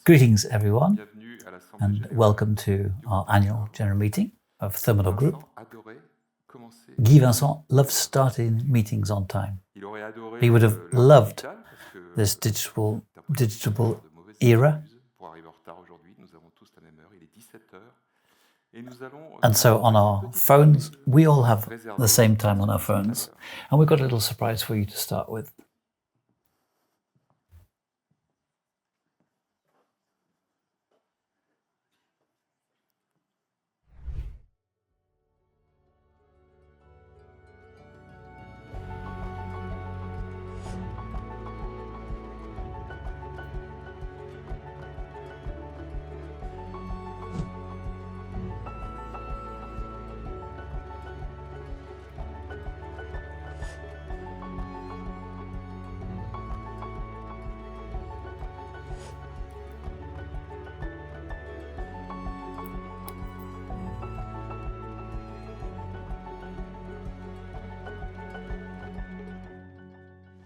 Greetings, everyone, and welcome to our annual general meeting of Thermador Group. Guy Vincent loves starting meetings on time. He would have loved this digital era. And so on our phones, we all have the same time on our phones. And we've got a little surprise for you to start with.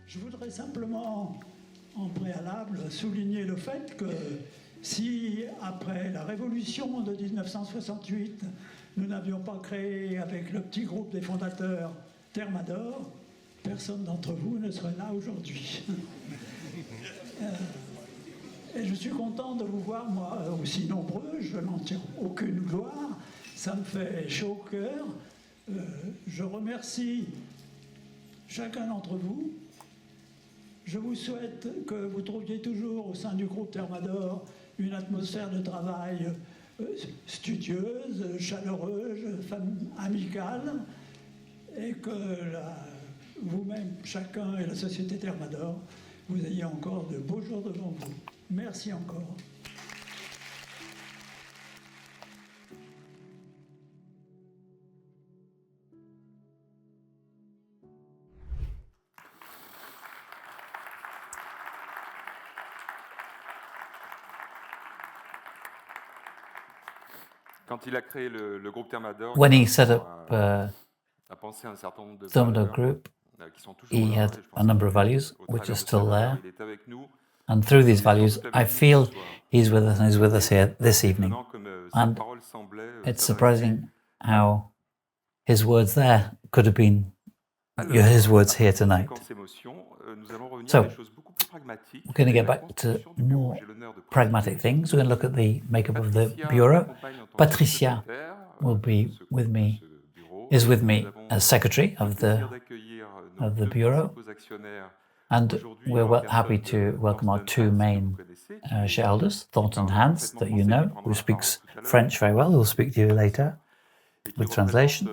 Je voudrais simplement, en préalable, souligner le fait que si, après la Révolution de 1968, nous n'avions pas créé avec le petit groupe des fondateurs Thermador, personne d'entre vous ne serait là aujourd'hui. Et je suis content de vous voir, moi, aussi nombreux, je n'en tire aucune gloire, ça me fait chaud au cœur. Je remercie chacun d'entre vous. Je vous souhaite que vous trouviez toujours au sein du groupe Thermador une atmosphère de travail studieuse, chaleureuse, amicale, et que vous-même, chacun et la société Thermador, vous ayez encore de beaux jours devant vous. Merci encore. Quand il a créé le groupe Thermador, When he set up Thermador group, he had a number of values which are still there. And through these values, I feel he's with us and he's with us here this evening. And it's surprising how his words there could have been his words here tonight. So, we're going to get back to more pragmatic things. We're going to look at the makeup of the bureau. Patricia will be with me, is with me as secretary of the bureau. And we're happy to welcome our two main shareholders, Thorsten and Ahns, that you know, who speaks French very well, who will speak to you later with translation,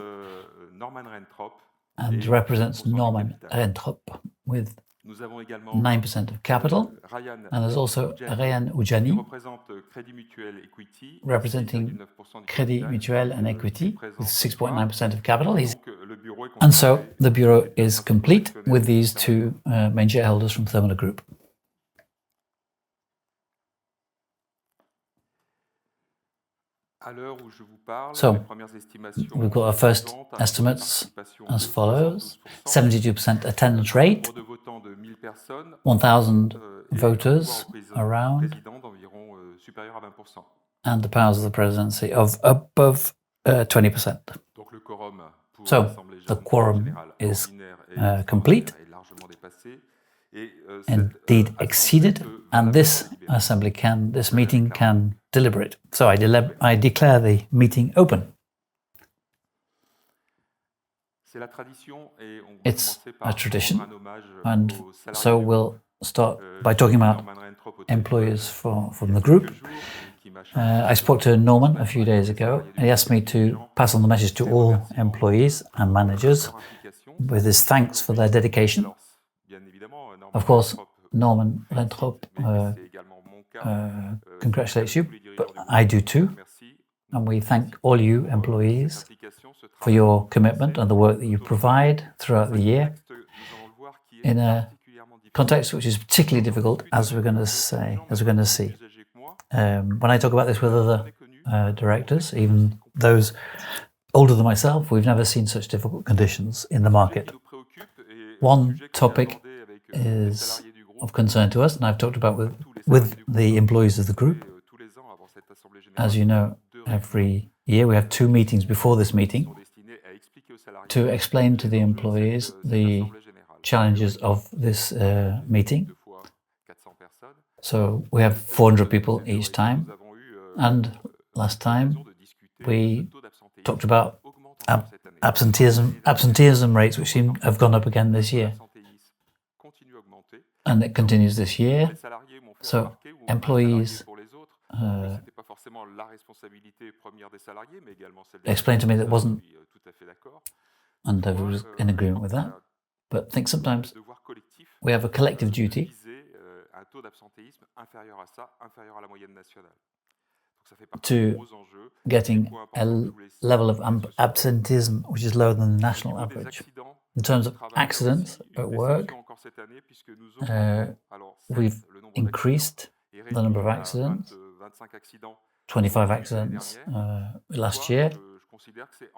and represents Norman Rentrop with 9% of capital, and there's also Ryan Ujani representing Crédit Mutuel and Equity with 6.9% of capital. And so the bureau is complete with these two main shareholders from Thermador Group. So, we've got our first estimates as follows: 72% attendance rate, 1,000 voters around, and the powers of the presidency of above 20%. So, the quorum is complete, indeed exceeded, and this meeting can deliberate. So I declare the meeting open. It's a tradition, and so we'll start by talking about employees from the group. I spoke to Norman a few days ago, and he asked me to pass on the message to all employees and managers with his thanks for their dedication. Of course, Norman Rentrop congratulates you, but I do too. And we thank all you employees for your commitment and the work that you provide throughout the year in a context which is particularly difficult, as we're going to see. When I talk about this with other directors, even those older than myself, we've never seen such difficult conditions in the market. One topic is of concern to us, and I've talked about with with the employees of the group. As you know, every year we have 2 meetings before this meeting to explain to the employees the challenges of this meeting. So we have 400 people each time, and last time we talked about absenteeism rates, which seem to have gone up again this year, and it continues this year. So employees explained to me that it wasn't, and I was in agreement with that, but I think sometimes we have a collective duty to getting a level of absenteeism which is lower than the national average. In terms of accidents at work, we've increased the number of accidents, 25 accidents last year,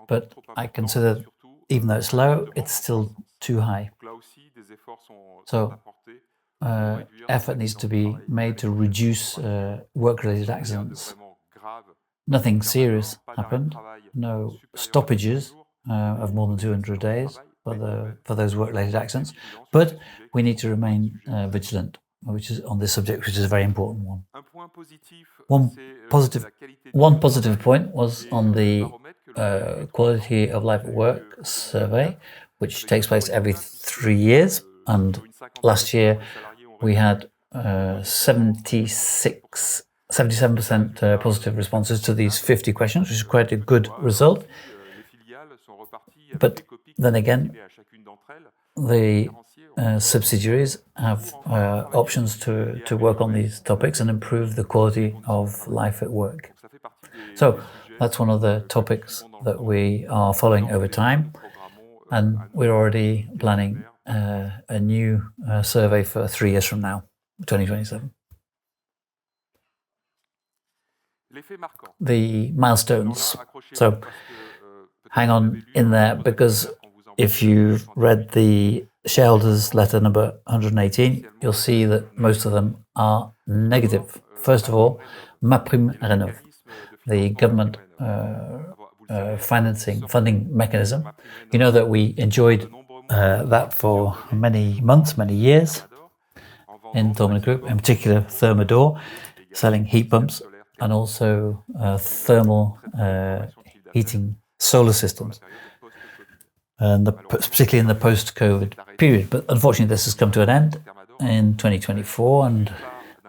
but I consider, even though it's low, it's still too high. So effort needs to be made to reduce work-related accidents. Nothing serious happened, no stoppages of more than 200 days for those work-related accidents, but we need to remain vigilant, which is on this subject, which is a very important one. One positive point was on the quality of life at work survey, which takes place every 3 years, and last year we had 77% positive responses to these 50 questions, which is quite a good result. But then again, the subsidiaries have options to work on these topics and improve the quality of life at work. So that's one of the topics that we are following over time, and we're already planning a new survey for 3 years from now, 2027. The milestones. So hang on in there, because if you've read the shareholders letter number 118, you'll see that most of them are negative. First of all, MaPrimeRénov', the government funding mechanism. You know that we enjoyed that for many months, many years in Thermador groupe, in particular Thermador, selling heat pumps and also thermal heating solar systems, and particularly in the post-COVID period. But unfortunately, this has come to an end in 2024, and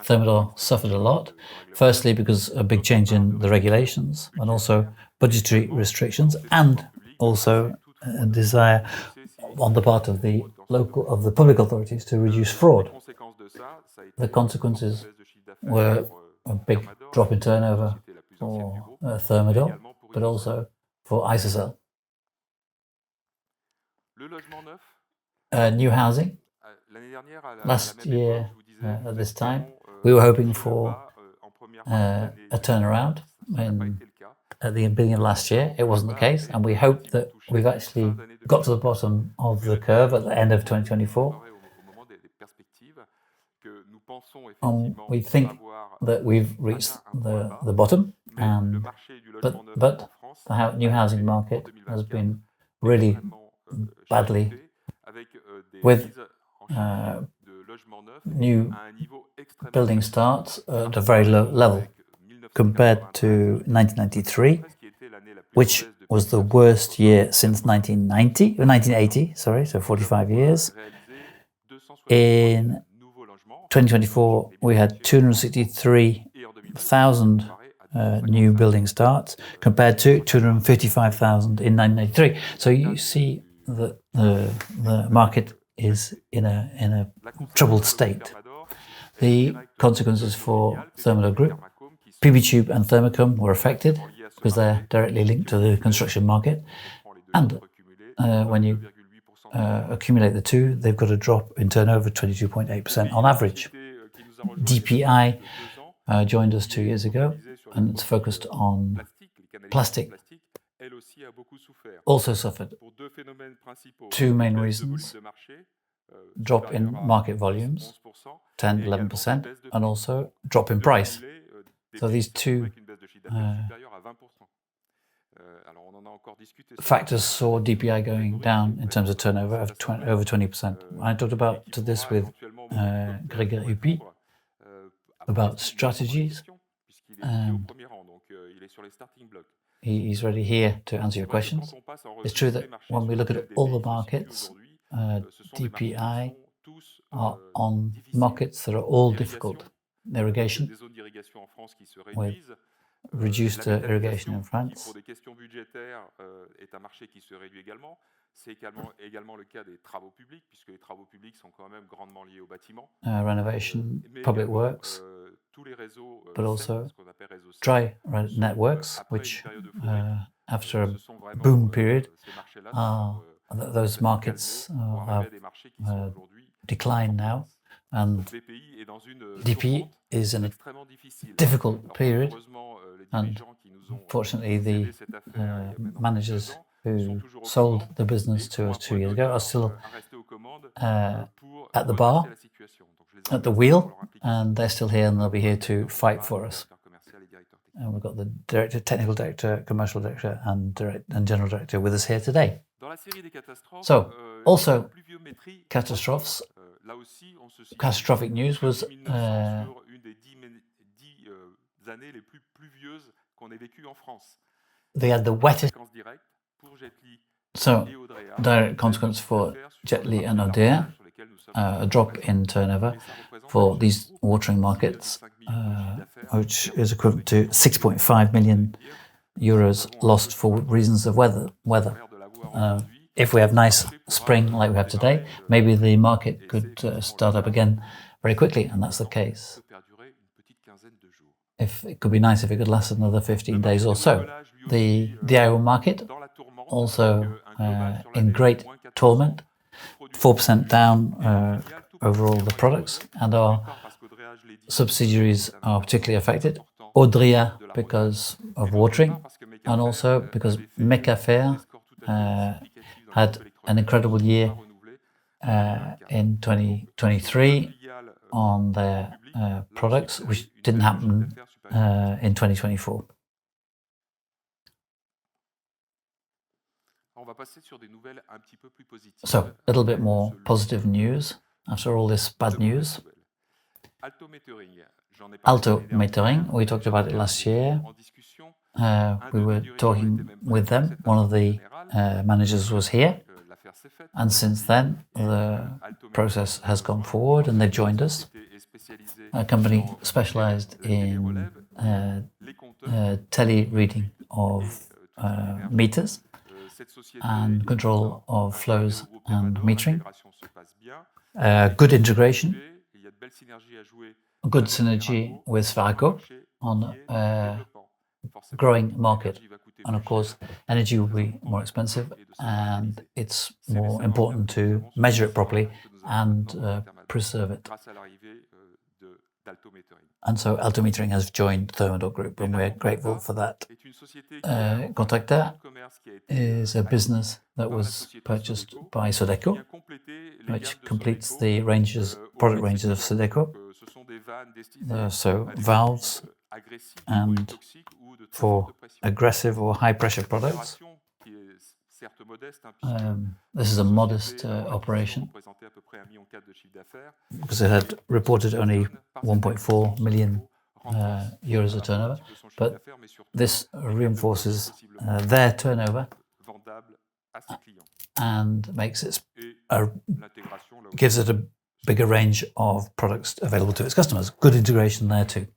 Thermador suffered a lot. Firstly, because of a big change in the regulations, and also budgetary restrictions, and also a desire on the part of the public authorities to reduce fraud. The consequences were a big drop in turnover for Thermador, but also for Isocell. New housing. Last year, at this time, we were hoping for a turnaround at the beginning of last year. It wasn't the case, and we hope that we've actually got to the bottom of the curve at the end of 2024. We think that we've reached the bottom, but the new housing market has been really badly, with new building starts at a very low level compared to 1993, which was the worst year since 1980, so 45 years. In 2024, we had 263,000 new building starts compared to 255,000 in 1983. So you see that the market is in a troubled state. The consequences for Thermador groupe, PB Tube and Thermacome were affected because they're directly linked to the construction market. And when you accumulate the two, they've got a drop in turnover 22.8% on average. DPI joined us 2 years ago, and it's focused on plastic. Also suffered. Two main reasons. drop in market volumes, 10, 11%, and also drop in price. So these two factors saw DPI going down in terms of turnover of over 20%. I talked about this with Grégory Huppy about strategies. He's ready here to answer your questions. It's true that when we look at all the markets, DPI are on markets that are all difficult. Irrigation, with reduced irrigation in France. Renovation, public works, but also dry networks, which after a boom period, those markets have declined now. And DP is in a difficult period, and fortunately the managers who sold the business to us 2 years ago are still at the bar, at the wheel, and they're still here and they'll be here to fight for us. And we've got the director, technical director, commercial director, and general director with us here today. So, also catastrophic news was they had the wettest. So, direct consequence for Jetly and Odrea, a drop in turnover for these watering markets, which is equivalent to 6.5 million euros lost for reasons of weather. If we have nice spring like we have today, maybe the market could start up again very quickly, and that's the case. It could be nice if it could last another 15 days or so. The DIY market also in great torment, 4% down overall the products, and our subsidiaries are particularly affected. Odrea because of watering, and also because Mecafer had an incredible year in 2023 on their products, which didn't happen in 2024. So, a little bit more positive news after all this bad news. Alto Metering, we talked about it last year. We were talking with them. One of the managers was here. And since then, the process has gone forward and they've joined us. A company specialized in tele-reading of meters and control of flows and metering. Good integration, good synergy with Sferaco on a growing market. And of course, energy will be more expensive, and it's more important to measure it properly and preserve it. And so Alto Metering has joined Thermador Groupe, and we're grateful for that. Contractor is a business that was purchased by Sodeco, which completes the product ranges of Sodeco. So valves and for aggressive or high pressure products. This is a modest operation because it had reported only 1.4 million euros of turnover, but this reinforces their turnover and gives it a bigger range of products available to its customers. Good integration there too.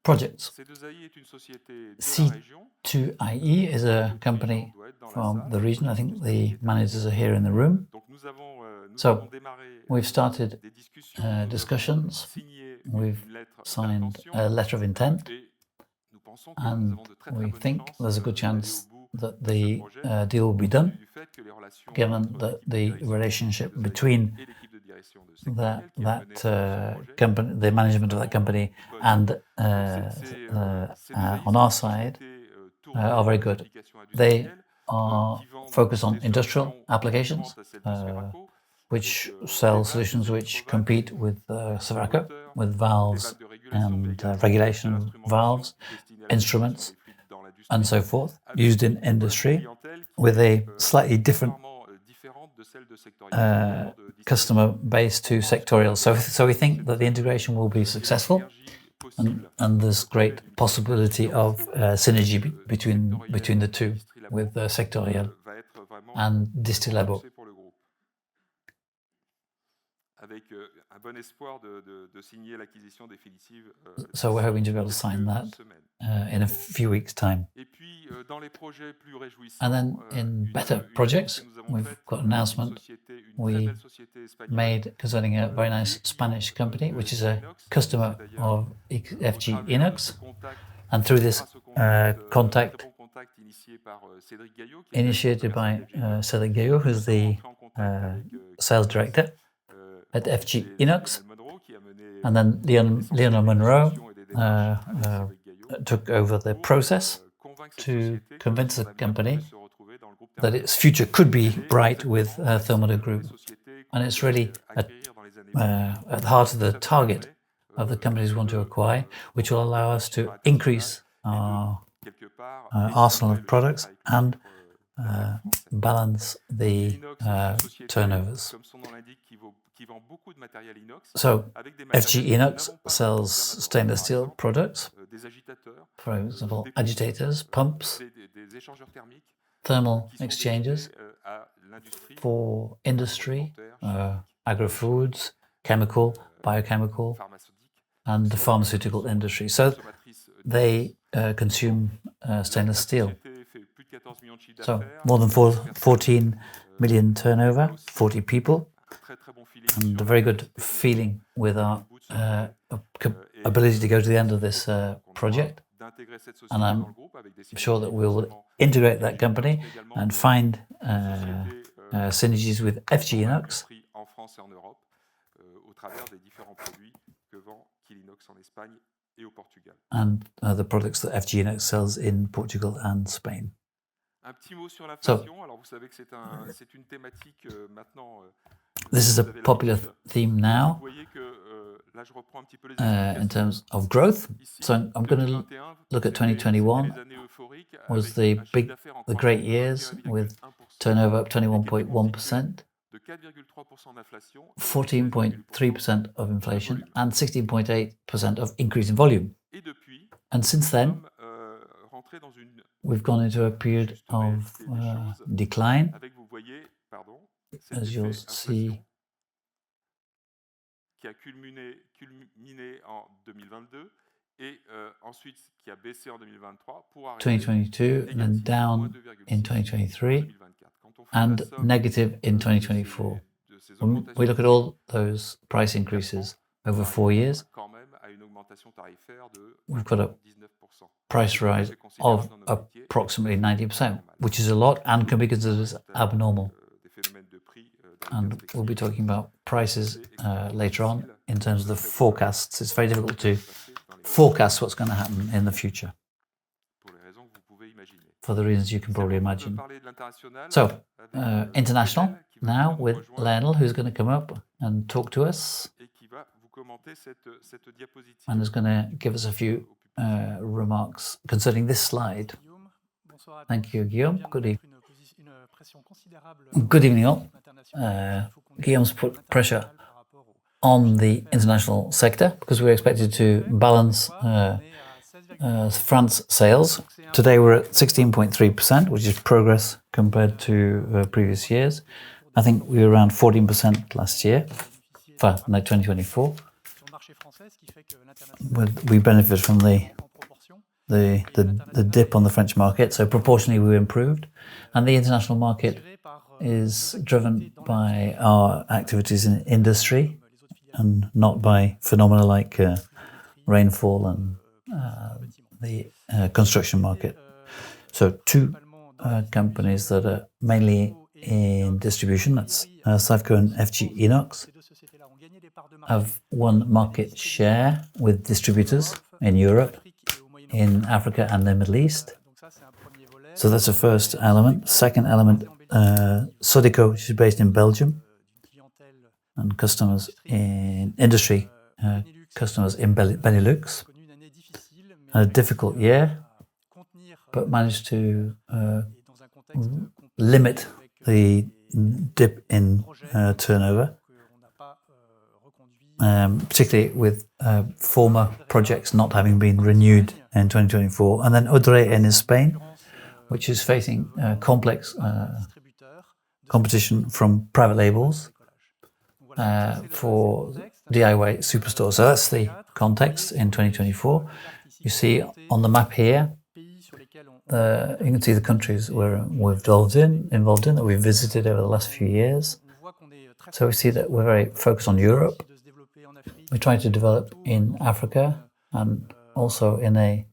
Projects. C2IE is a company from the region. I think the managers are here in the room. So we've started discussions. We've signed a letter of intent, and we think there's a good chance that the deal will be done, given that the relationship between that company, the management of that company, and on our side are very good. They are focused on industrial applications, which sell solutions which compete with Sferaco, with valves and regulation valves, instruments, and so forth, used in industry, with a slightly different customer base to sectorial. So we think that the integration will be successful, and there's great possibility of synergy between the two, with sectorial and distillable. So we're hoping to be able to sign that in a few weeks' time. And then in better projects, we've got an announcement we made concerning a very nice Spanish company, which is a customer of FG Inox. And through this contact initiated by Cédric Gaillot, who's the sales director at FG Inox, and then Leonard Monroe took over the process to convince the company that its future could be bright with Thermador Groupe. And it's really at the heart of the target of the companies we want to acquire, which will allow us to increase our arsenal of products and balance the turnovers. So FG Inox sells stainless steel products, for example, agitators, pumps, thermal exchangers for industry, agro-foods, chemical, biochemical, and the pharmaceutical industry. So they consume stainless steel. So more than 14 million turnover, 40 people, and a very good feeling with our ability to go to the end of this project. And I'm sure that we will integrate that company and find synergies with FG Inox. And the products that FG Inox sells in Portugal and Spain. So, this is a popular theme now in terms of growth. So I'm going to look at 2021 was the great years, with turnover up 21.1%, 14.3% of inflation, and 16.8% of increase in volume. And since then, we've gone into a period of decline, as you'll see. 2022, and then down in 2023, and negative in 2024. When we look at all those price increases over 4 years, we've got a price rise of approximately 90%, which is a lot and can be considered as abnormal. And we'll be talking about prices later on in terms of the forecasts. It's very difficult to forecast what's going to happen in the future, for the reasons you can probably imagine. So, international now with Lionel, who's going to come up and talk to us, and is going to give us a few remarks concerning this slide. Thank you, Guillaume. Good evening, all. Guillaume's put pressure on the international sector because we're expected to balance France sales. Today we're at 16.3%, which is progress compared to previous years. I think we were around 14% last year, for 2024. We benefit from the dip on the French market, so proportionally we improved. And the international market is driven by our activities in industry and not by phenomena like rainfall and the construction market. So two companies that are mainly in distribution, that's Savco and FG Inox, have won market share with distributors in Europe, in Africa and the Middle East. So that's the first element. Second element, Sodeco, which is based in Belgium, and customers in industry, customers in Benelux. Had a difficult year, but managed to limit the dip in turnover, particularly with former projects not having been renewed in 2024. And then Odrea in Spain, which is facing complex competition from private labels for DIY superstores. So that's the context in 2024. You see on the map here, you can see the countries we're involved in, that we've visited over the last few years. So we see that we're very focused on Europe. We're trying to develop in Africa and also in the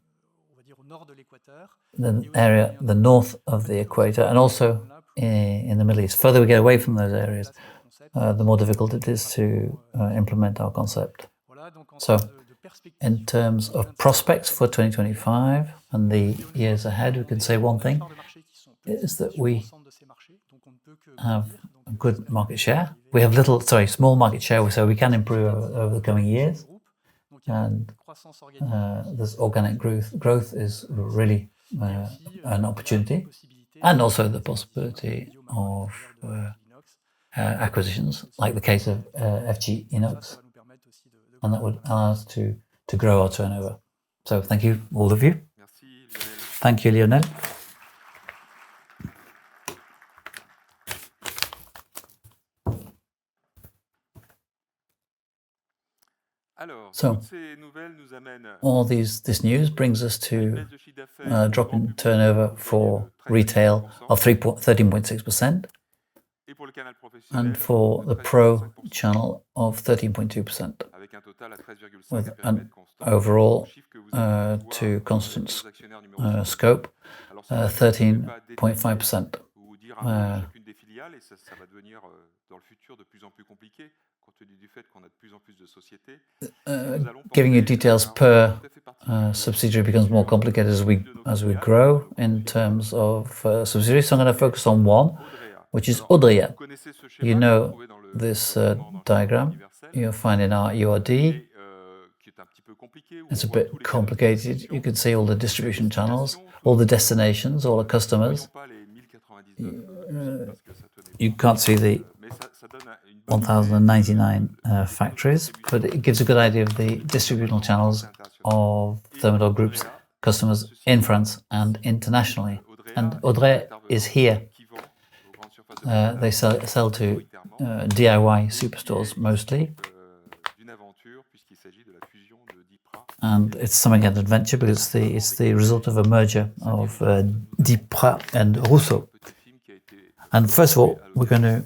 area, the north of the equator, and also in the Middle East. Further we get away from those areas, the more difficult it is to implement our concept. So, in terms of prospects for 2025 and the years ahead, we can say one thing, is that we have a good market share. We have small market share, so we can improve over the coming years. And this organic growth is really an opportunity, and also the possibility of acquisitions, like the case of FG Inox, and that would allow us to grow our turnover. So thank you, all of you. Thank you, Lionel. So, all this news brings us to a drop in turnover for retail of 13.6%, and for the pro channel of 13.2%, with an overall to constant scope 13.5%. Giving you details per subsidiary becomes more complicated as we grow in terms of subsidiaries. So I'm going to focus on one, which is Odrea. You know this diagram you'll find in our URD. It's a bit complicated. You can see all the distribution channels, all the destinations, all the customers. You can't see the 1,099 factories, but it gives a good idea of the distributional channels of Thermador Group's customers in France and internationally. And Odrea is here. They sell to DIY superstores mostly. And it's something of an adventure because it's the result of a merger of Dipra and Rousseau. And first of all, we're going to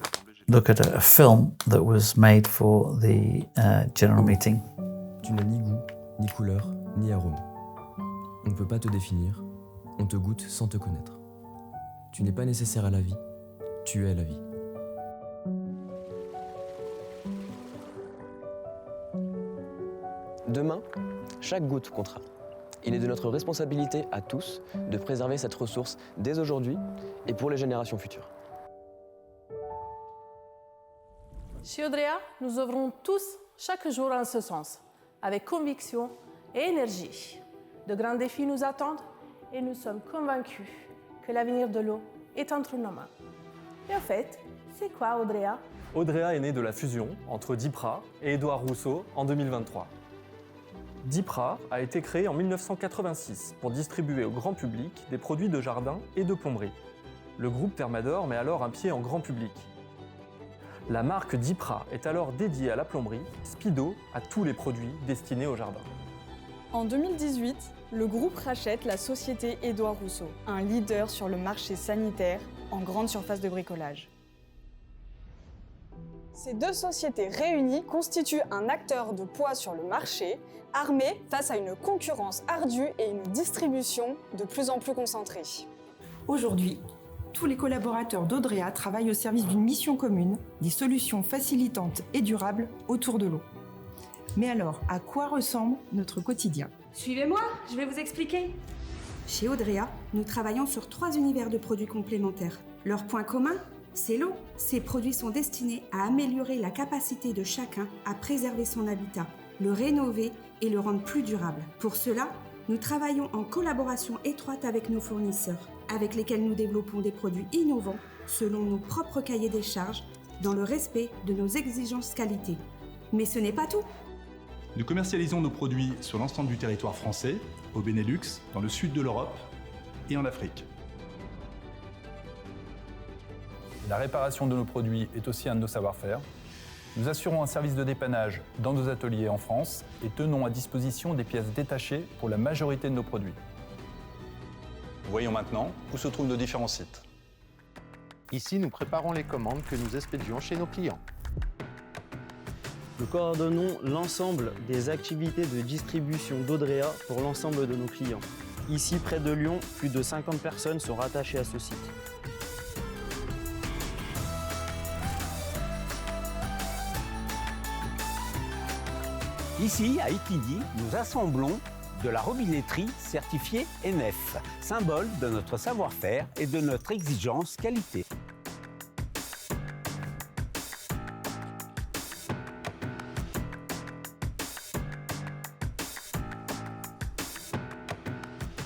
look at a film that was made for the general meeting. Tu n'as ni goût, ni couleur, ni arôme. On ne peut pas te définir, on te goûte sans te connaître. Tu n'es pas nécessaire à la vie, tu es la vie. Demain, chaque goutte comptera. Il est de notre responsabilité à tous de préserver cette ressource dès aujourd'hui et pour les générations futures. Chez Odrea, nous œuvrons tous chaque jour en ce sens, avec conviction et énergie. De grands défis nous attendent et nous sommes convaincus que l'avenir de l'eau est entre nos mains. Et en fait, c'est quoi Odrea ? Odrea est né de la fusion entre Dipra et Édouard Rousseau en 2023. Dipra a été créé en 1986 pour distribuer au grand public des produits de jardin et de plomberie. Le groupe Thermador met alors un pied en grand public. La marque Dipra est alors dédiée à la plomberie, Speedo à tous les produits destinés au jardin. En 2018, le groupe rachète la société Édouard Rousseau, un leader sur le marché sanitaire en grande surface de bricolage. Ces deux sociétés réunies constituent un acteur de poids sur le marché, armé face à une concurrence ardue et une distribution de plus en plus concentrée. Aujourd'hui, tous les collaborateurs d'Odrea travaillent au service d'une mission commune, des solutions facilitantes et durables autour de l'eau. Mais alors, à quoi ressemble notre quotidien ? Suivez-moi, je vais vous expliquer. Chez Odrea, nous travaillons sur 3 univers de produits complémentaires. Leur point commun, c'est l'eau. Ces produits sont destinés à améliorer la capacité de chacun à préserver son habitat, le rénover et le rendre plus durable. Pour cela, nous travaillons en collaboration étroite avec nos fournisseurs, avec lesquels nous développons des produits innovants selon nos propres cahiers des charges, dans le respect de nos exigences qualité. Mais ce n'est pas tout. Nous commercialisons nos produits sur l'ensemble du territoire français, au Benelux, dans le sud de l'Europe et en Afrique. La réparation de nos produits est aussi un de nos savoir-faire. Nous assurons un service de dépannage dans nos ateliers en France et tenons à disposition des pièces détachées pour la majorité de nos produits. Voyons maintenant où se trouvent nos différents sites. Ici, nous préparons les commandes que nous expédions chez nos clients. Nous coordonnons l'ensemble des activités de distribution d'Odrea pour l'ensemble de nos clients. Ici, près de Lyon, plus de 50 personnes sont rattachées à ce site. Ici, à Iquigny, nous assemblons de la robinetterie certifiée NF, symbole de notre savoir-faire et de notre exigence qualité.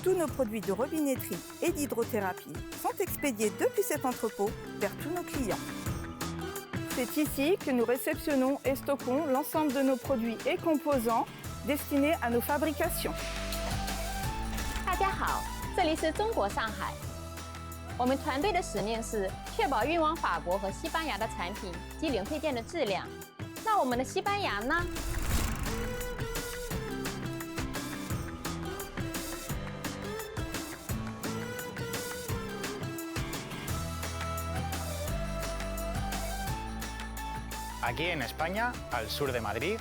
Tous nos produits de robinetterie et d'hydrothérapie sont expédiés depuis cet entrepôt vers tous nos clients. C'est ici que nous réceptionnons et stockons l'ensemble de nos produits et composants destinés à nos fabrications. 大家好，这里是中国上海。我们团队的使命是确保运往法国和西班牙的产品及零配件的质量。那我们的西班牙呢？ Aquí en España, al sur de Madrid,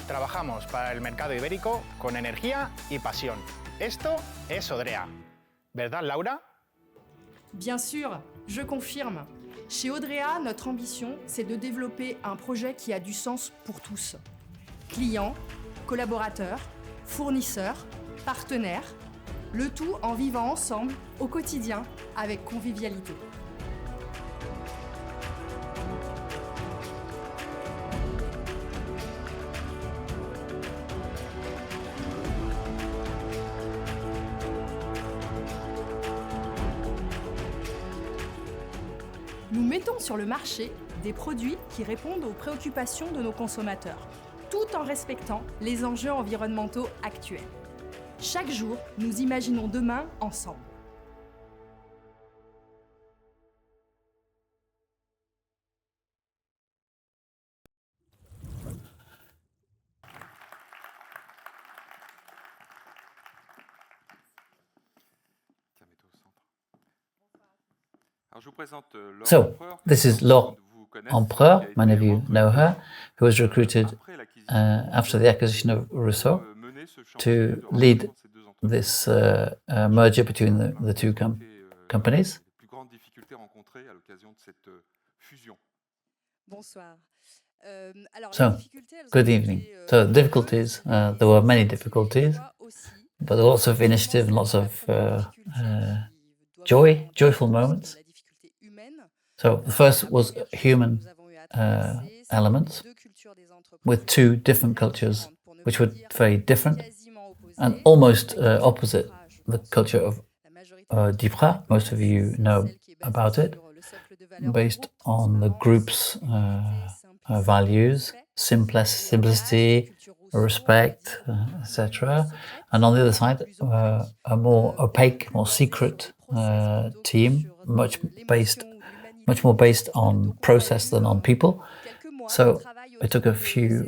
trabajamos para el mercado ibérico con energía y pasión. Esto es Odrea. ¿Verdad, Laura? Bien sûr, je confirme. Chez Odrea, notre ambition, c'est de développer un projet qui a du sens pour tous. Clients, collaborateurs, fournisseurs, partenaires, le tout en vivant ensemble, au quotidien, avec convivialité. Nous mettons sur le marché des produits qui répondent aux préoccupations de nos consommateurs, tout en respectant les enjeux environnementaux actuels. Chaque jour, nous imaginons demain ensemble. So, this is Laure Empereur, many of you know her, who was recruited after the acquisition of Rousseau to lead this merger between the two companies. So, good evening. So, difficulties, there were many difficulties, but lots of initiative and lots of joyful moments. So the first was human elements with two different cultures, which were very different and almost opposite the culture of Dipra. Most of you know about it, based on the group's values, simplicity, respect, etc. And on the other side, a more opaque, more secret team, much more based on process than on people. So it took a few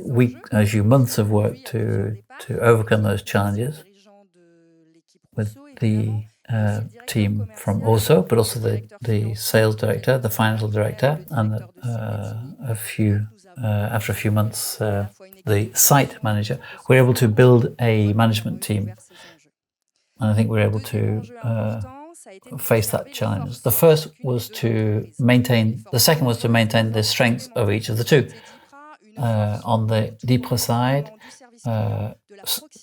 months of work to overcome those challenges with the team from Orso, but also the sales director, the financial director, and after a few months, the site manager. We were able to build a management team, and I think we were able to face that challenge. The second was to maintain the strengths of each of the two. On the Dipra side,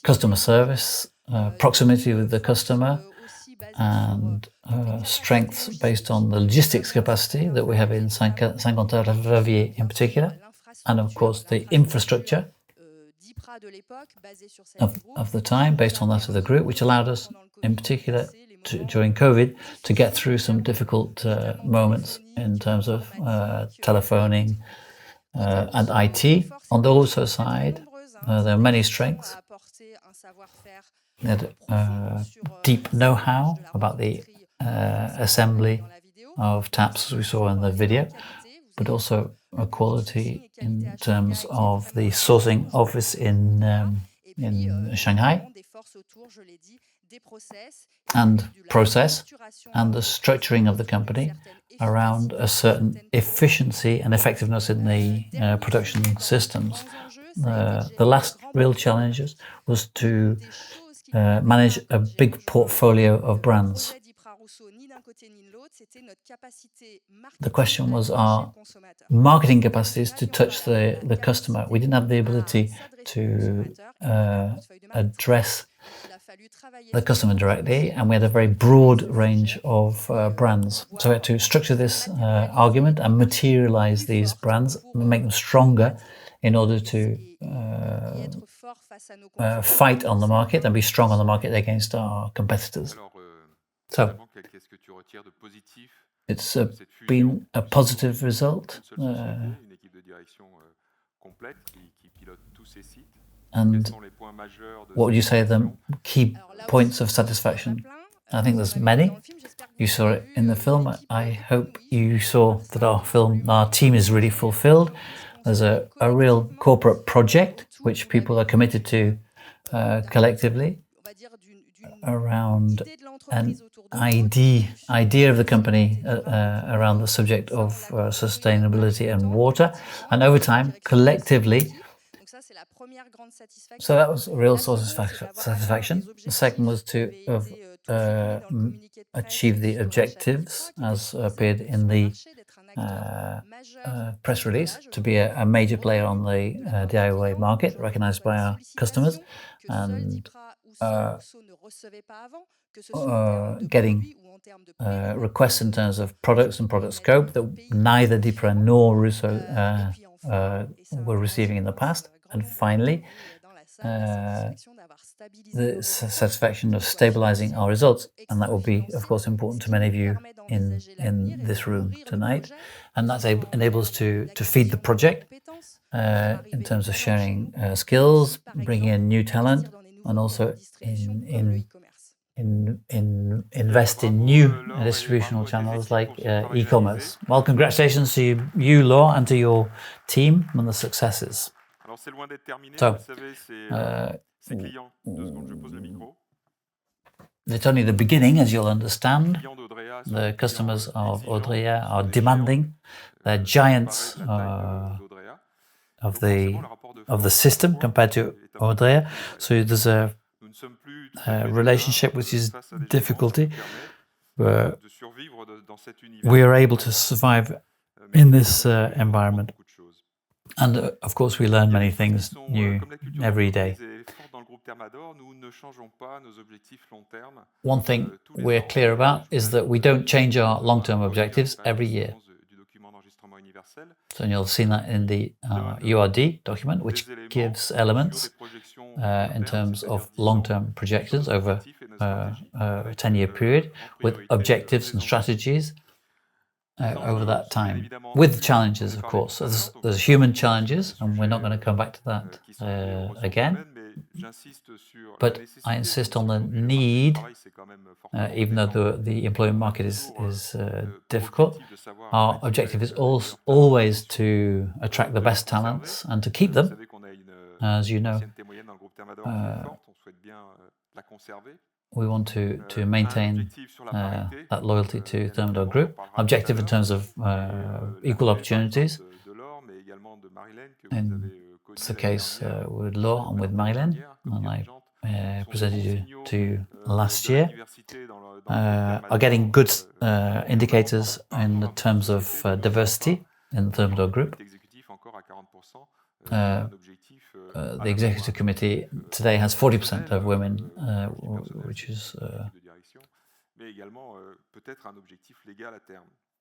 customer service, proximity with the customer, and strengths based on the logistics capacity that we have in Saint-Quentin-Favier in particular, and of course the infrastructure of the time based on that of the group, which allowed us in particular during COVID to get through some difficult moments in terms of telephoning and IT. On the also side, there are many strengths. They had deep know-how about the assembly of taps, as we saw in the video, but also a quality in terms of the sourcing office in Shanghai, and process, and the structuring of the company around a certain efficiency and effectiveness in the production systems. The last real challenges was to manage a big portfolio of brands. The question was our marketing capacities to touch the customer. We didn't have the ability to address the customer directly, and we had a very broad range of brands. So we had to structure this argument and materialize these brands, make them stronger in order to fight on the market and be strong on the market against our competitors. So it's been a positive result. And what would you say are the key points of satisfaction? I think there's many. You saw it in the film. I hope you saw that our team is really fulfilled. There's a real corporate project which people are committed to collectively around an idea of the company around the subject of sustainability and water, and over time, collectively. So that was a real source of satisfaction. The second was to achieve the objectives as appeared in the press release, to be a major player on the DIY market, recognized by our customers, and getting requests in terms of products and product scope that neither DIPRA nor Rousseau were receiving in the past. And finally, the satisfaction of stabilizing our results, and that will be, of course, important to many of you in this room tonight. And that enables to feed the project in terms of sharing skills, bringing in new talent, and also invest in new distributional channels like e-commerce. Well, congratulations to you, Laure, and to your team on the successes. So, it's only the beginning, as you'll understand. The customers of Odrea are demanding. They're giants of the system compared to Odrea. So there's a relationship which is difficulty. We are able to survive in this environment. And of course, we learn many things new every day. One thing we're clear about is that we don't change our long-term objectives every year. So you'll have seen that in the URD document, which gives elements in terms of long-term projections over a 10-year period, with objectives and strategies over that time, with challenges, of course. There's human challenges, and we're not going to come back to that again. But I insist on the need, even though the employment market is difficult, our objective is always to attract the best talents and to keep them. As you know, we want to maintain that loyalty to Thermador Group. Objective in terms of equal opportunities. And it's the case with Laure and with Marilyn, and I presented you to last year, are getting good indicators in the terms of diversity in the Thermador Group. The executive committee today has 40% of women, which is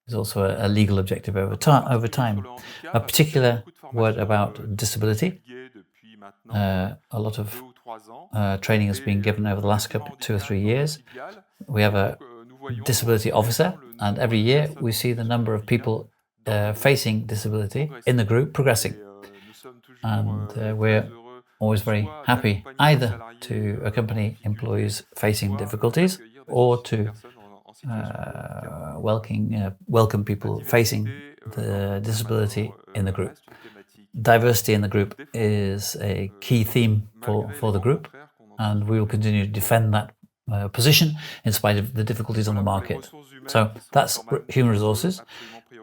There's also a legal objective over time. A particular word about disability. A lot of training has been given over the last 2 or 3 years. We have a disability officer, and every year we see the number of people facing disability in the group progressing. And we're always very happy either to accompany employees facing difficulties or to welcome people facing the disability in the group. Diversity in the group is a key theme for the group, and we will continue to defend that position in spite of the difficulties on the market. So that's human resources,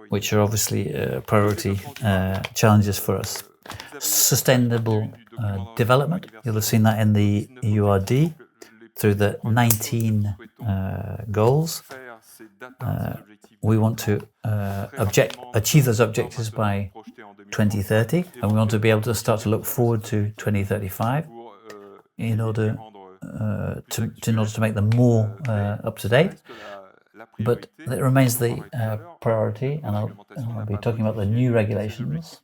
which are obviously priority challenges for us. Sustainable development, you'll have seen that in the URD through the 19 goals. We want to achieve those objectives by 2030, and we want to be able to start to look forward to 2035 in order to make them more up to date. But it remains the priority, and I'll be talking about the new regulations,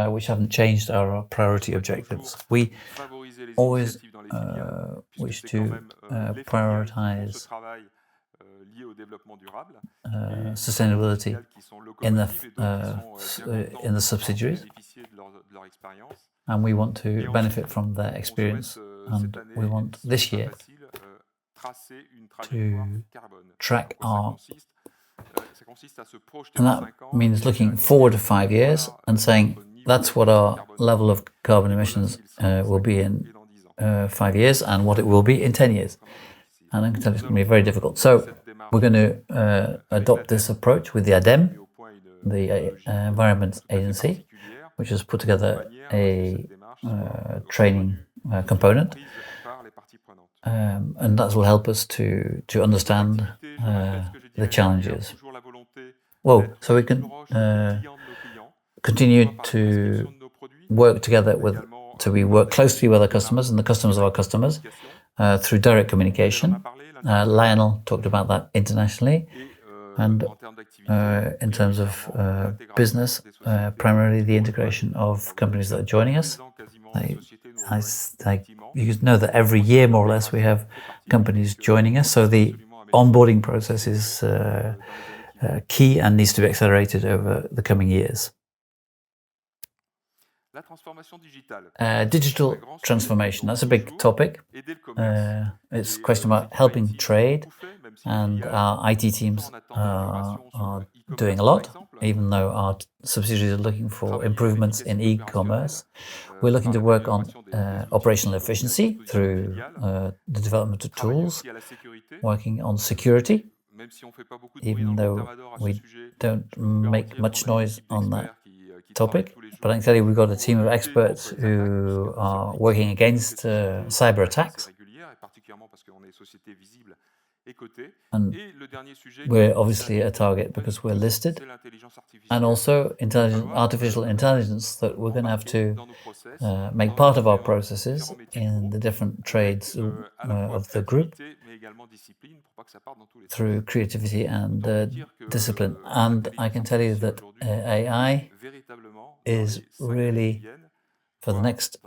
which haven't changed our priority objectives. We always wish to prioritize sustainability in the subsidiaries, and we want to benefit from their experience, and we want this year to track and that means looking forward to 5 years and saying that's what our level of carbon emissions will be in 5 years and what it will be in 10 years. And I can tell you it's going to be very difficult. So we're going to adopt this approach with the ADEME, the Environment Agency, which has put together a training component. And that will help us to understand the challenges. Well, so we can continue to work together we work closely with our customers and the customers of our customers through direct communication. Lionel talked about that internationally, and in terms of business, primarily the integration of companies that are joining us. You know that every year, more or less, we have companies joining us, so the onboarding process is key and needs to be accelerated over the coming years. Digital transformation, that's a big topic. It's a question about helping trade, and our IT teams are doing a lot, even though our subsidiaries are looking for improvements in e-commerce. We're looking to work on operational efficiency through the development of tools, working on security, even though we don't make much noise on that topic. But I can tell you we've got a team of experts who are working against cyber attacks. And we're obviously a target because we're listed. And also artificial intelligence that we're going to have to make part of our processes in the different trades of the group through creativity and discipline. And I can tell you that AI is really, for the next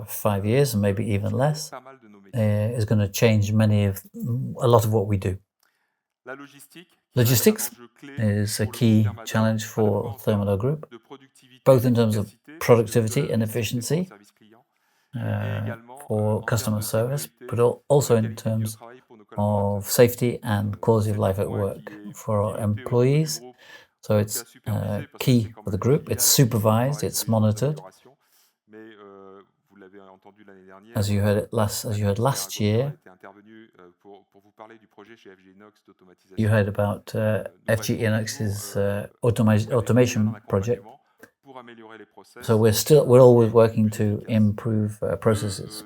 5 years, and maybe even less, is going to change a lot of what we do. Logistics is a key challenge for Thermador Group, both in terms of productivity and efficiency for customer service, but also in terms of safety and quality of life at work for our employees. So it's key for the group. It's supervised, it's monitored. As you heard last year, you heard about FG Inox's automation project. So we're always working to improve processes.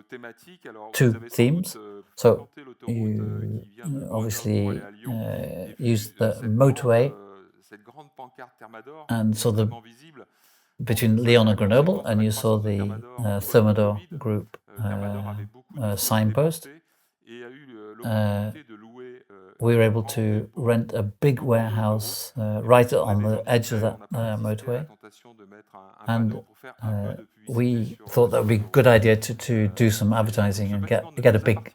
2 themes. So you obviously use the motorway, and so between Lyon and Grenoble, and you saw the Thermador group signpost. we were able to rent a big warehouse right on the edge of that motorway. And we thought that would be a good idea to do some advertising and get a big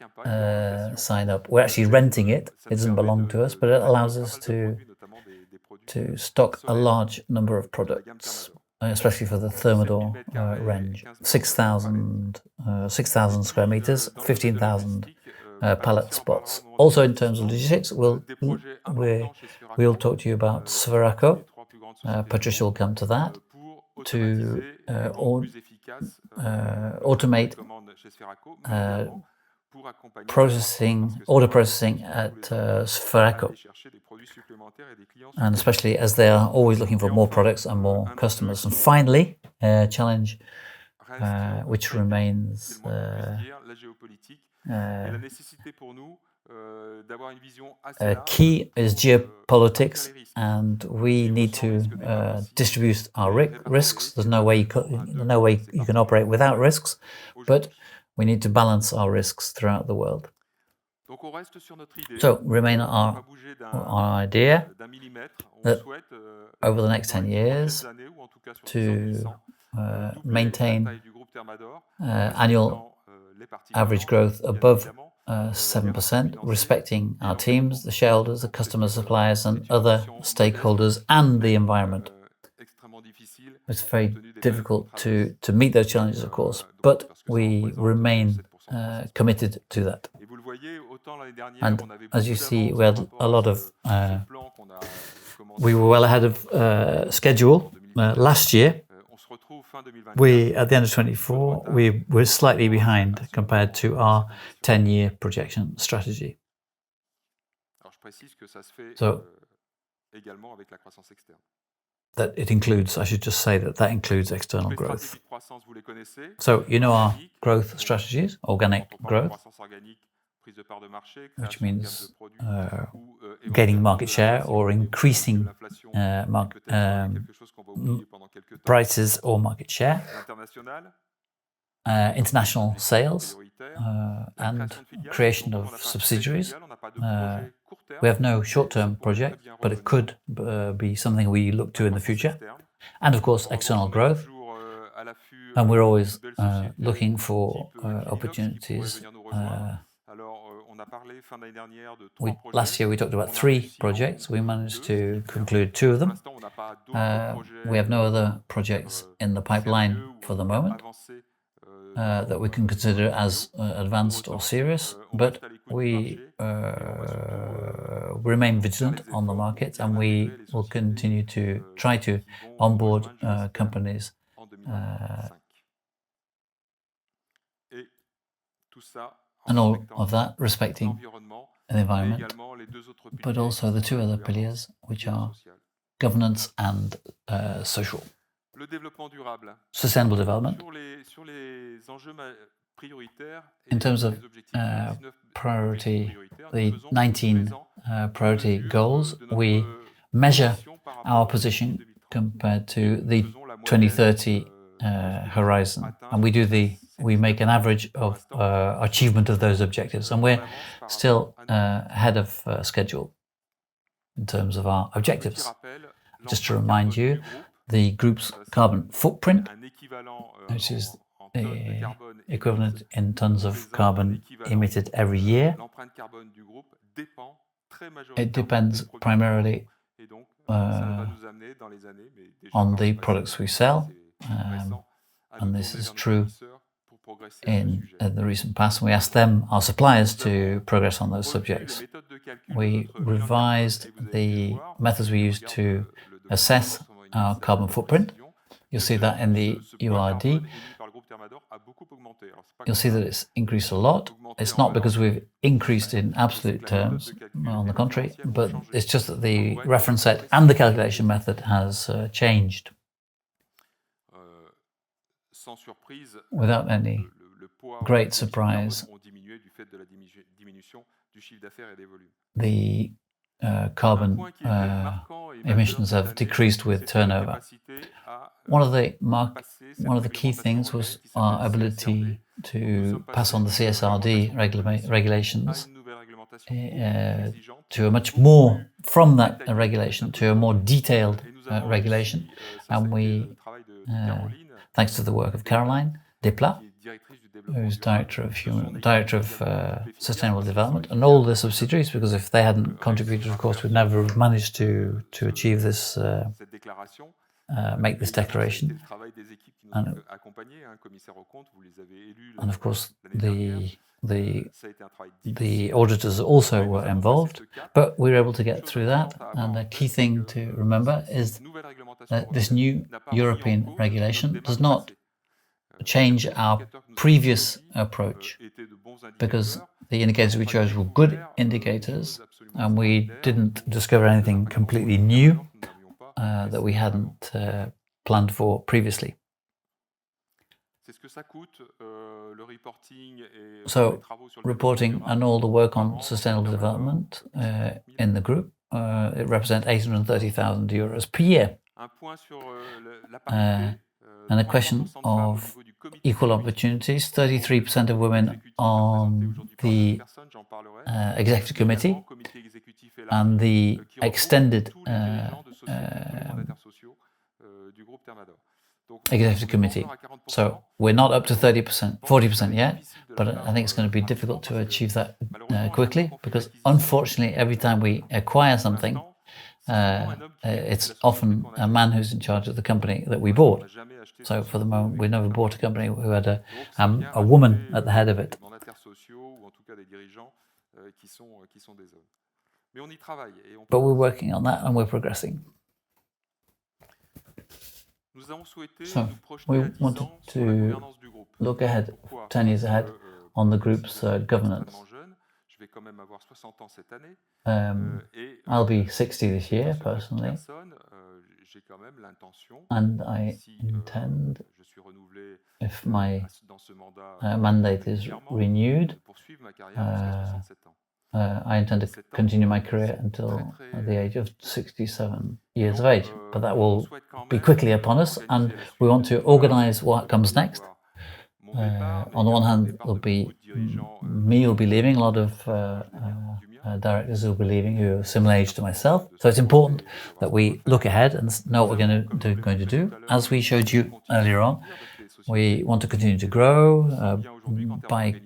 sign up. We're actually renting it. It doesn't belong to us, but it allows us to stock a large number of products, especially for the Thermador range. 6,000 square meters, 15,000 pallet spots. Also, in terms of logistics, we'll talk to you about Sferaco. Patricia will come to that, to automate order processing at Sferaco, and especially as they are always looking for more products and more customers. And finally, a challenge which remains key is geopolitics, and we need to distribute our risks. There's no way you can operate without risks, but we need to balance our risks throughout the world. So remain our idea that over the next 10 years to maintain annual average growth above 7%, respecting our teams, the shareholders, the customers, suppliers, and other stakeholders, and the environment. It's very difficult to meet those challenges, of course, but we remain committed to that. And as you see, we had a lot of... we were well ahead of schedule last year. At the end of 24, we were slightly behind compared to our 10-year projection strategy. So that it includes, I should just say that includes external growth. So you know our growth strategies: organic growth, which means gaining market share or increasing prices or market share, international sales, and creation of subsidiaries. We have no short-term project, but it could be something we look to in the future. And of course, external growth. And we're always looking for opportunities. Last year we talked about 3 projects. We managed to conclude 2 of them. We have no other projects in the pipeline for the moment that we can consider as advanced or serious, but we remain vigilant on the market, and we will continue to try to onboard companies and all of that respecting the environment, but also the 2 other pillars, which are governance and social. Sustainable development. In terms of priority, the 19 priority goals, we measure our position compared to the 2030 horizon, and we make an average of achievement of those objectives, and we're still ahead of schedule in terms of our objectives. Just to remind you, the group's carbon footprint, which is the equivalent in tons of carbon emitted every year, it depends primarily on the products we sell, and this is true in the recent past. We asked them, our suppliers, to progress on those subjects. We revised the methods we use to assess our carbon footprint. You'll see that in the URD. You'll see that it's increased a lot. It's not because we've increased in absolute terms, on the contrary, but it's just that the reference set and the calculation method has changed. Without any great surprise, the carbon emissions have decreased with turnover. One of the key things was our ability to pass on the CSRD regulations. to a much more, from that regulation to a more detailed regulation. And we, thanks to the work of Caroline Desplat, who's Director of Sustainable Development, and all the subsidiaries, because if they hadn't contributed, of course, we'd never have managed to achieve this, make this declaration. And of course, the auditors also were involved, but we were able to get through that. And the key thing to remember is that this new European regulation does not change our previous approach, because the indicators we chose were good indicators, and we didn't discover anything completely new that we hadn't planned for previously. So, reporting and all the work on sustainable development in the group, it represents 830,000 euros per year. And a question of equal opportunities, 33% of women on the executive committee and the extended executive committee. So we're not up to 30%, 40% yet, but I think it's going to be difficult to achieve that quickly, because unfortunately every time we acquire something, it's often a man who's in charge of the company that we bought. So for the moment, we never bought a company who had a woman at the head of it. But we're working on that and we're progressing. So we wanted to look ahead, 10 years ahead, on the group's governance. I'll be 60 this year, personally, and I intend, if my mandate is renewed, I intend to continue my career until the age of 67 years of age, but that will be quickly upon us, and we want to organize what comes next. On the one hand, there'll be me who'll be leaving, a lot of directors who'll be leaving who are similar age to myself. So it's important that we look ahead and know what we're going to do. As we showed you earlier on, we want to continue to grow, buy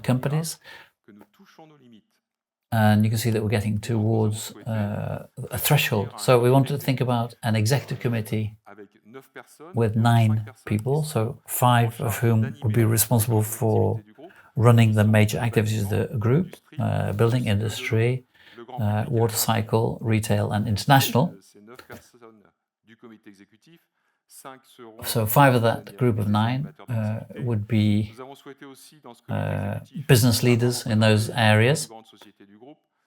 companies. And you can see that we're getting towards a threshold. So we want to think about an executive committee with 9 people, so 5 of whom would be responsible for running the major activities of the group, building industry, water cycle, retail and international. So 5 of that group of 9 would be business leaders in those areas.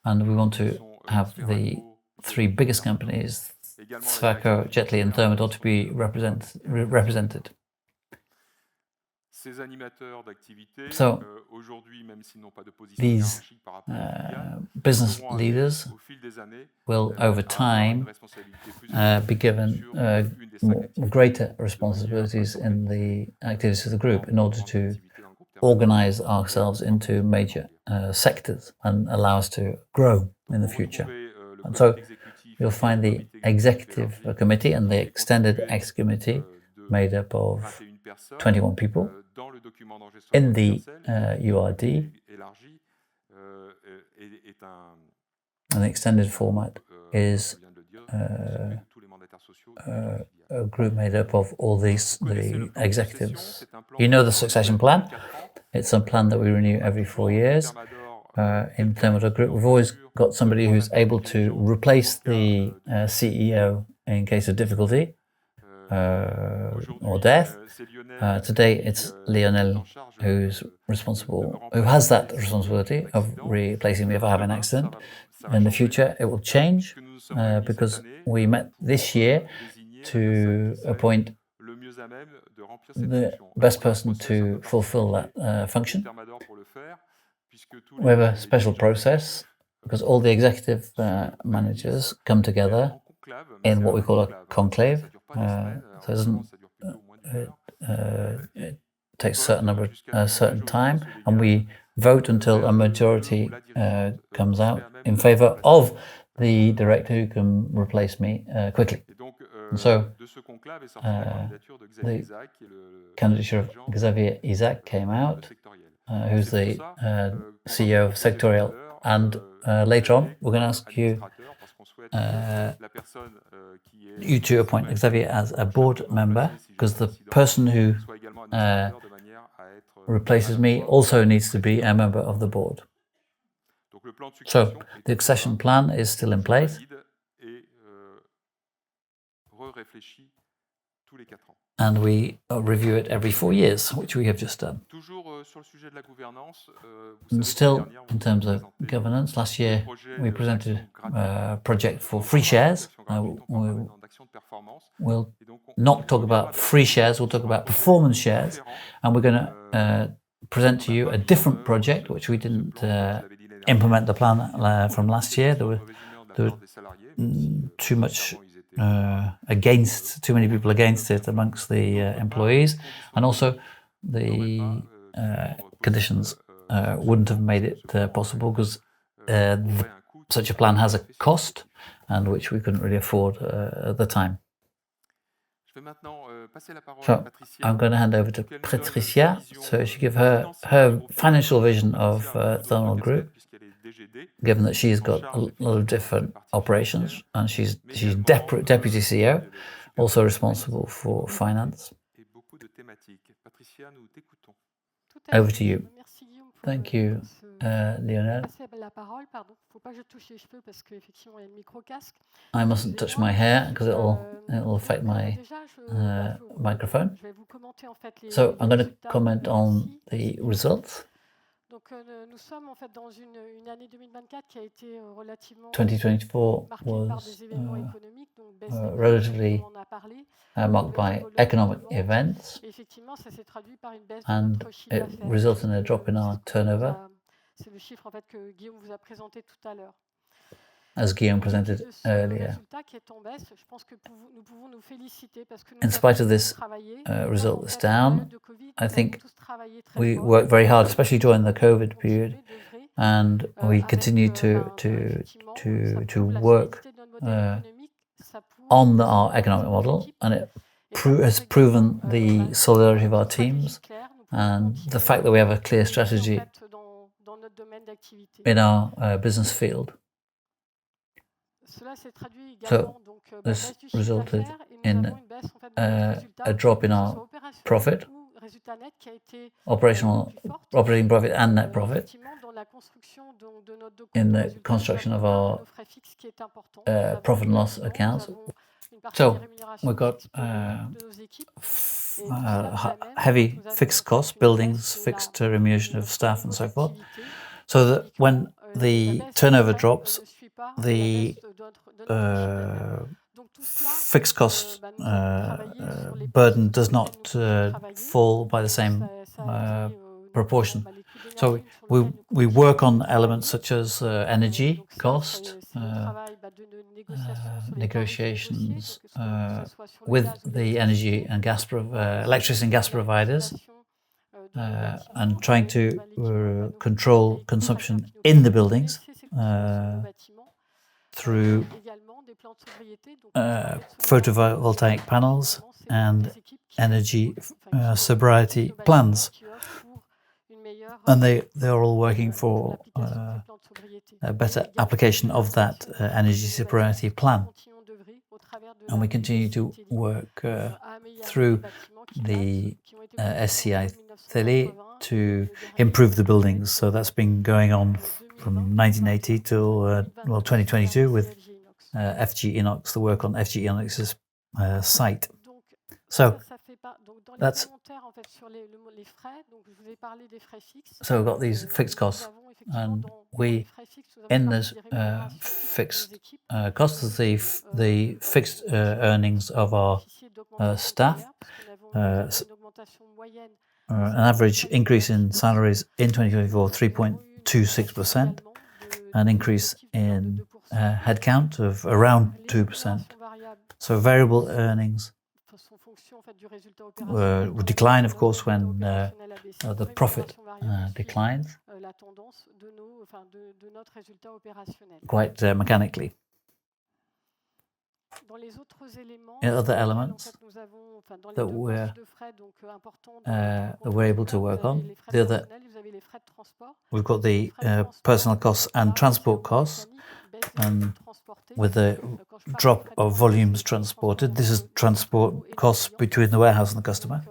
And we want to have the 3 biggest companies, Svaco, Jetly and Thermador, to be represented. So these business leaders will, over time, be given greater responsibilities in the activities of the group in order to organize ourselves into major sectors and allow us to grow in the future. And so you'll find the executive committee and the extended ex committee made up of 21 people. In the URD, an extended format is a group made up of all the executives. You know the succession plan. It's a plan that we renew every 4 years. In Thermador Group, we've always got somebody who's able to replace the CEO in case of difficulty or death. Today, it's Lionel who's responsible, who has that responsibility of replacing me if I have an accident. In the future, it will change because we met this year to appoint the best person to fulfill that function. We have a special process because all the executive managers come together in what we call a conclave. So it takes a certain time, and we vote until a majority comes out in favor of the director who can replace me quickly. And so the candidature of Xavier Isaac came out, who's the CEO of Sectorial, and later on we're going to ask you to appoint Xavier as a board member, because the person who replaces me also needs to be a member of the board. So the accession plan is still in place, and we review it every 4 years, which we have just done. And still, in terms of governance, last year we presented a project for free shares. We'll not talk about free shares, we'll talk about performance shares, and we're going to present to you a different project, which we didn't implement the plan from last year. There were too many people against it amongst the employees, and also the conditions wouldn't have made it possible, because such a plan has a cost, and which we couldn't really afford at the time. So I'm going to hand over to Patricia, so she give her financial vision of Thermador groupe, given that she's got a lot of different operations, and she's deputy CEO, also responsible for finance. Over to you. Thank you, Lionel. I mustn't touch my hair because it'll affect my microphone. So I'm going to comment on the results. 2024 was relatively marked by economic events, and it resulted in a drop in our turnover, as Guillaume presented earlier. In spite of this result that's down, I think we worked very hard, especially during the COVID period, and we continue to work on our economic model, and it has proven the solidarity of our teams and the fact that we have a clear strategy in our business field. So this resulted in a drop in our profit, operating profit and net profit, in the construction of our profit and loss accounts. So we've got heavy fixed costs, buildings, fixed remuneration of staff and so forth, so that when the turnover drops, the fixed cost burden does not fall by the same proportion. So we work on elements such as energy cost, negotiations with the energy and electricity and gas providers, and trying to control consumption in the buildings through photovoltaic panels and energy sobriety plans. And they're all working for a better application of that energy sobriety plan. And we continue to work through the SCI Télé to improve the buildings. So that's been going on from 1980 till 2022 with FG Inox, the work on FG Inox's site. So that's we've got these fixed costs, and we in this fixed costs, the fixed earnings of our staff, an average increase in salaries in 2024 3.26%, an increase in headcount of around 2%. So variable earnings would decline, of course, when the profit declines, quite mechanically. In other elements that we're able to work on, we've got the personal costs and transport costs, and with the drop of volumes transported, this is transport costs between the warehouse and the customer.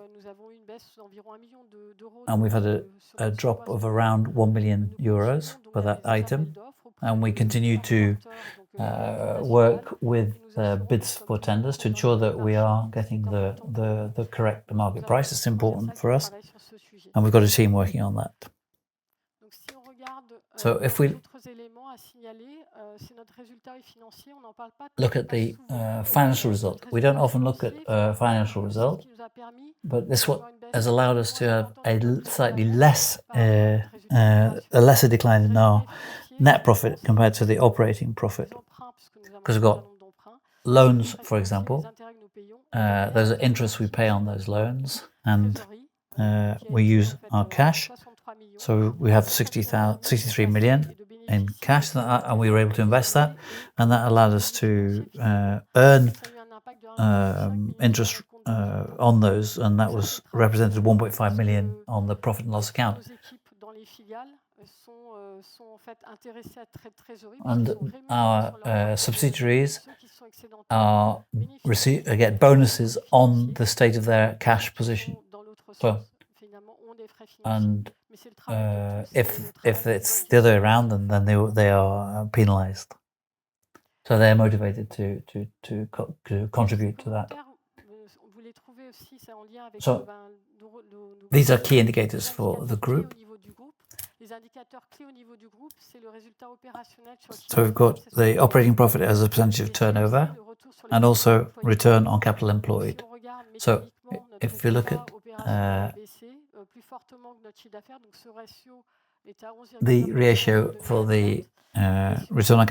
And we've had a drop of around 1 million euros for that item. And we continue to work with bids for tenders to ensure that we are getting the correct market price. It's important for us. And we've got a team working on that. So if we look at the financial result, we don't often look at financial result, but this what has allowed us to have a slightly less, a lesser decline in our net profit compared to the operating profit. Because we've got loans, for example, there's an interest we pay on those loans, and we use our cash. So we have 63 million in cash, and we were able to invest that, and that allowed us to earn interest on those, and that was represented 1.5 million on the profit and loss account. And our subsidiaries get bonuses on the state of their cash position. So, and if it's the other way around, then they are penalised. So they're motivated to contribute to that. So these are key indicators for the group. So we've got the operating profit as a percentage of turnover, and also return on capital employed. So if you look at the ratio for the return on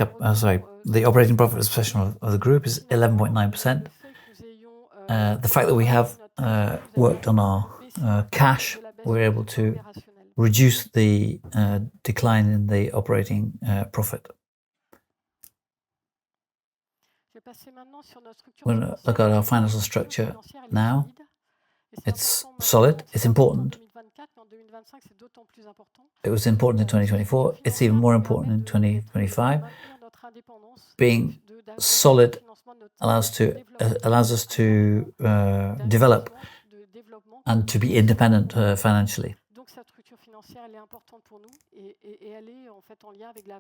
the operating profit as a percentage of the group is 11.9%. The fact that we have worked on our cash, we're able to reduce the decline in the operating profit. We're going to look at our financial structure now. It's solid, it's important. It was important in 2024, it's even more important in 2025. Being solid allows us to develop and to be independent financially.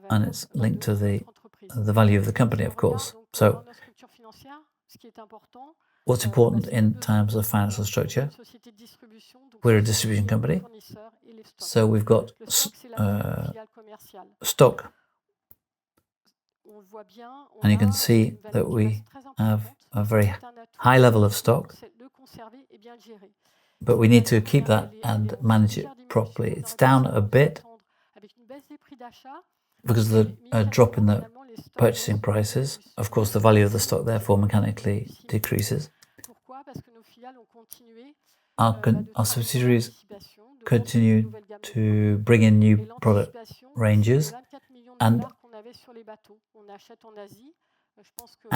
And it's linked to the value of the company, of course. So what's important in terms of financial structure? We're a distribution company, so we've got stock. And you can see that we have a very high level of stock, but we need to keep that and manage it properly. It's down a bit because of the drop in the purchasing prices. Of course, the value of the stock therefore mechanically decreases. Our subsidiaries continue to bring in new product ranges, and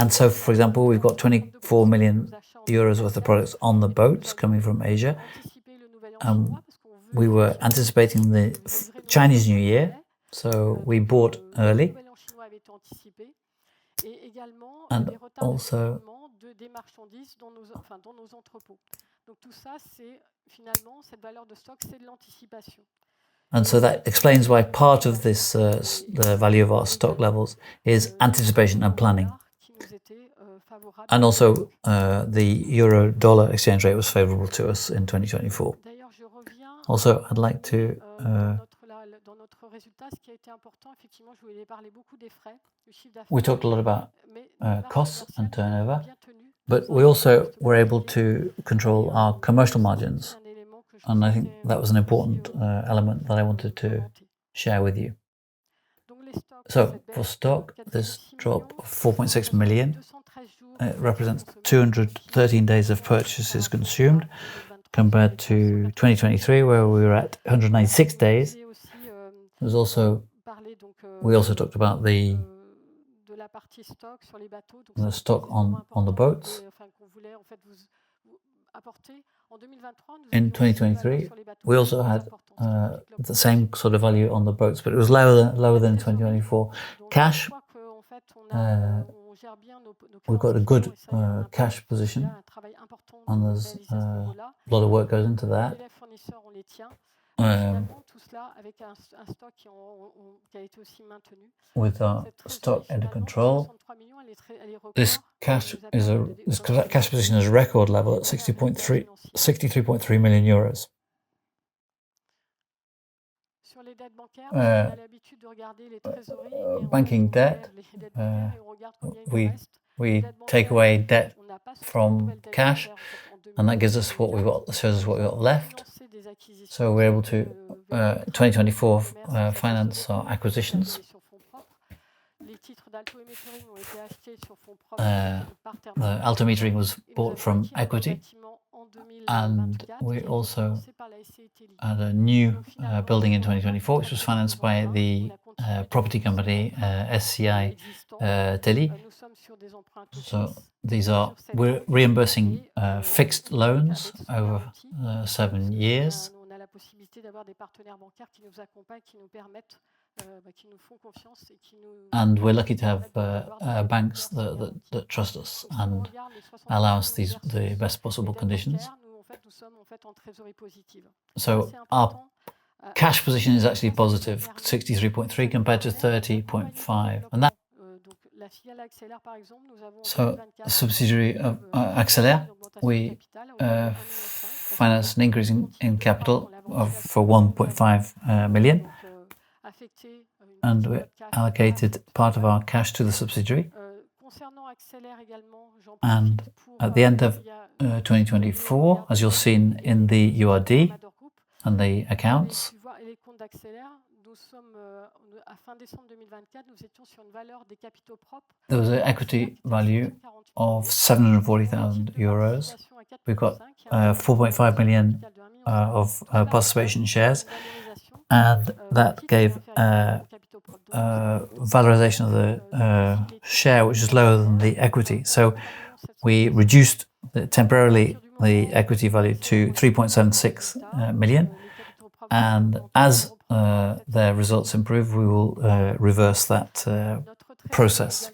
so, for example, we've got 24 million euros worth of products on the boats coming from Asia. We were anticipating the Chinese New Year, so we bought early. And also, and so that explains why part of this, the value of our stock levels, is anticipation and planning. And also, the euro-dollar exchange rate was favourable to us in 2024. Also, I'd like to we talked a lot about costs and turnover, but we also were able to control our commercial margins. And I think that was an important element that I wanted to share with you. So for stock, this drop of 4.6 million represents 213 days of purchases consumed, compared to 2023, where we were at 196 days. There's also, we also talked about the stock on the boats. In 2023, we also had the same sort of value on the boats, but it was lower than in 2024. Cash, we've got a good cash position, and there's a lot of work goes into that. With our stock under control, this cash position is a record level at 63.3 million euros. Banking debt, we take away debt from cash, and that gives us what we've got, shows us what we've got left. So we're able to 2024 finance our acquisitions. Alto Metering was bought from equity, and we also had a new building in 2024, which was financed by the property company SCI Teli. So we're reimbursing fixed loans over 7 years. And we're lucky to have banks that trust us and allow us the best possible conditions. So our cash position is actually positive, 63.3 compared to 30.5, and that. So the subsidiary of Accélère, we financed an increase in capital for 1.5 million, and we allocated part of our cash to the subsidiary. And at the end of 2024, as you'll see in the URD and the accounts, there was an equity value of 740,000 euros. We've got 4.5 million of participation shares, and that gave valorization of the share, which is lower than the equity. So we reduced temporarily the equity value to 3.76 million, and as their results improve, we will reverse that process.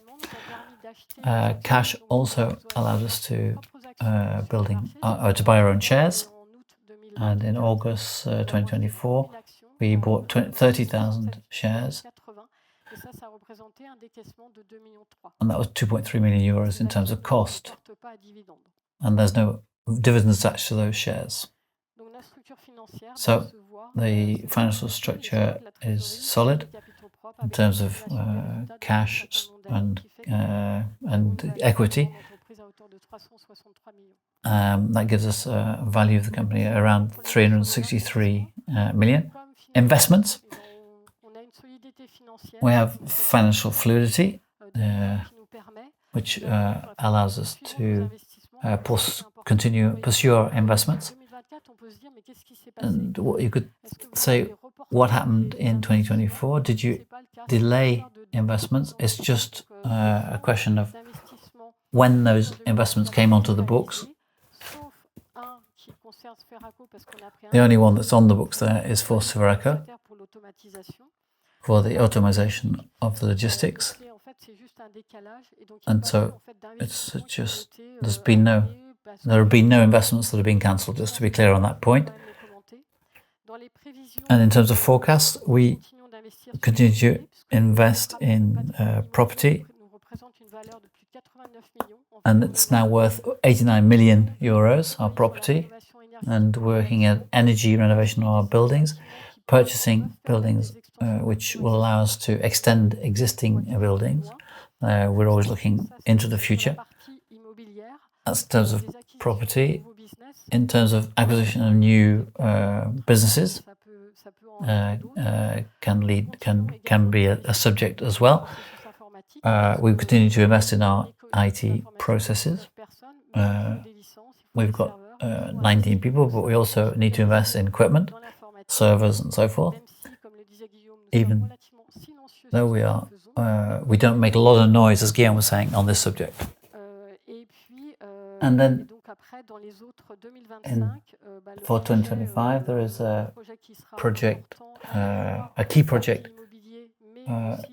Cash also allowed us to buy our own shares, and in August 2024 we bought 30,000 shares, and that was 2.3 million euros in terms of cost, and there's no dividends attached to those shares. So the financial structure is solid in terms of cash and equity. That gives us a value of the company around 363 million. Investments. We have financial fluidity, which allows us to pursue our investments. And what you could say, what happened in 2024? Did you delay investments? It's just a question of when those investments came onto the books. The only one that's on the books there is for Sferaco, for the automation of the logistics. And so it's just, there have been no investments that have been cancelled, just to be clear on that point. And in terms of forecasts, we continue to invest in property, and it's now worth 89 million euros, our property, and working at energy renovation of our buildings, purchasing buildings which will allow us to extend existing buildings. We're always looking into the future. That's in terms of property. In terms of acquisition of new businesses, can be a subject as well. We continue to invest in our IT processes. We've got 19 people, but we also need to invest in equipment, servers and so forth. even though we don't make a lot of noise, as Guillaume was saying, on this subject. And then for 2025, there is a project, a key project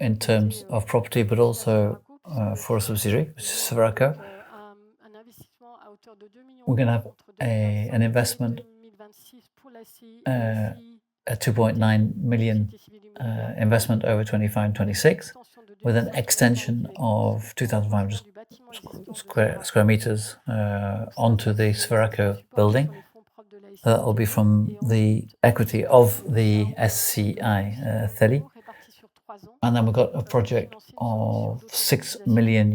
in terms of property, but also for a subsidiary, which is Sferaco. We're going to have an investment, a 2.9 million investment over 25 and 26, with an extension of 2,500 square meters onto the Sferaco building. That will be from the equity of the SCI Theli. And then we've got a project of €6 million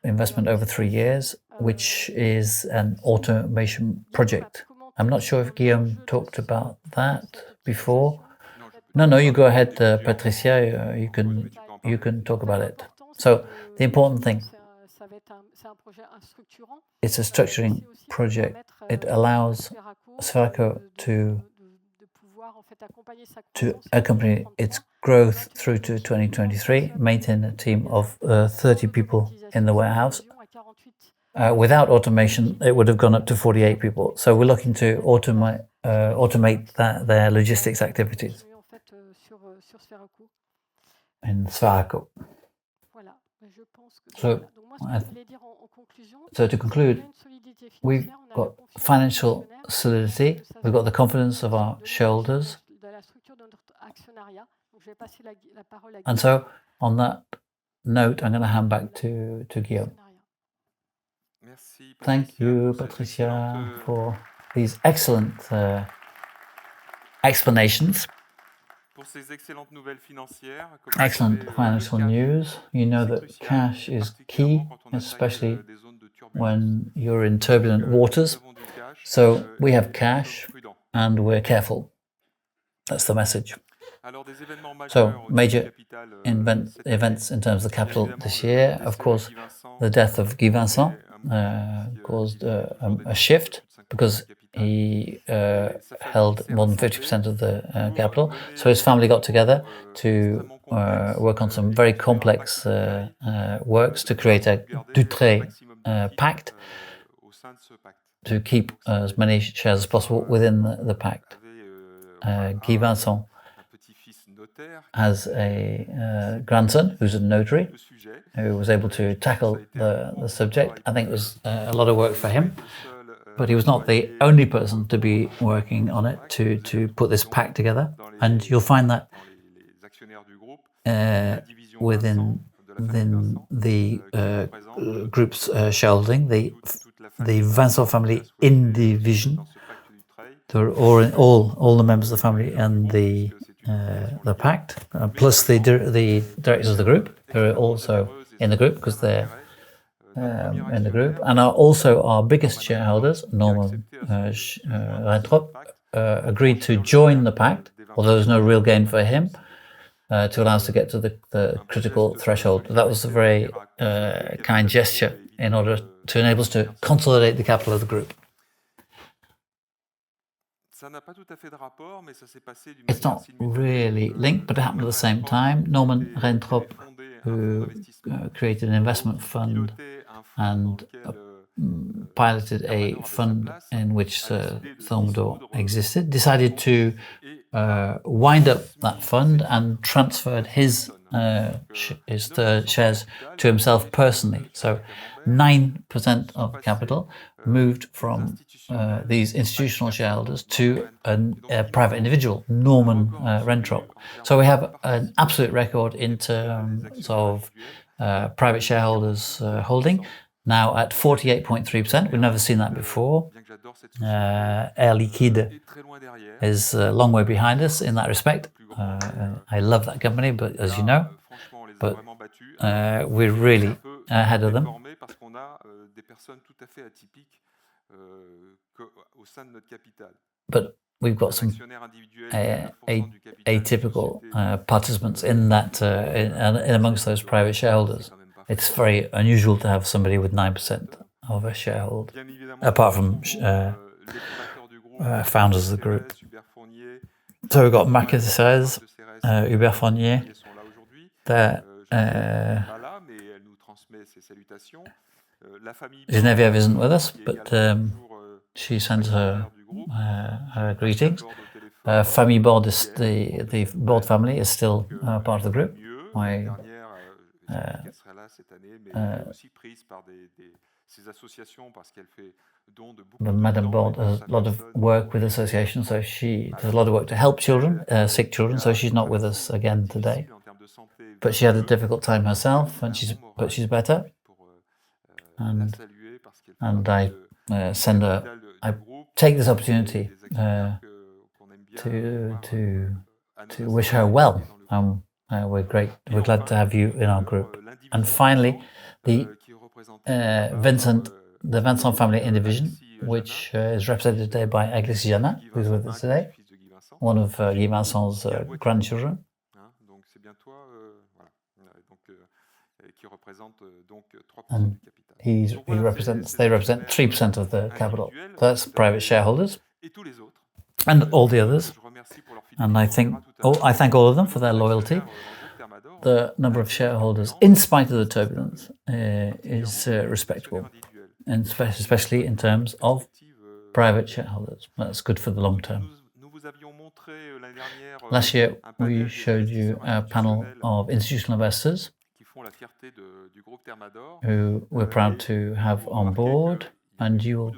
investment over 3 years, which is an automation project. I'm not sure if Guillaume talked about that before. No, you go ahead, Patricia. You can talk about it. So the important thing, it's a structuring project. It allows Sferaco to accompany its growth through to 2023, maintain a team of 30 people in the warehouse. Without automation, it would have gone up to 48 people. So we're looking to automate their logistics activities in Sferaco. So to conclude, we've got financial solidity, we've got the confidence of our shareholders. And so on that note, I'm going to hand back to Guillaume. Thank you, Patricia, for these excellent explanations. Excellent financial news. You know that cash is key, especially when you're in turbulent waters. So we have cash and we're careful. That's the message. So major events in terms of capital this year. Of course, the death of Guy Vincent caused a shift because he held more than 50% of the capital. So his family got together to work on some very complex works to create a Dutré pact to keep as many shares as possible within the pact. Guy Vincent has a grandson who's a notary who was able to tackle the subject. I think it was a lot of work for him, but he was not the only person to be working on it to put this pact together. And you'll find that within the group's shareholding, the Vincent family in division, all the members of the family and the pact, plus the directors of the group, who are also in the group because they're in the group, and are also our biggest shareholders. Norman Renthrop agreed to join the pact, although there's no real gain for him, to allow us to get to the critical threshold. That was a very kind gesture in order to enable us to consolidate the capital of the group. It's not really linked, but it happened at the same time. Norman Renthrop, who created an investment fund and piloted a fund in which Thermador existed, decided to wind up that fund and transferred his shares to himself personally. So 9% of capital moved from these institutional shareholders to a private individual, Norman Renthrop. So we have an absolute record in terms of private shareholders holding, now at 48.3%. We've never seen that before. Air Liquide is a long way behind us in that respect. I love that company, but as you know, we're really ahead of them. But we've got some atypical participants in that, in amongst those private shareholders. It's very unusual to have somebody with 9% of a sharehold, apart from founders of the group. So we've got Marquez Hubert Fournier, that Geneviève isn't with us, but she sends her greetings. Famille Board, the Board family, is still part of the group. Madame Board does a lot of work with associations, so she does a lot of work to help children, sick children, so she's not with us again today. But she had a difficult time herself, but she's better. And I send her. I take this opportunity to wish her well. We're glad to have you in our group. And finally, the Vincent family in division, which is represented today by Agnes Jana, who's with us today, one of Guy Vincent's grandchildren. And they represent 3% of the capital. So that's private shareholders and all the others. And I thank all of them for their loyalty. The number of shareholders, in spite of the turbulence, is respectable, and especially in terms of private shareholders. That's good for the long term. Last year, we showed you a panel of institutional investors who we're proud to have on board, and you'll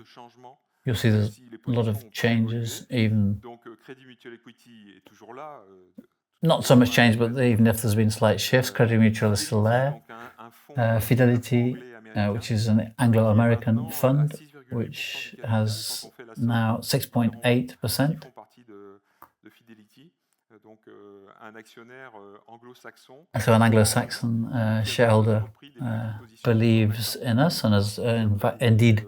see there's a lot of changes, even not so much change, but even if there's been slight shifts, Credit Mutual is still there. Fidelity, which is an Anglo-American fund, which has now 6.8%. So an Anglo-Saxon shareholder believes in us and has indeed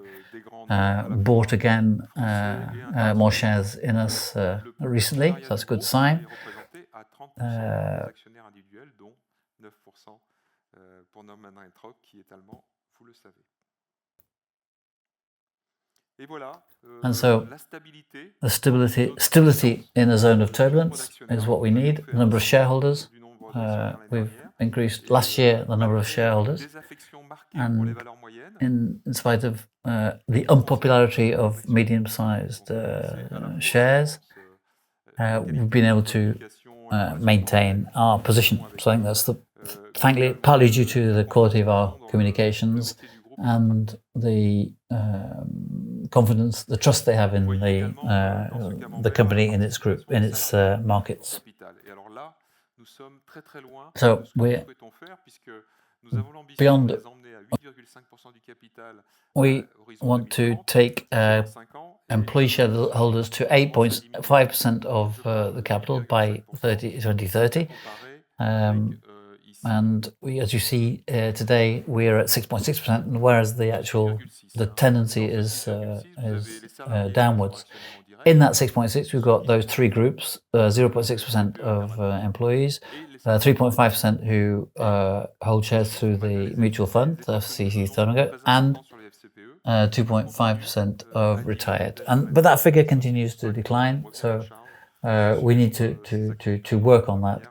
bought again more shares in us recently, so that's a good sign. And so the stability in a zone of turbulence is what we need. The number of shareholders, we've increased last year the number of shareholders, and in spite of the unpopularity of medium-sized shares, we've been able to maintain our position. So I think that's partly due to the quality of our communications and the confidence, the trust they have in the company, in its group, in its markets. So we're beyond. We want to take employee shareholders to 8.5% of the capital by 2030. And as you see today, we're at 6.6%, whereas the tendency is downwards. In that 6.6, we've got those three groups: 0.6% of employees, 3.5% who hold shares through the mutual fund, the FCC Thermador, and 2.5% of retired. But that figure continues to decline, so we need to work on that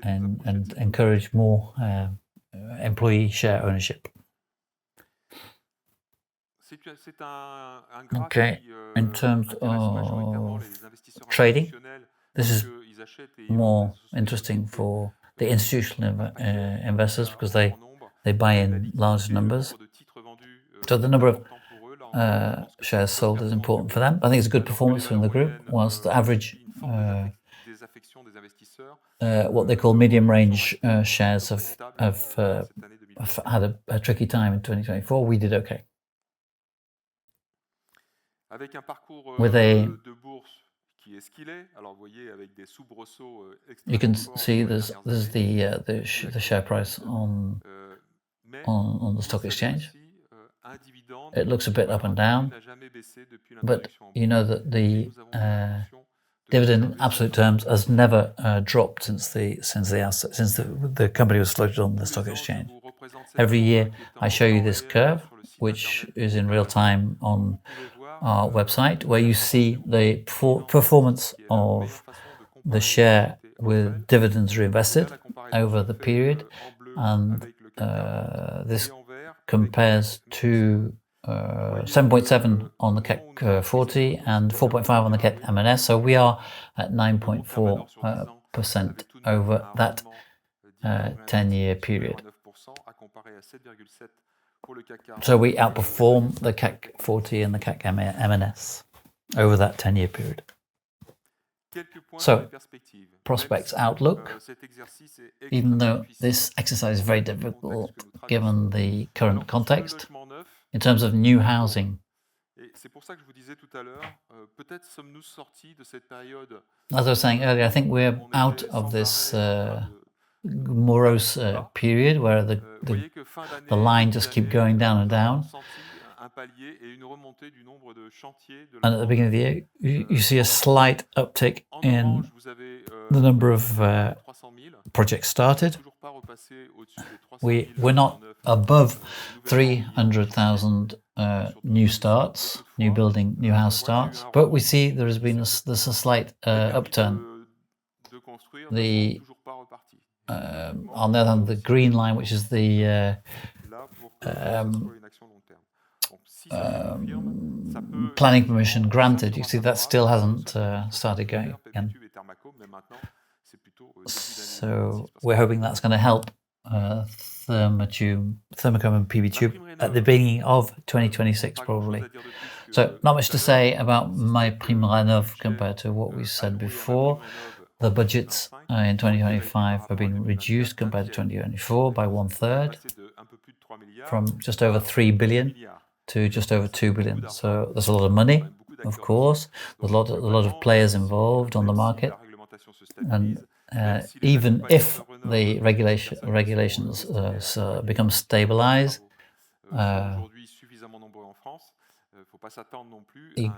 and encourage more employee share ownership. Okay, in terms of trading, this is more interesting for the institutional investors because they buy in large numbers. So the number of shares sold is important for them. I think it's a good performance from the group, whilst the average what they call medium-range shares have had a tricky time in 2024. We did okay. With you can see there's the share price on the stock exchange. It looks a bit up and down, but you know that the dividend in absolute terms has never dropped since the company was floated on the stock exchange. Every year I show you this curve, which is in real time on our website, where you see the performance of the share with dividends reinvested over the period, and this compares to 7.7 on the CAC 40 and 4.5 on the CAC M&S. So we are at 9.4% over that 10-year period. So we outperform the CAC 40 and the CAC M&S over that 10-year period. So, prospects outlook. Even though this exercise is very difficult given the current context, in terms of new housing, as I was saying earlier, I think we're out of this morose period where the line just keeps going down and down. And at the beginning of the year, you see a slight uptick in the number of projects started. We're not above 300,000 new starts, new house starts, but we see there's a slight upturn. On the other hand, the green line, which is the planning permission granted, you see that still hasn't started going again. So we're hoping that's going to help Thermacome and PV Tube at the beginning of 2026 probably. So not much to say about MaPrimeRénov' compared to what we said before. The budgets in 2025 have been reduced compared to 2024 by 1/3, from just over 3 billion to just over 2 billion. So there's a lot of money, of course. There's a lot of players involved on the market, and even if the regulations become stabilized,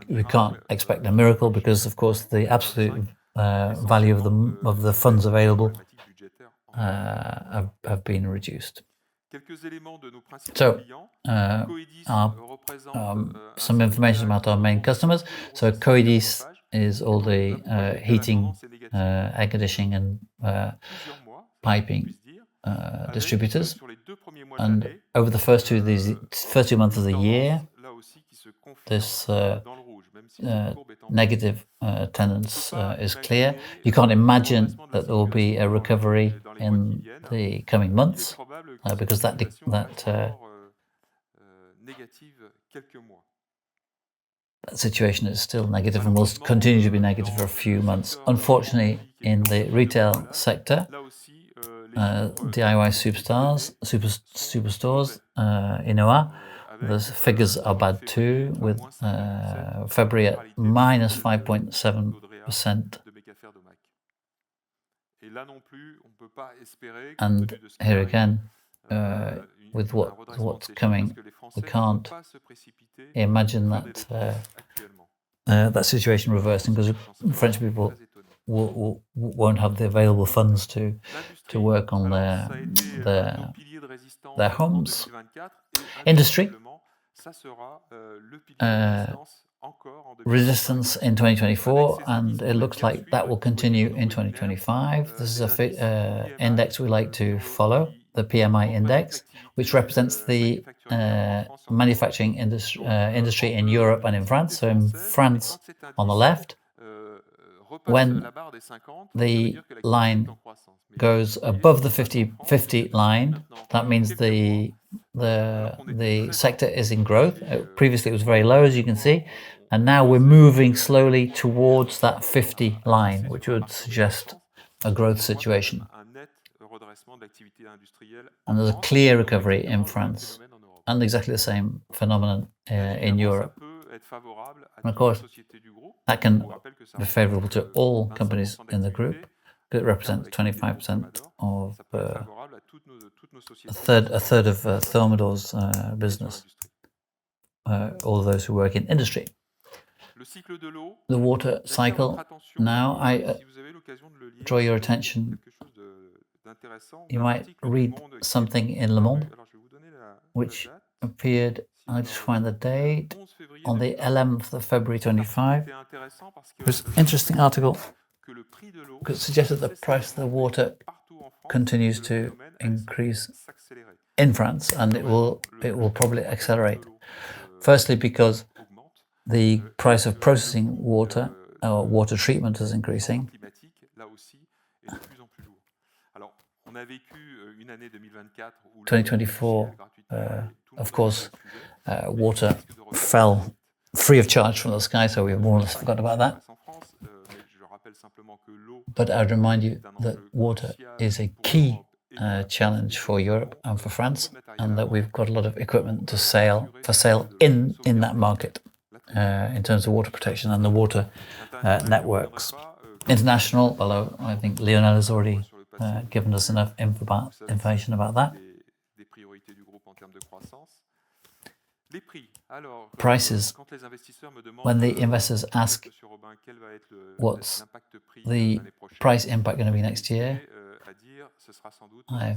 we can't expect a miracle because, of course, the absolute value of the funds available have been reduced. So, some information about our main customers. So, Coedis is all the heating, air conditioning, and piping distributors. And over the first two months of the year, this negative tendency is clear. You can't imagine that there will be a recovery in the coming months because that situation is still negative and will continue to be negative for a few months. Unfortunately, in the retail sector, DIY superstores, Inoa, the figures are bad too, with February at minus 5.7%. And here again, with what's coming, we can't imagine that that situation reversing, because French people won't have the available funds to work on their homes. Industry, resistance in 2024, and it looks like that will continue in 2025. This is a index we like to follow, the PMI index, which represents the manufacturing industry in Europe and in France. So in France, on the left, when the line goes above the 50 line, that means the sector is in growth. Previously it was very low, as you can see, and now we're moving slowly towards that 50 line, which would suggest a growth situation. And there's a clear recovery in France, and exactly the same phenomenon in Europe. And of course, that can be favorable to all companies in the group. It represents 25% of a third of Thermador's business, all of those who work in industry. The water cycle. Now, I draw your attention. You might read something in Le Monde, which appeared, I'll just find the date, on the 11th of February 25. It was an interesting article suggests that the price of the water continues to increase in France, and it will probably accelerate. Firstly, because the price of processing water or water treatment is increasing. 2024, of course, water fell free of charge from the sky, so we have more or less forgot about that. But I'd remind you that water is a key challenge for Europe and for France, and that we've got a lot of equipment for sale in that market in terms of water protection and the water networks. International, although I think Lionel has already given us enough information about that. Prices, when the investors ask what's the price impact going to be next year, I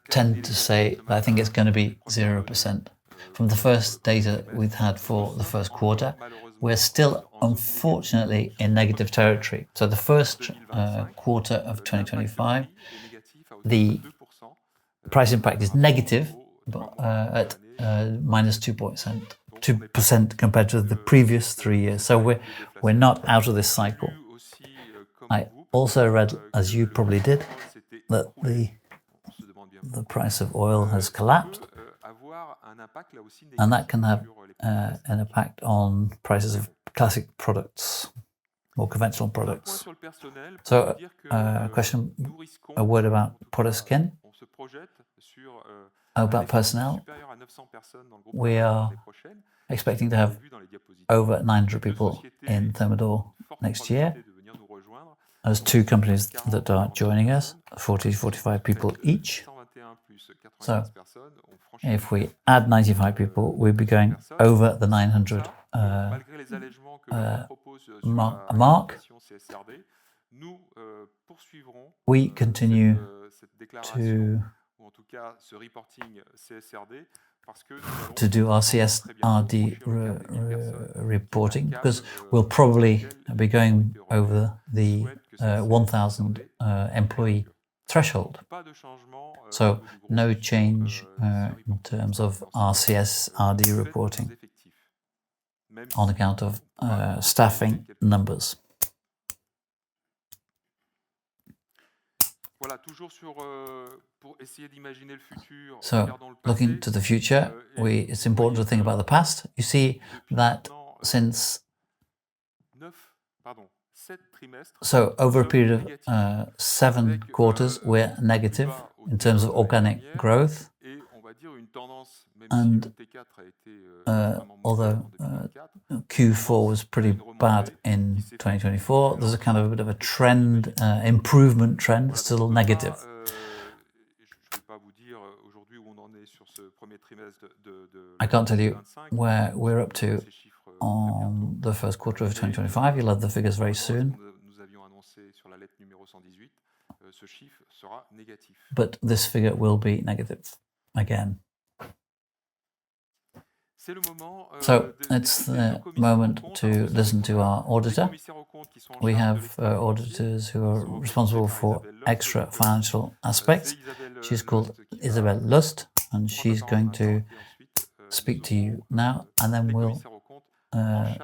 tend to say that I think it's going to be 0%. From the first data we've had for the first quarter, we're still, unfortunately, in negative territory. So the first quarter of 2025, the price impact is negative at minus 2% compared to the previous 3 years. So we're not out of this cycle. I also read, as you probably did, that the price of oil has collapsed, and that can have an impact on prices of classic products, more conventional products. So a word about Thorsten, about personnel. We are expecting to have over 900 people in Thermador next year. There's 2 companies that are joining us, 40 to 45 people each. So if we add 95 people, we'll be going over the 900 mark. We continue to do our CSRD reporting, because we'll probably be going over the 1,000 employee threshold. So no change in terms of our CSRD reporting on account of staffing numbers. So, looking to the future, it's important to think about the past. You see that since... So, over a period of 7 quarters, we're negative in terms of organic growth. And although Q4 was pretty bad in 2024, there's a kind of a bit of a trend, improvement trend, still negative. I can't tell you where we're up to on the first quarter of 2025. You'll have the figures very soon. But this figure will be negative again. So it's the moment to listen to our auditor. We have auditors who are responsible for extra financial aspects. She's called Isabelle Lust, and she's going to speak to you now, and then we'll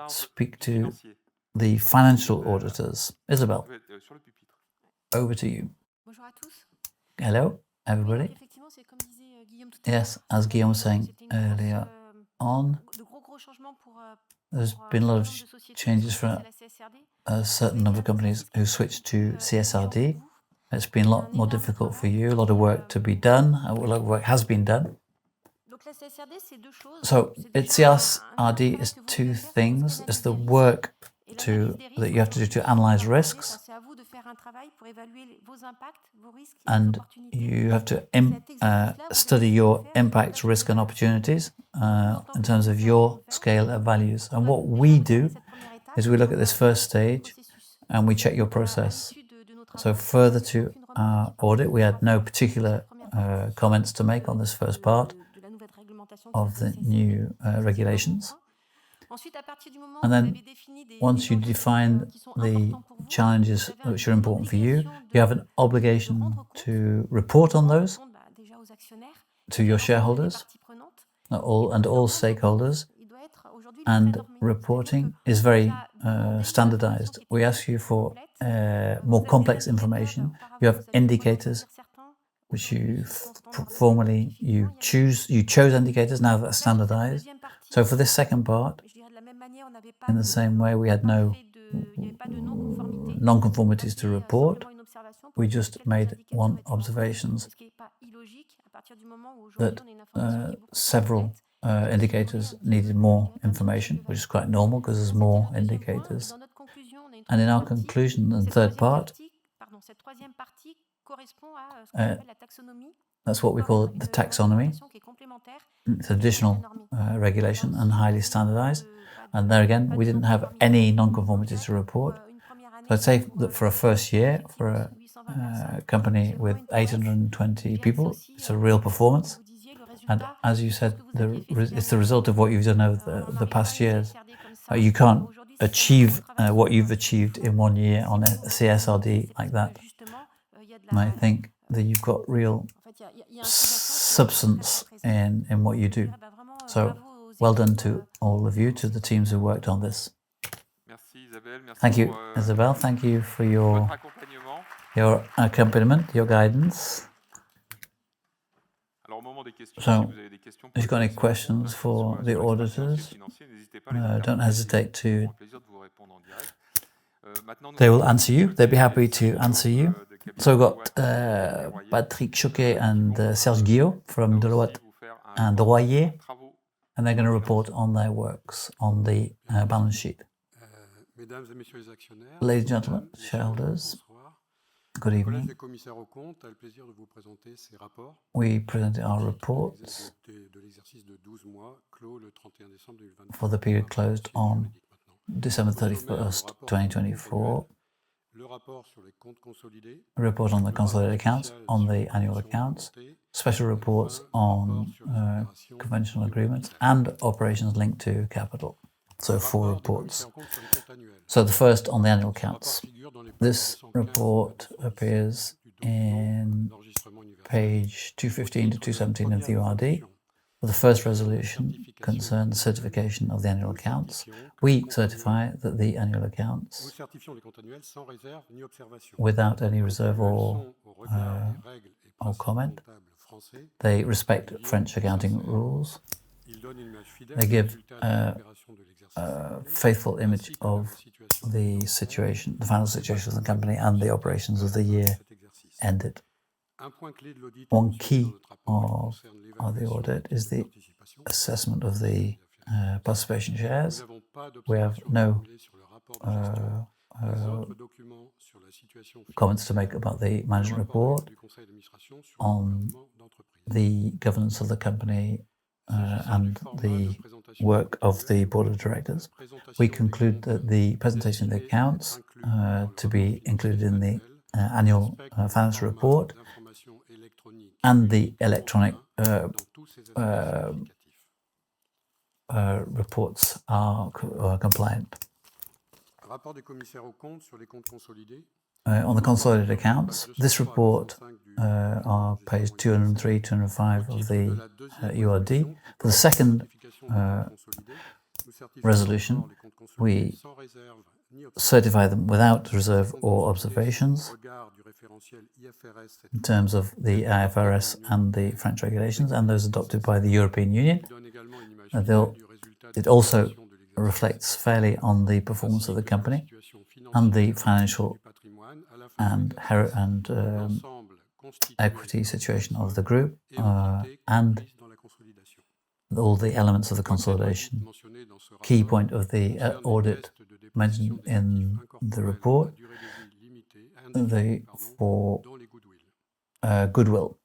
speak to the financial auditors. Isabelle, over to you. Hello, everybody. Yes, as Guillaume was saying earlier on, there's been a lot of changes for a certain number of companies who switched to CSRD. It's been a lot more difficult for you, a lot of work to be done, a lot of work has been done. So CSRD is 2 things. It's the work that you have to do to analyze risks, and you have to study your impacts, risk and opportunities in terms of your scale of values. And what we do is we look at this first stage and we check your process. So further to our audit, we had no particular comments to make on this first part of the new regulations. And then once you define the challenges which are important for you. You have an obligation to report on those to your shareholders and all stakeholders. And reporting is very standardized. We ask you for more complex information. You have indicators which you formerly chose indicators, now that's standardized. So for this second part, in the same way we had no non-conformities to report, we just made one observation that several indicators needed more information, which is quite normal because there's more indicators. And in our conclusion, the third part, that's what we call the taxonomy. It's additional regulation and highly standardized. And there again, we didn't have any non-conformities to report. So I'd say that for a first year, for a company with 820 people, it's a real performance. And as you said, it's the result of what you've done over the past years. You can't achieve what you've achieved in 1 year on a CSRD like that. And I think that you've got real substance in what you do. So well done to all of you, to the teams who worked on this. Thank you, Isabelle. Thank you for your accompaniment, your guidance. So, if you've got any questions for the auditors, don't hesitate to. They will answer you. They'll be happy to answer you. So we've got Patrick Choquet and Serge Guillot from Deloitte and Royer, and they're going to report on their works on the balance sheet. Ladies and gentlemen, shareholders, good evening. We presented our reports for the period closed on December 31st, 2024. A report on the consolidated accounts, on the annual accounts, special reports on conventional agreements and operations linked to capital. So 4 reports. So the first on the annual accounts. This report appears in page 215 to 217 of the URD. The first resolution concerns certification of the annual accounts. We certify that the annual accounts, without any reserve or comment, they respect French accounting rules. They give a faithful image of the situation, the final situation of the company and the operations of the year ended. One key of the audit is the assessment of the participation shares. We have no comments to make about the management report on the governance of the company and the work of the board of directors. We conclude that the presentation of the accounts to be included in the annual financial report and the electronic reports are compliant. On the consolidated accounts, this report are page 203, 205 of the URD. For the second resolution, we certify them without reserve or observations in terms of the IFRS and the French regulations and those adopted by the European Union. It also reflects fairly on the performance of the company and the financial and equity situation of the group and all the elements of the consolidation. Key point of the audit mentioned in the report, for goodwill.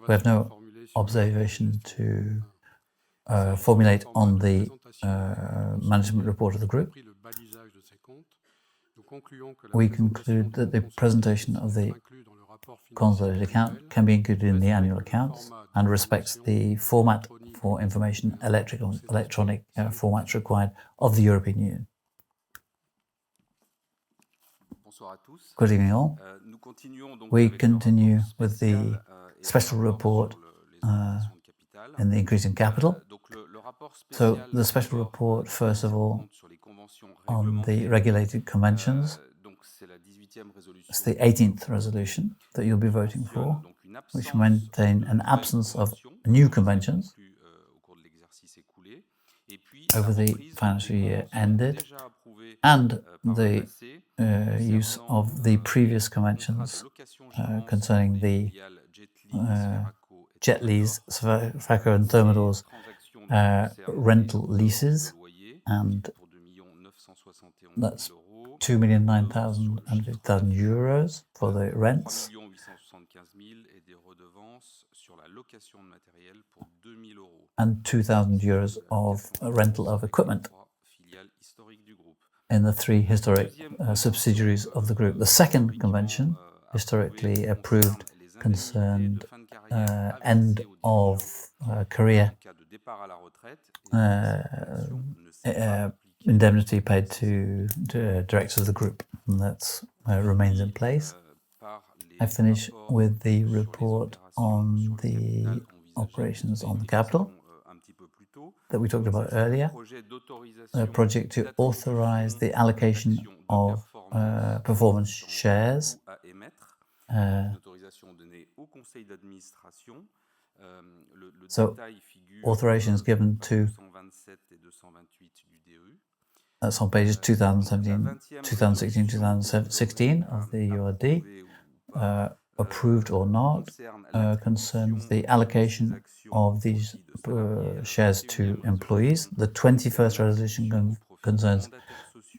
We have no observation to formulate on the management report of the group. We conclude that the presentation of the consolidated account can be included in the annual accounts and respects the format for information, electronic formats required of the European Union. Good evening all. We continue with the special report in the increase in capital. So the special report, first of all, on the regulated conventions. It's the 18th resolution that you'll be voting for, which maintain an absence of new conventions over the financial year ended, and the use of the previous conventions concerning the jet lease, Sfraco and Thermador's rental leases, and that's 2,950,000 euros for the rents, and 2,000 euros of rental of equipment in the three historic subsidiaries of the group. The second convention, historically approved, concerned end of career indemnity paid to directors of the group, and that remains in place. I finish with the report on the operations on the capital that we talked about earlier, a project to authorize the allocation of performance shares, so authorization is given to, that's on pages 2017, 2016, 2016 of the URD, approved or not, concerns the allocation of these shares to employees. The 21st resolution concerns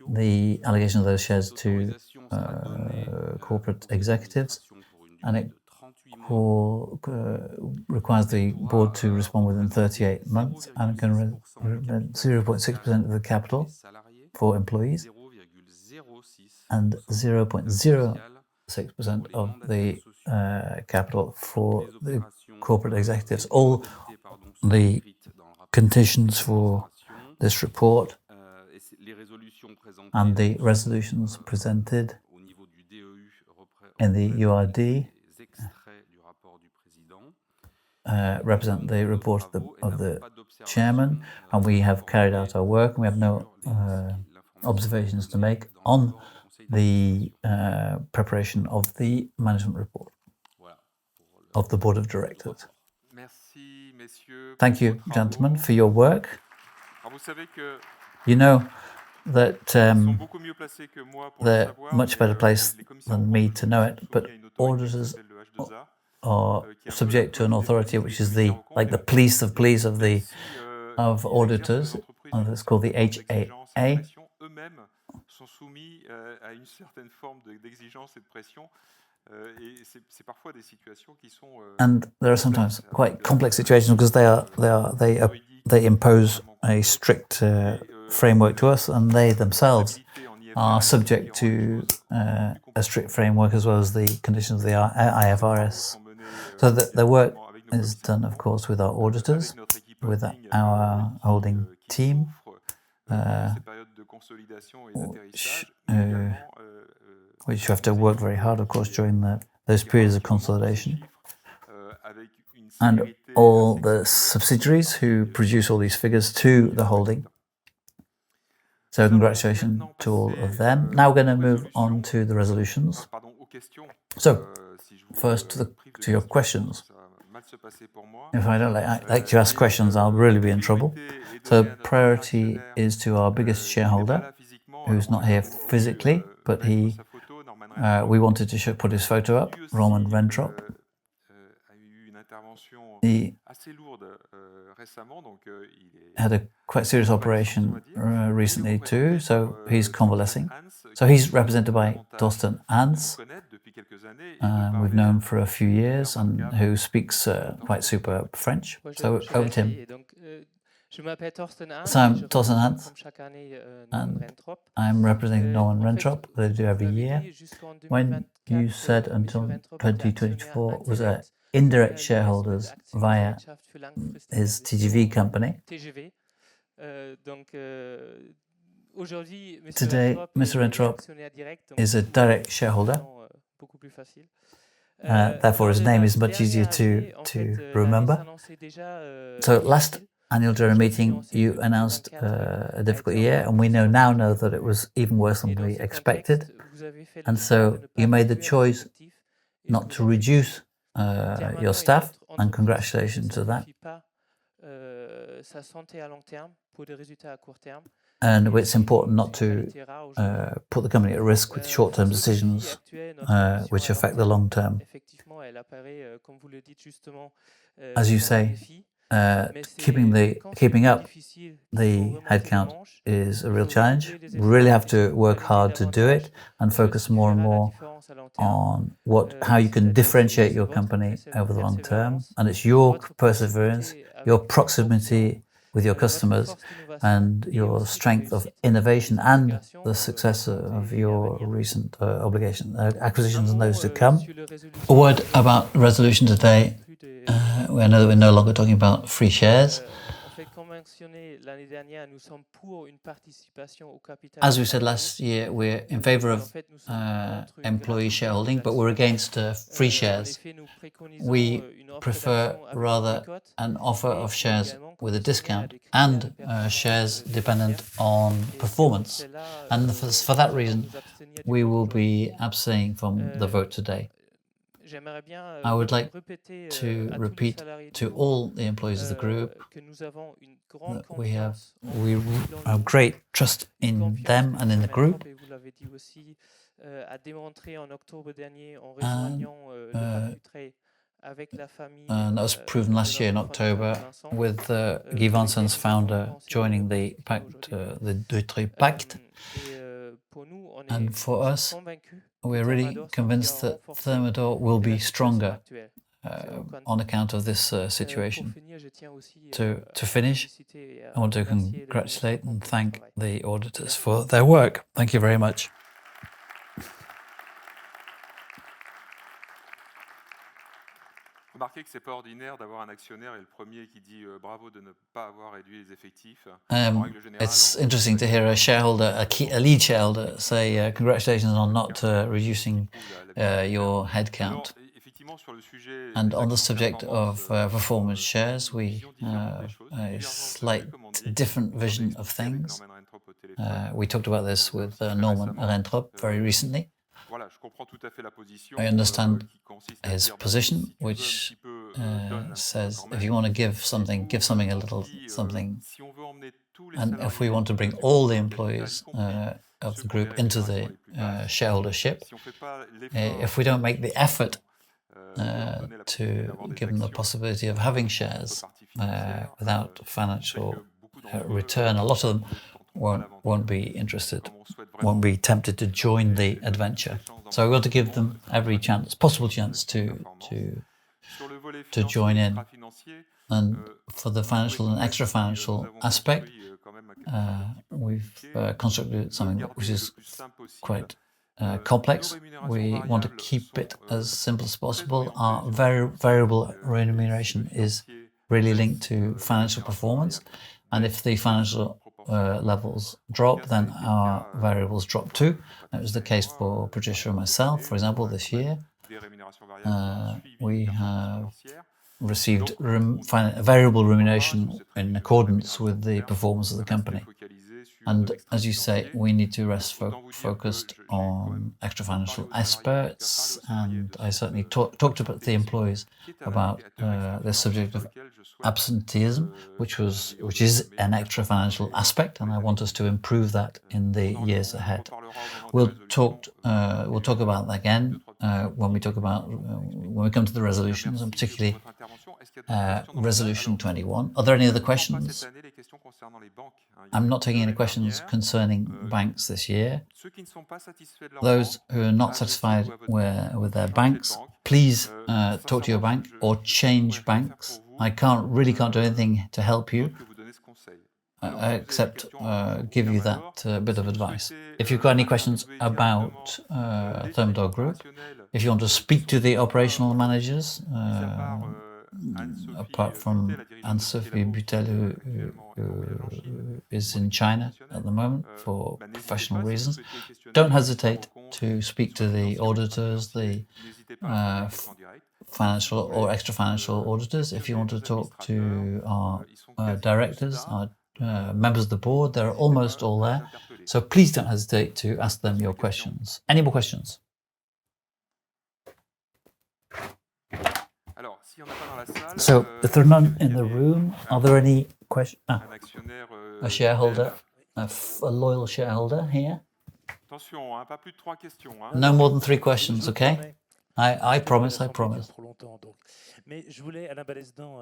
the allocation of those shares to corporate executives, and it requires the board to respond within 38 months, and it can represent 0.6% of the capital for employees and 0.06% of the capital for the corporate executives. All the conditions for this report and the resolutions presented in the URD represent the report of the chairman, and we have carried out our work, and we have no observations to make on the preparation of the management report of the board of directors. Thank you, gentlemen, for your work. You know that they're much better placed than me to know it, but auditors are subject to an authority which is the police of auditors. It's called the HAA. And there are sometimes quite complex situations because they impose a strict framework to us, and they themselves are subject to a strict framework as well as the conditions of the IFRS. So the work is done, of course, with our auditors, with our holding team, which have to work very hard, of course, during those periods of consolidation, and all the subsidiaries who produce all these figures to the holding. So congratulations to all of them. Now we're going to move on to the resolutions. So first to your questions. If I don't like to ask questions, I'll really be in trouble. So priority is to our biggest shareholder, who's not here physically, but we wanted to put his photo up, Roman Ventrop. He had a quite serious operation recently too, so he's convalescing. So he's represented by Thorsten Ahns, we've known for a few years, and who speaks quite superb French. So over to him. So I'm Thorsten Ahns, and I'm representing Norman Rentrop, that I do every year. When you said until 2024 was indirect shareholders via his TGV company, Today, Mr. Rentrop is a direct shareholder. Therefore, his name is much easier to remember. So last annual general meeting, you announced a difficult year, and we now know that it was even worse than we expected. And so you made the choice not to reduce your staff, and congratulations to that. And it's important not to put the company at risk with short-term decisions which affect the long term. As you say, keeping up the headcount is a real challenge. We really have to work hard to do it and focus more and more on how you can differentiate your company over the long term. And it's your perseverance, your proximity with your customers, and your strength of innovation and the success of your recent acquisitions and those to come. A word about resolution today. I know that we're no longer talking about free shares. As we said last year, we're in favour of employee shareholding, but we're against free shares. We prefer rather an offer of shares with a discount and shares dependent on performance. And for that reason, we will be abstaining from the vote today. I would like to repeat to all the employees of the group that we have great trust in them and in the group. And that was proven last year in October with Guy Vincent's founder joining the pact, the Odrea Pact. And for us, we're really convinced that Thermador will be stronger on account of this situation. To finish, I want to congratulate and thank the auditors for their work. Thank you very much. Remarquez que c'est pas ordinaire d'avoir un actionnaire et le premier qui dit bravo de ne pas avoir réduit les effectifs. It's interesting to hear a shareholder, a lead shareholder, say congratulations on not reducing your headcount. And on the subject of performance shares, we have a slight different vision of things. We talked about this with Norman Rentrop very recently. I understand his position, which says if you want to give something a little something. And if we want to bring all the employees of the group into the shareholdership, if we don't make the effort to give them the possibility of having shares without financial return, a lot of them won't be interested, won't be tempted to join the adventure. So we want to give them every possible chance to join in. And for the financial and extra financial aspect, we've constructed something which is quite complex. We want to keep it as simple as possible. Our variable remuneration is really linked to financial performance, and if the financial levels drop, then our variables drop too. That was the case for Patricia and myself, for example, this year. We have received variable remuneration in accordance with the performance of the company. And as you say, we need to rest focused on extra financial aspects. And I certainly talked about the employees about the subject of absenteeism, which is an extra financial aspect, and I want us to improve that in the years ahead. We'll talk about that again when we come to the resolutions, and particularly resolution 21. Are there any other questions? I'm not taking any questions concerning banks this year. Those who are not satisfied with their banks, please talk to your bank or change banks. I really can't do anything to help you except give you that bit of advice. If you've got any questions about Thermador Group, if you want to speak to the operational managers apart from Anne-Sophie Butel, who is in China at the moment for professional reasons. Don't hesitate to speak to the auditors, the financial or extra financial auditors. If you want to talk to our directors, our members of the board, they're almost all there. So please don't hesitate to ask them your questions. Any more questions? So, if there are none in the room, are there any questions? A shareholder, a loyal shareholder here? No more than 3 questions, okay? I promise. Mais je voulais, Alain Balesdan,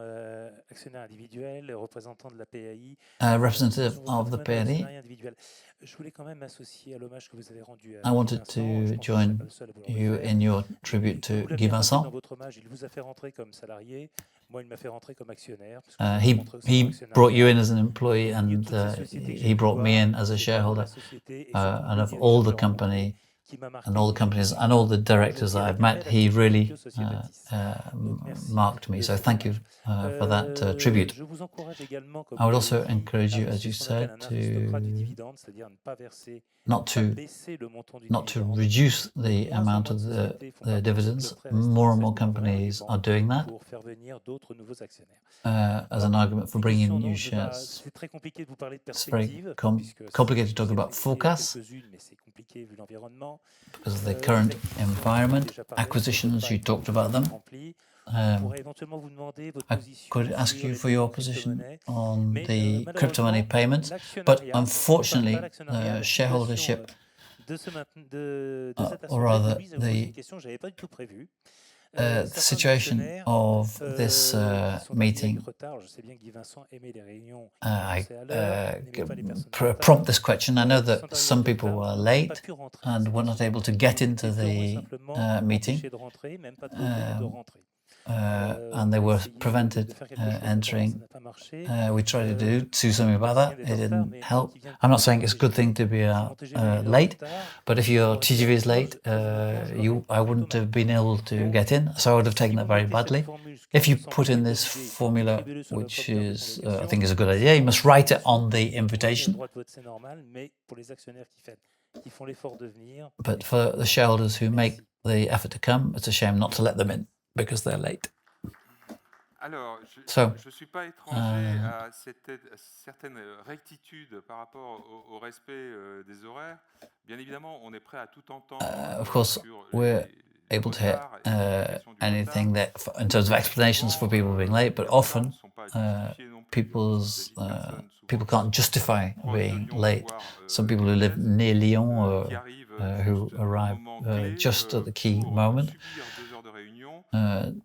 actionnaire individuel, représentant de la PAI, representative of the PAI. Je voulais quand même m'associer à l'hommage que vous avez rendu à I wanted to join you in your tribute to Guy Vincent. Dans votre hommage, il vous a fait rentrer comme salarié. Moi, il m'a fait rentrer comme actionnaire. He brought you in as an employee, and he brought me in as a shareholder. And of all the company, and all the companies and all the directors that I've met, he really marked me. So thank you for that tribute. I would also encourage you, as you said, not to reduce the amount of the dividends. More and more companies are doing that as an argument for bringing in new shares. It's very complicated to talk about forecasts because of the current environment. Acquisitions, you talked about them. I could ask you for your position on the crypto money payments, but unfortunately, shareholdership, or rather the situation of this meeting, I prompt this question. I know that some people were late and were not able to get into the meeting. And they were prevented entering. We tried to do something about that. It didn't help. I'm not saying it's a good thing to be late, but if your TGV is late, I wouldn't have been able to get in, so I would have taken that very badly. If you put in this formula, which is, I think is a good idea, you must write it on the invitation. But for the shareholders who make the effort to come, it's a shame not to let them in because they're late. Alors, je ne suis pas étranger à certaines rectitudes par rapport au respect des horaires. Bien évidemment, on est prêt à tout entendre. Of course, we're able to hear anything that, in terms of explanations for people being late, but often people can't justify being late. Some people who live near Lyon who arrive just at the key moment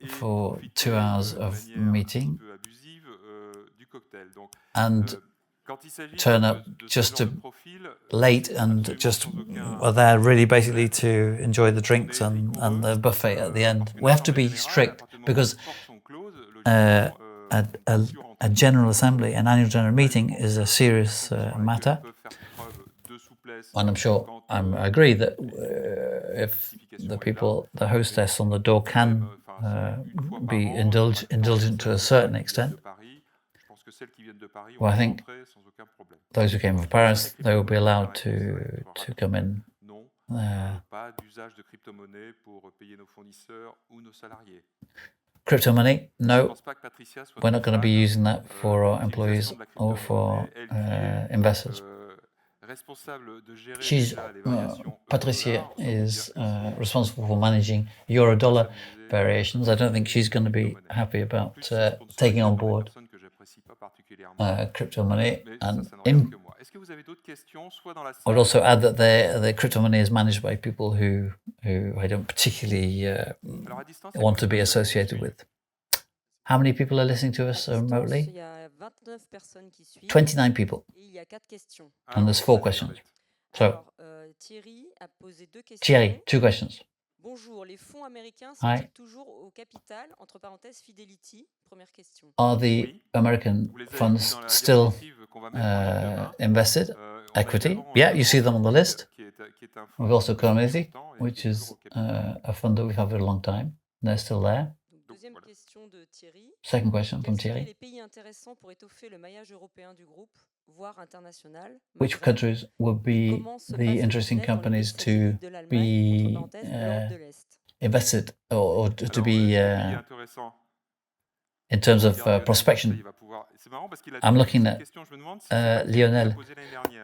for 2 hours of meeting and turn up just late and just are there really basically to enjoy the drinks and the buffet at the end. We have to be strict because a general assembly, an annual general meeting is a serious matter. And I'm sure I agree that if the hostess on the door can be indulgent to a certain extent, well, I think those who came from Paris, they will be allowed to come in. Crypto money? No, we're not going to be using that for our employees or for investors. Patricia is responsible for managing euro-dollar variations. I don't think she's going to be happy about taking on board crypto money. And I would also add that the crypto money is managed by people who I don't particularly want to be associated with. How many people are listening to us remotely? 29 people. And there's 4 questions. So, Thierry, 2 questions. Hi. Are the American funds still invested? Equity? Yeah, you see them on the list. We've also Community, which is a fund that we've had for a long time. They're still there. Second question from Thierry. Les pays intéressants pour étoffer le maillage européen du groupe, voire international? Which countries would be the interesting companies to be invested or to be in terms of prospection? I'm looking at Lionel.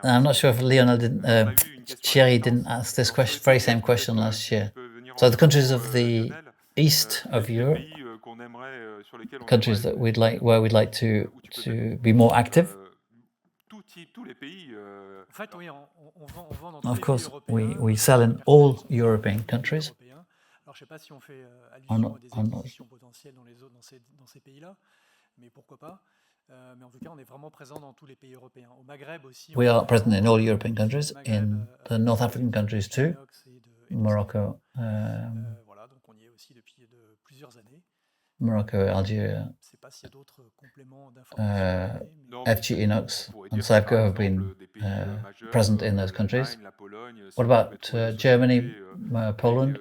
I'm not sure if Lionel didn't, Thierry didn't ask this very same question last year. So the countries of the east of Europe, countries that where we'd like to be more active. Of course, we sell in all European countries. Alors, je ne sais pas si on fait allusion à des acquisitions potentielles dans ces pays-là, mais pourquoi pas. Mais en tout cas, on est vraiment présent dans tous les pays européens. Au Maghreb aussi. We are present in all European countries, in the North African countries too, Morocco. Voilà, donc on y est aussi depuis plusieurs années. Morocco, Algeria, FG Inox and Cypco have been present in those countries. What about Germany, Poland?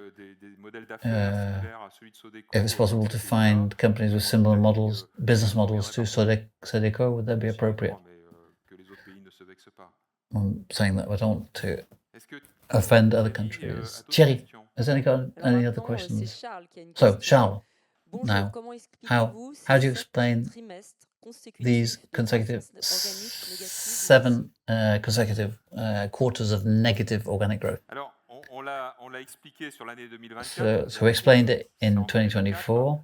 If it's possible to find companies with similar models, business models to Sodeco, would that be appropriate? I'm saying that I don't want to offend other countries. Thierry, has anyone got any other questions? So, Charles, now, how do you explain these consecutive 7 consecutive quarters of negative organic growth? So we explained it in 2024.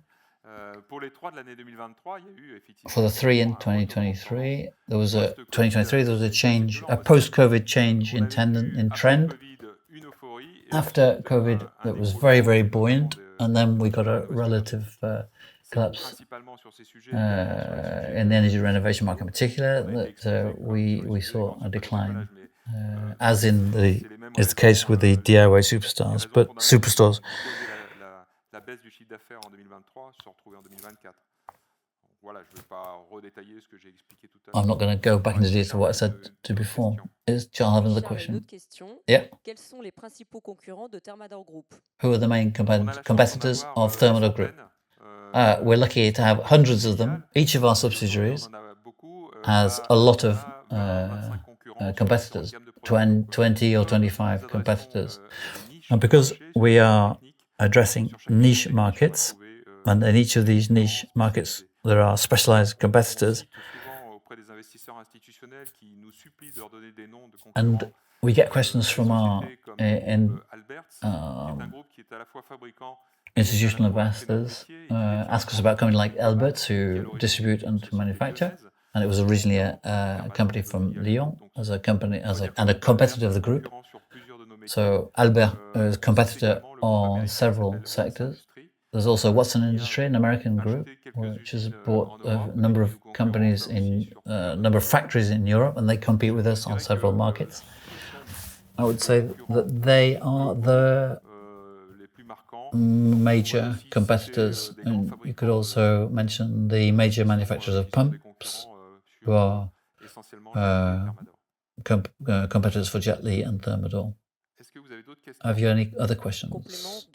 For the 3 in 2023, there was a change, a post-COVID change in trend. After COVID, it was very, very buoyant, and then we got a relative collapse in the energy renovation market in particular, that we saw a decline, as in is the case with the DIY superstores. I'm not going to go back into detail to what I said to before. Is Charles have another question? Yeah. Who are the main competitors of Thermador group? We're lucky to have hundreds of them. Each of our subsidiaries has a lot of competitors, 20 or 25 competitors. And because we are addressing niche markets, and in each of these niche markets there are specialized competitors, and we get questions from our institutional investors, ask us about companies like Alberts, who distribute and to manufacture, and it was originally a company from Lyon as a company and a competitor of the group. So Albert is a competitor on several sectors. There's also Watson Industry, an American group, which has bought a number of companies in a number of factories in Europe, and they compete with us on several markets. I would say that they are the major competitors, and you could also mention the major manufacturers of pumps, who are competitors for Jetly and Thermador. Have you any other questions?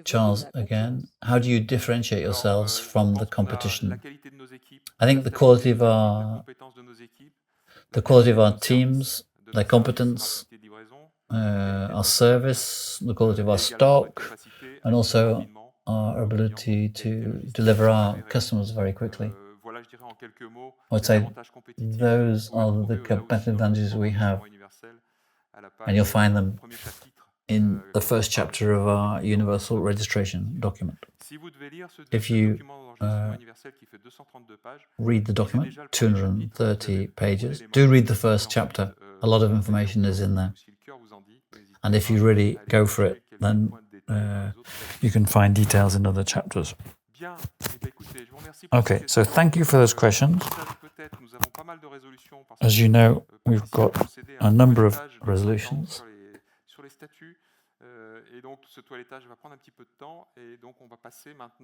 Charles, again, how do you differentiate yourselves from the competition? I think the quality of our teams, their competence, our service, the quality of our stock, and also our ability to deliver our customers very quickly. I would say those are the competitive advantages we have, and you'll find them in the first chapter of our universal registration document. If you read the document, 230 pages, do read the first chapter. A lot of information is in there. And if you really go for it, then you can find details in other chapters. Okay, so thank you for those questions. As you know, we've got a number of resolutions.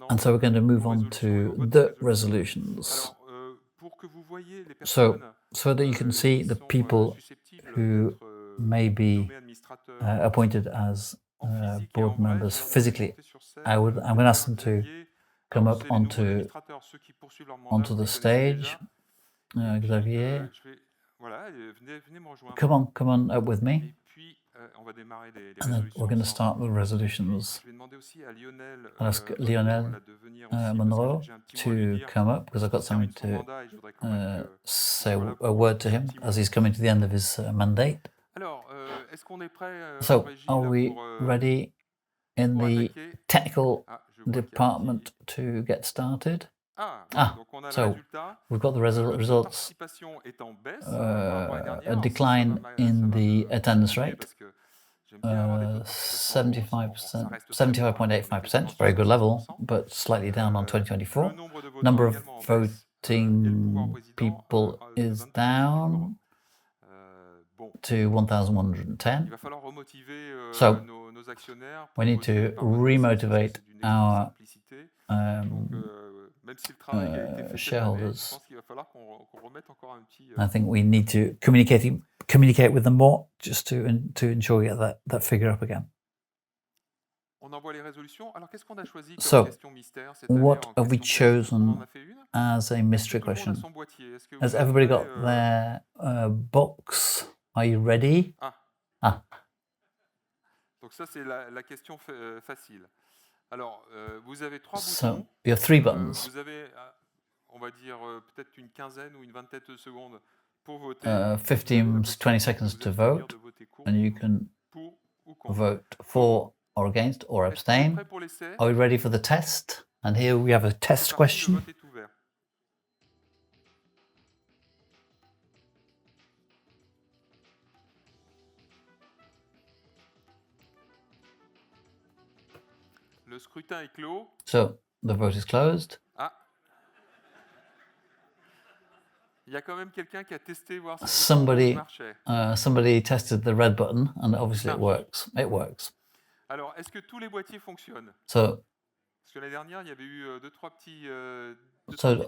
And so we're going to move on to the resolutions. So that you can see the people who may be appointed as board members physically, I'm going to ask them to come up onto the stage. Xavier, come on up with me. And then we're going to start the resolutions. I'll ask Lionel Monroe to come up because I've got something to say a word to him as he's coming to the end of his mandate. So, are we ready in the technical department to get started? So we've got the results, a decline in the attendance rate, 75.85%, very good level, but slightly down on 2024. Number of voting people is down to 1,110. So we need to remotivate our shareholders. I think we need to communicate with them more just to ensure we get that figure up again. So, what have we chosen as a mystery question? Has everybody got their box? Are you ready? So, you have 3 buttons. 15 to 20 seconds to vote, and you can vote for or against or abstain. Are we ready for the test? And here we have a test question. So the vote is closed. Somebody tested the red button, and obviously it works. It works. So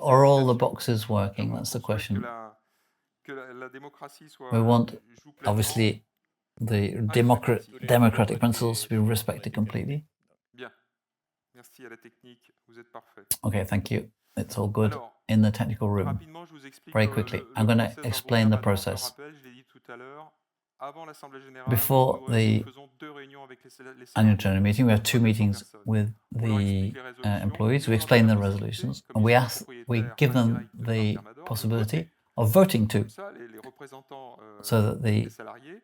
are all the boxes working? That's the question. We want, obviously, the democratic principles to be respected completely. Okay, thank you. It's all good in the technical room. Very quickly, I'm going to explain the process. Before the annual general meeting, we have 2 meetings with the employees. We explain the resolutions, and we give them the possibility of voting too, so that the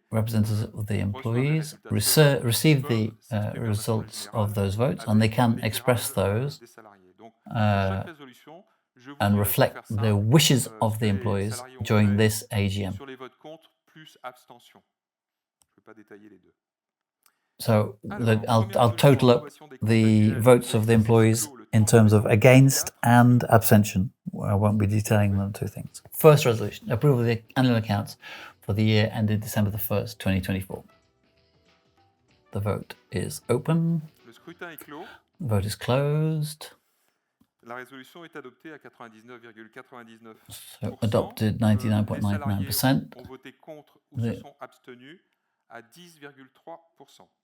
representatives of the employees receive the results of those votes, and they can express those and reflect the wishes of the employees during this AGM. So I'll total up the votes of the employees in terms of against and abstention. I won't be detailing the 2 things. First resolution, approval of the annual accounts for the year ended December the 1st, 2024. The vote is open. The vote is closed. So adopted 99.99%.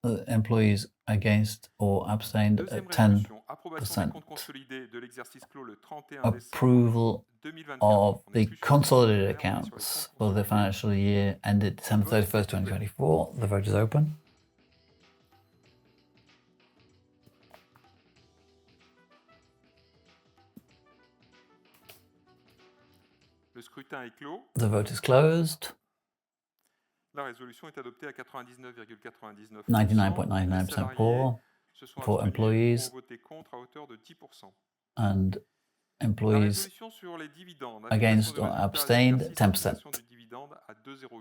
The employees against or abstained at 10%. Approval of the consolidated accounts for the financial year ended December 31st, 2024. The vote is open. The vote is closed. 99.99% for employees, and employees against or abstained 10%.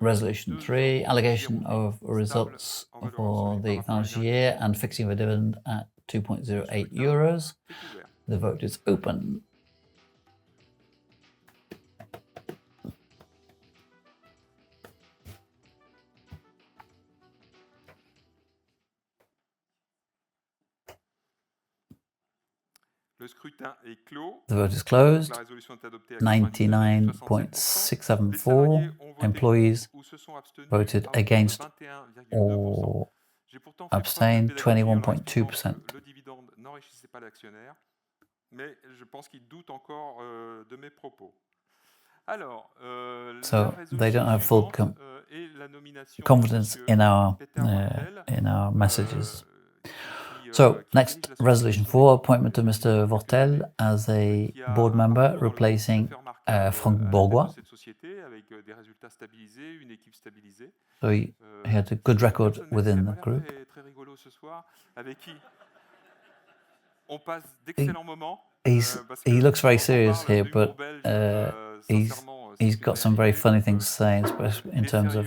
Resolution 3, allocation of results for the financial year and fixing the dividend at €2.08. The vote is open. The vote is closed. 99.674 employees voted against or abstained, 21.2%. mais je pense qu'il doute encore de mes propos. Alors, so they don't have full confidence in our messages. So, next, resolution 4, appointment of Mr. Vortel as a board member, replacing Franck Bourgois. So he had a good record within the group. He looks very serious here, but he's got some very funny things to say, especially in terms of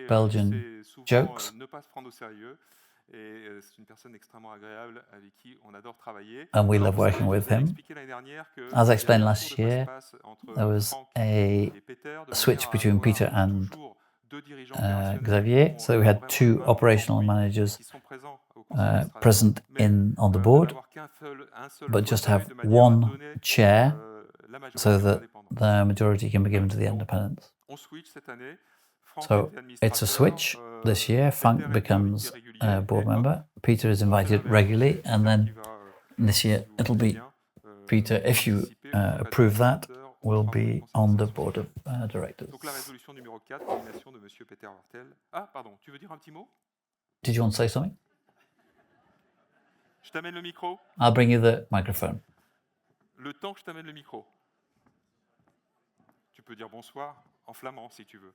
Belgian jokes. And we love working with him. As I explained last year, there was a switch between Peter and Xavier, so we had two operational managers present on the board, but just have one chair so that the majority can be given to the independents. So it's a switch this year. Frank becomes a board member. Peter is invited regularly, and then this year it'll be Peter, if you approve that, will be on the board of directors. Did you want to say something? I'll bring you the microphone. Le temps que je t'amène le micro. Tu peux dire bonsoir en flamand si tu veux.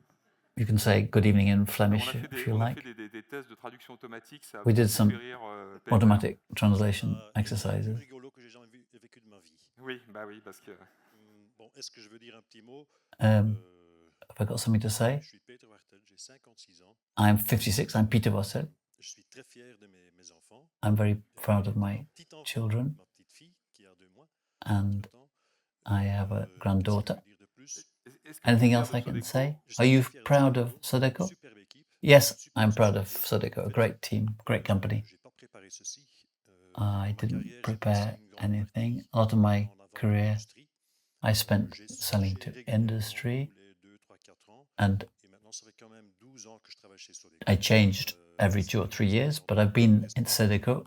You can say good evening in Flemish if you like. We did some automatic translation exercises. Oui, bah oui, parce que... Bon, est-ce que je veux dire un petit mot? Have I got something to say? Je suis Peter Wartel, j'ai 56 ans. I'm 56, I'm Peter Wartel. Je suis très fier de mes enfants. I'm very proud of my children. And I have a granddaughter. Anything else I can say? Are you proud of Sodeco? Yes, I'm proud of Sodeco, a great team, great company. I didn't prepare anything. A lot of my career I spent selling to industry, and I changed every 2 or 3 years, but I've been in Sodeco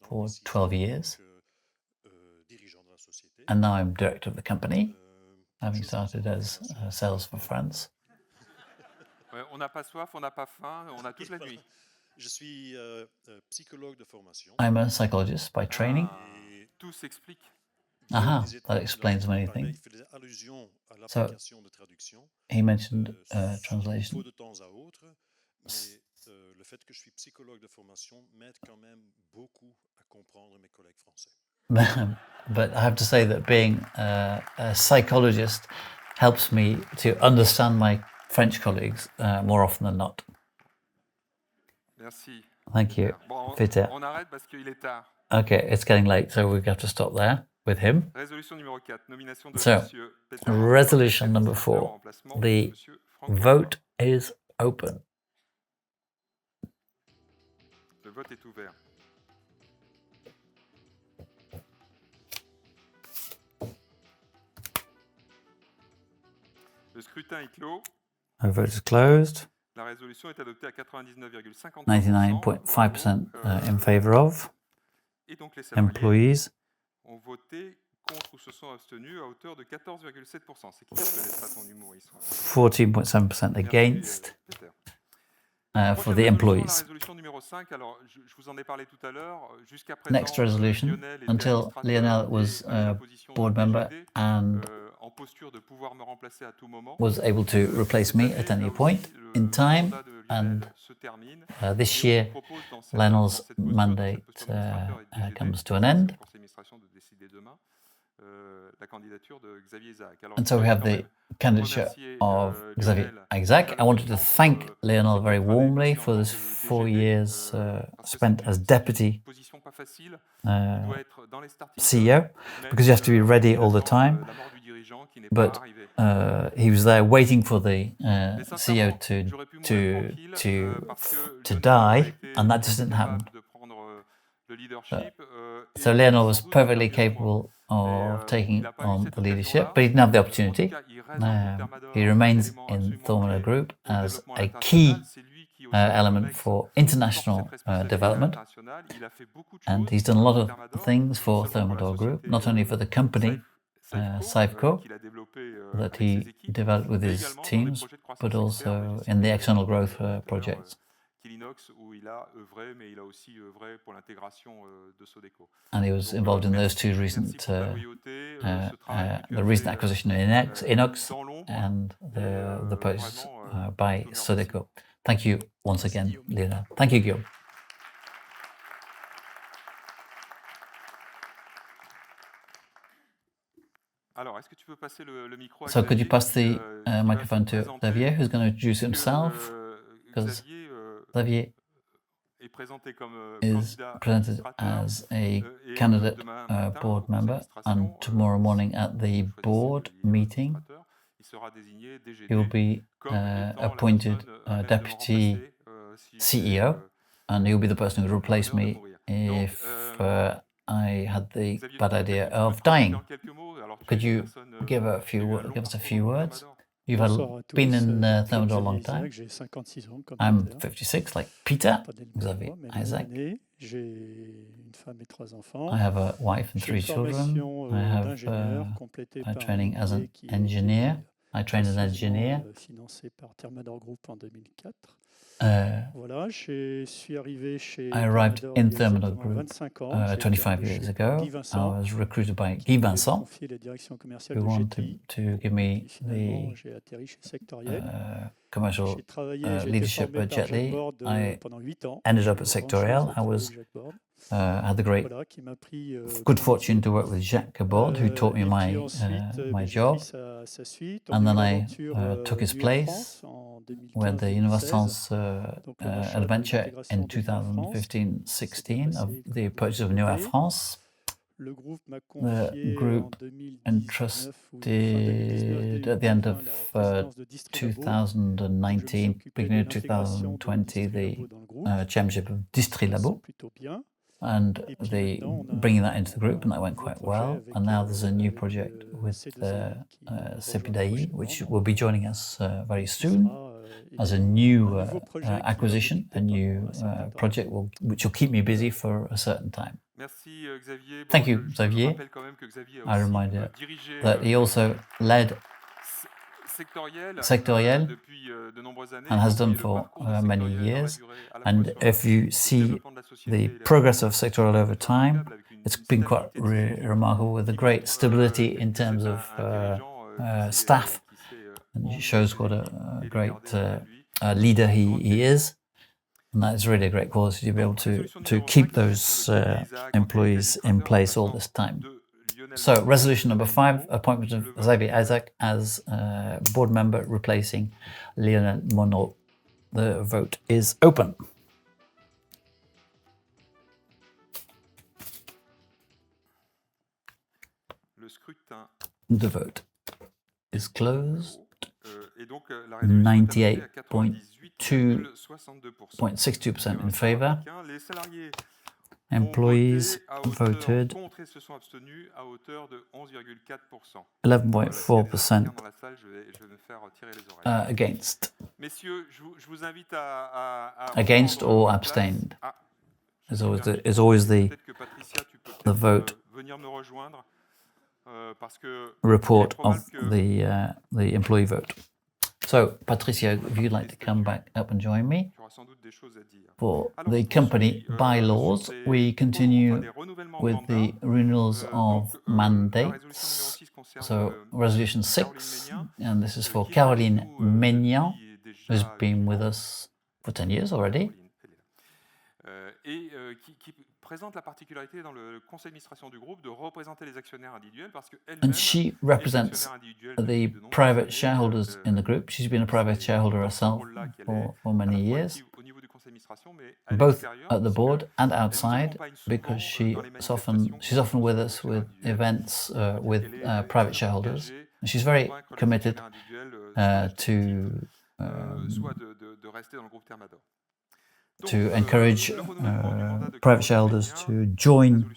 for 12 years. And now I'm director of the company, having started as sales for France. On n'a pas soif, on n'a pas faim, on a toute la nuit. Je suis psychologue de formation. I'm a psychologist by training. Tout s'explique. Aha, that explains many things. So, he mentioned translation. Le fait que je suis psychologue de formation m'aide quand même beaucoup à comprendre mes collègues français. But I have to say that being a psychologist helps me to understand my French colleagues more often than not. Merci. Thank you, Bon, Peter. on arrête parce qu'il est tard. Okay, it's getting late, so we have to stop there with him. Résolution numéro 4, nomination de So, Monsieur Peter resolution number 4. The vote is open. Le vote est ouvert. Le scrutin est clos. The vote is closed. La résolution est adoptée à 99,50%. 99.5% in favor of. Et donc les salariés Employees ont voté contre ou se sont abstenus à hauteur de 14,7%. C'est qui ne connaît pas ton humour, 14.7% against for the employees. La résolution numéro 5, alors je vous en ai parlé tout à l'heure. Jusqu'à présent, Next resolution, until Lionel was a board member and en posture de pouvoir me remplacer à tout moment. Was able to replace me at any point in time, and this year Lionel's mandate comes to an end. And so we have the candidature of Xavier Isaac. I wanted to thank Lionel very warmly for this 4 years spent as deputy CEO, because you have to be ready all the time. But he was there waiting for the CEO to die, and that just didn't happen. So Lionel was perfectly capable of taking on the leadership, but he didn't have the opportunity. He remains in Thermador Groupe as a key element for international development. And he's done a lot of things for Thermador Group, not only for the company, Safeco, that he developed with his teams, but also in the external growth projects. And he was involved in those two recent, the recent acquisition in Inox and the purchase by Sodeco. Thank you once again, Lionel. Thank you, Guillaume. So could you pass the microphone to Xavier, who's going to introduce himself? Because Xavier is presented as a candidate board member, and tomorrow morning at the board meeting, he will be appointed deputy CEO, and he'll be the person who will replace me if I had the bad idea of dying. Could you give us a few words? You've been in Thermador a long time. I'm 56, like Peter, Xavier, Isaac. I have a wife and 3 children. I have a training as an engineer. I trained as an engineer. I arrived in Thermador Group 25 years ago. I was recruited by Guy Vincent, who wanted to give me the commercial leadership at Jet Li. I ended up at Sectoriel. I had the good fortune to work with Jacques Cabord, who taught me my job, and then I took his place with the Innovance adventure in 2015-16 of the purchase of New Air France. The group entrusted at the end of 2019, beginning of 2020, the chairmanship of Distri Labo, and bringing that into the group, and that went quite well. And now there's a new project with Sepidai, which will be joining us very soon as a new acquisition, a new project which will keep me busy for a certain time. Thank you, Xavier. I remind you that he also led Sectoriel and has done for many years. And if you see the progress of Sectoriel over time, it's been quite remarkable, with a great stability in terms of staff. And it shows what a great leader he is. And that's really a great quality to be able to keep those employees in place all this time. So, resolution number 5, appointment of Xavier Isaac as board member replacing Lionel Monod. The vote is open. The vote is closed. 98.62% in favor. Employees voted 11.4% against. Against or abstained is always the vote report of the employee vote. So, Patricia, if you'd like to come back up and join me. For the company bylaws, we continue with the renewals of mandates. So, resolution 6, and this is for Caroline Maignan, who's been with us for 10 years already. And she represents the private shareholders in the group. She's been a private shareholder herself for many years, both at the board and outside, because she's often with us with events with private shareholders. And she's very committed to encourage private shareholders to join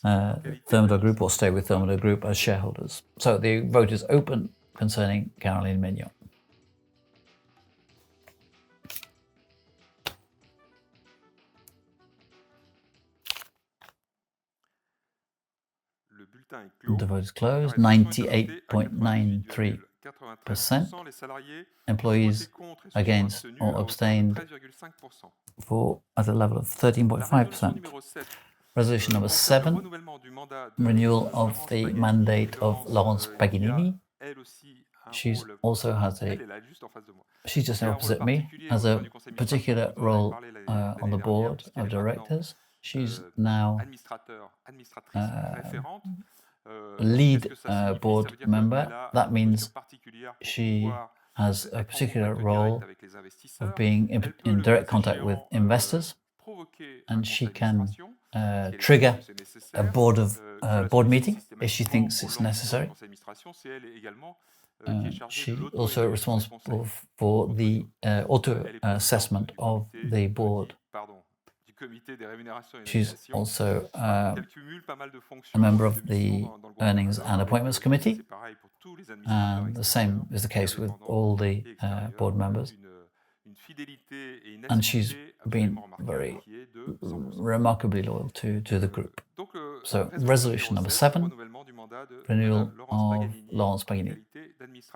Thermador Group or stay with Thermador Group as shareholders. So the vote is open concerning Caroline Maignan. The vote is closed. 98.93%. Employees against or abstained for at a level of 13.5%. Resolution number 7, renewal of the mandate of Laurence Paganini. She also has she's just opposite me, has a particular role on the board of directors. She's now lead board member. That means she has a particular role of being in direct contact with investors, and she can trigger a board meeting if she thinks it's necessary. She also responsible for the auto-assessment of the board. She's also a member of the Earnings and Appointments Committee, and the same is the case with all the board members. And she's been very remarkably loyal to the group. So, resolution number 7, renewal of Laurence Paganini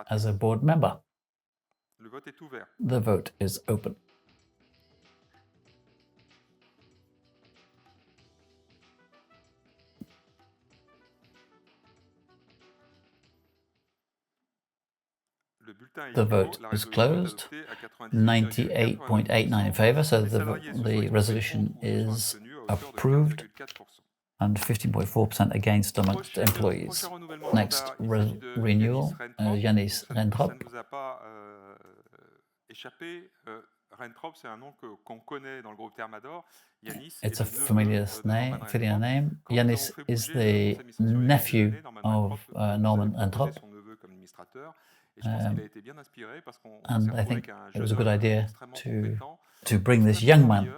as a board member. The vote is open. The vote is closed. 98.89 in favour, so the resolution is approved, and 15.4% against amongst employees. Next, renewal, Yanis Rentrop. It's a familiar name. Yanis is the nephew of Norman Rentrop. And I think it was a good idea to bring this young man,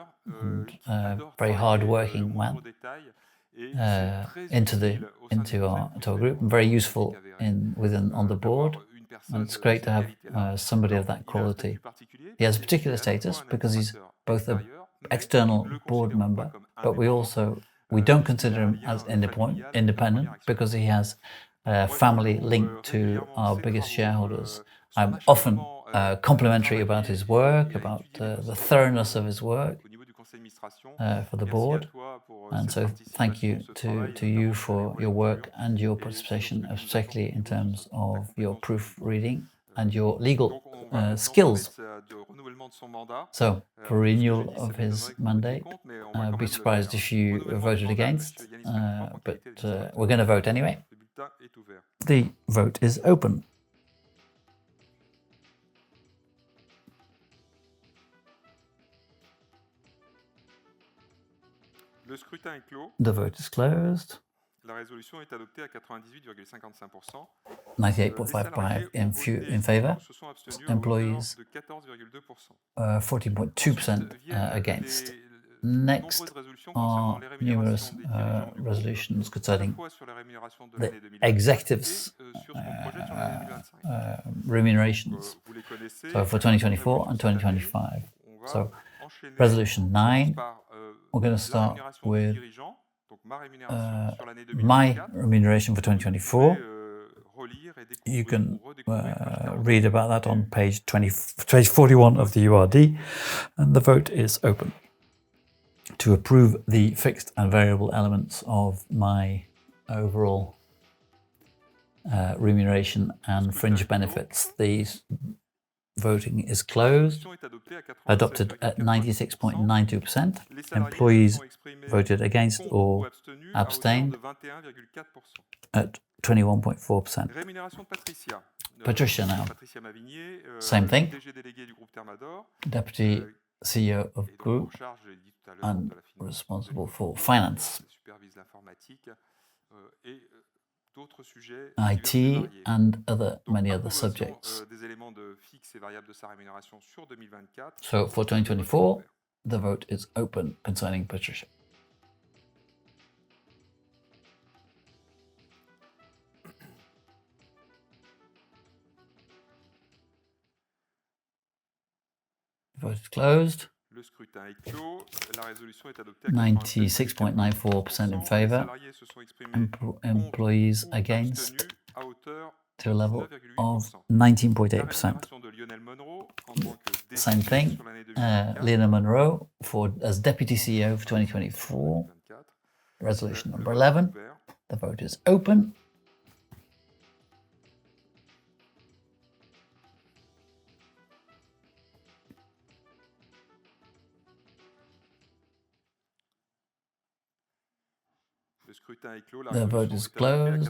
very hard-working man, into our group, and very useful on the board. And it's great to have somebody of that quality. He has a particular status because he's both an external board member, but we don't consider him as independent because he has family linked to our biggest shareholders. I'm often complimentary about his work, about the thoroughness of his work for the board. And so thank you to you for your work and your participation, particularly in terms of your proofreading and your legal skills. So, for renewal of his mandate, I'd be surprised if you voted against, but we're going to vote anyway. The vote is open. The vote is closed. 98.55% in favour. Employees 14.2% against. Next are numerous resolutions concerning the executives' remunerations. So for 2024 and 2025. So resolution 9, we're going to start with my remuneration for 2024. You can read about that on page 41 of the URD, and the vote is open to approve the fixed and variable elements of my overall remuneration and fringe benefits. The voting is closed. Adopted at 96.92%. Employees voted against or abstained at 21.4%. Patricia now. Same thing. Deputy CEO of group and responsible for finance, IT, and many other subjects. So for 2024, the vote is open concerning Patricia. The vote is closed. 96.94% in favor. Employees against to a level of 19.8%. Same thing, Lyon Monroe as Deputy CEO for 2024. Resolution number 11. The vote is open. The vote is closed.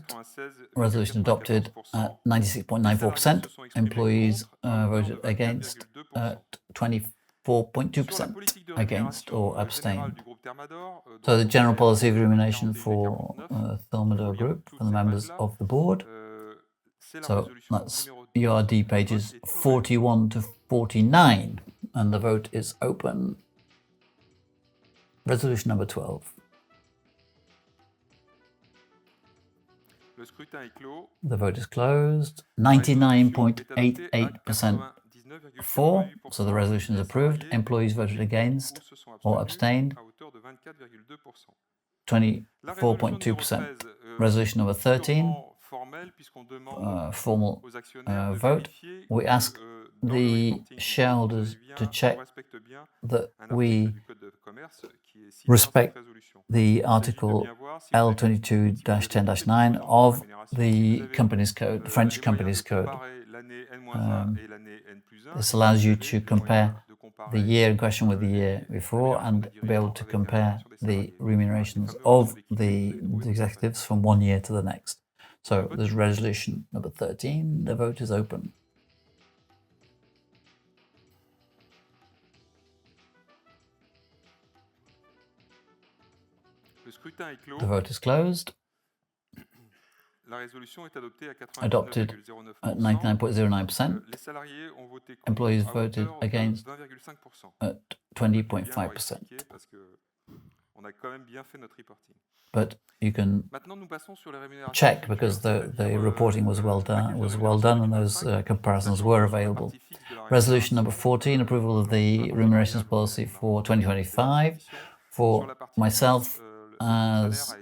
Resolution adopted at 96.94%. Employees voted against at 24.2% against or abstained. So the general policy of remuneration for Thermador groupe for the members of the board. So that's URD pages 41 to 49, and the vote is open. Resolution number 12. The vote is closed. 99.88% for, so the resolution is approved. Employees voted against or abstained. 24.2%. Resolution number 13. Formal vote. We ask the shareholders to check that we respect the article L22-10-9 of the company's code, the French company's code. This allows you to compare the year in question with the year before and be able to compare the remunerations of the executives from one year to the next. So there's resolution number 13. The vote is open. The vote is closed. Adopted at 99.09%. Employees voted against at 20.5%. But you can check because the reporting was well done and those comparisons were available. Resolution number 14, approval of the remunerations policy for 2025 for myself as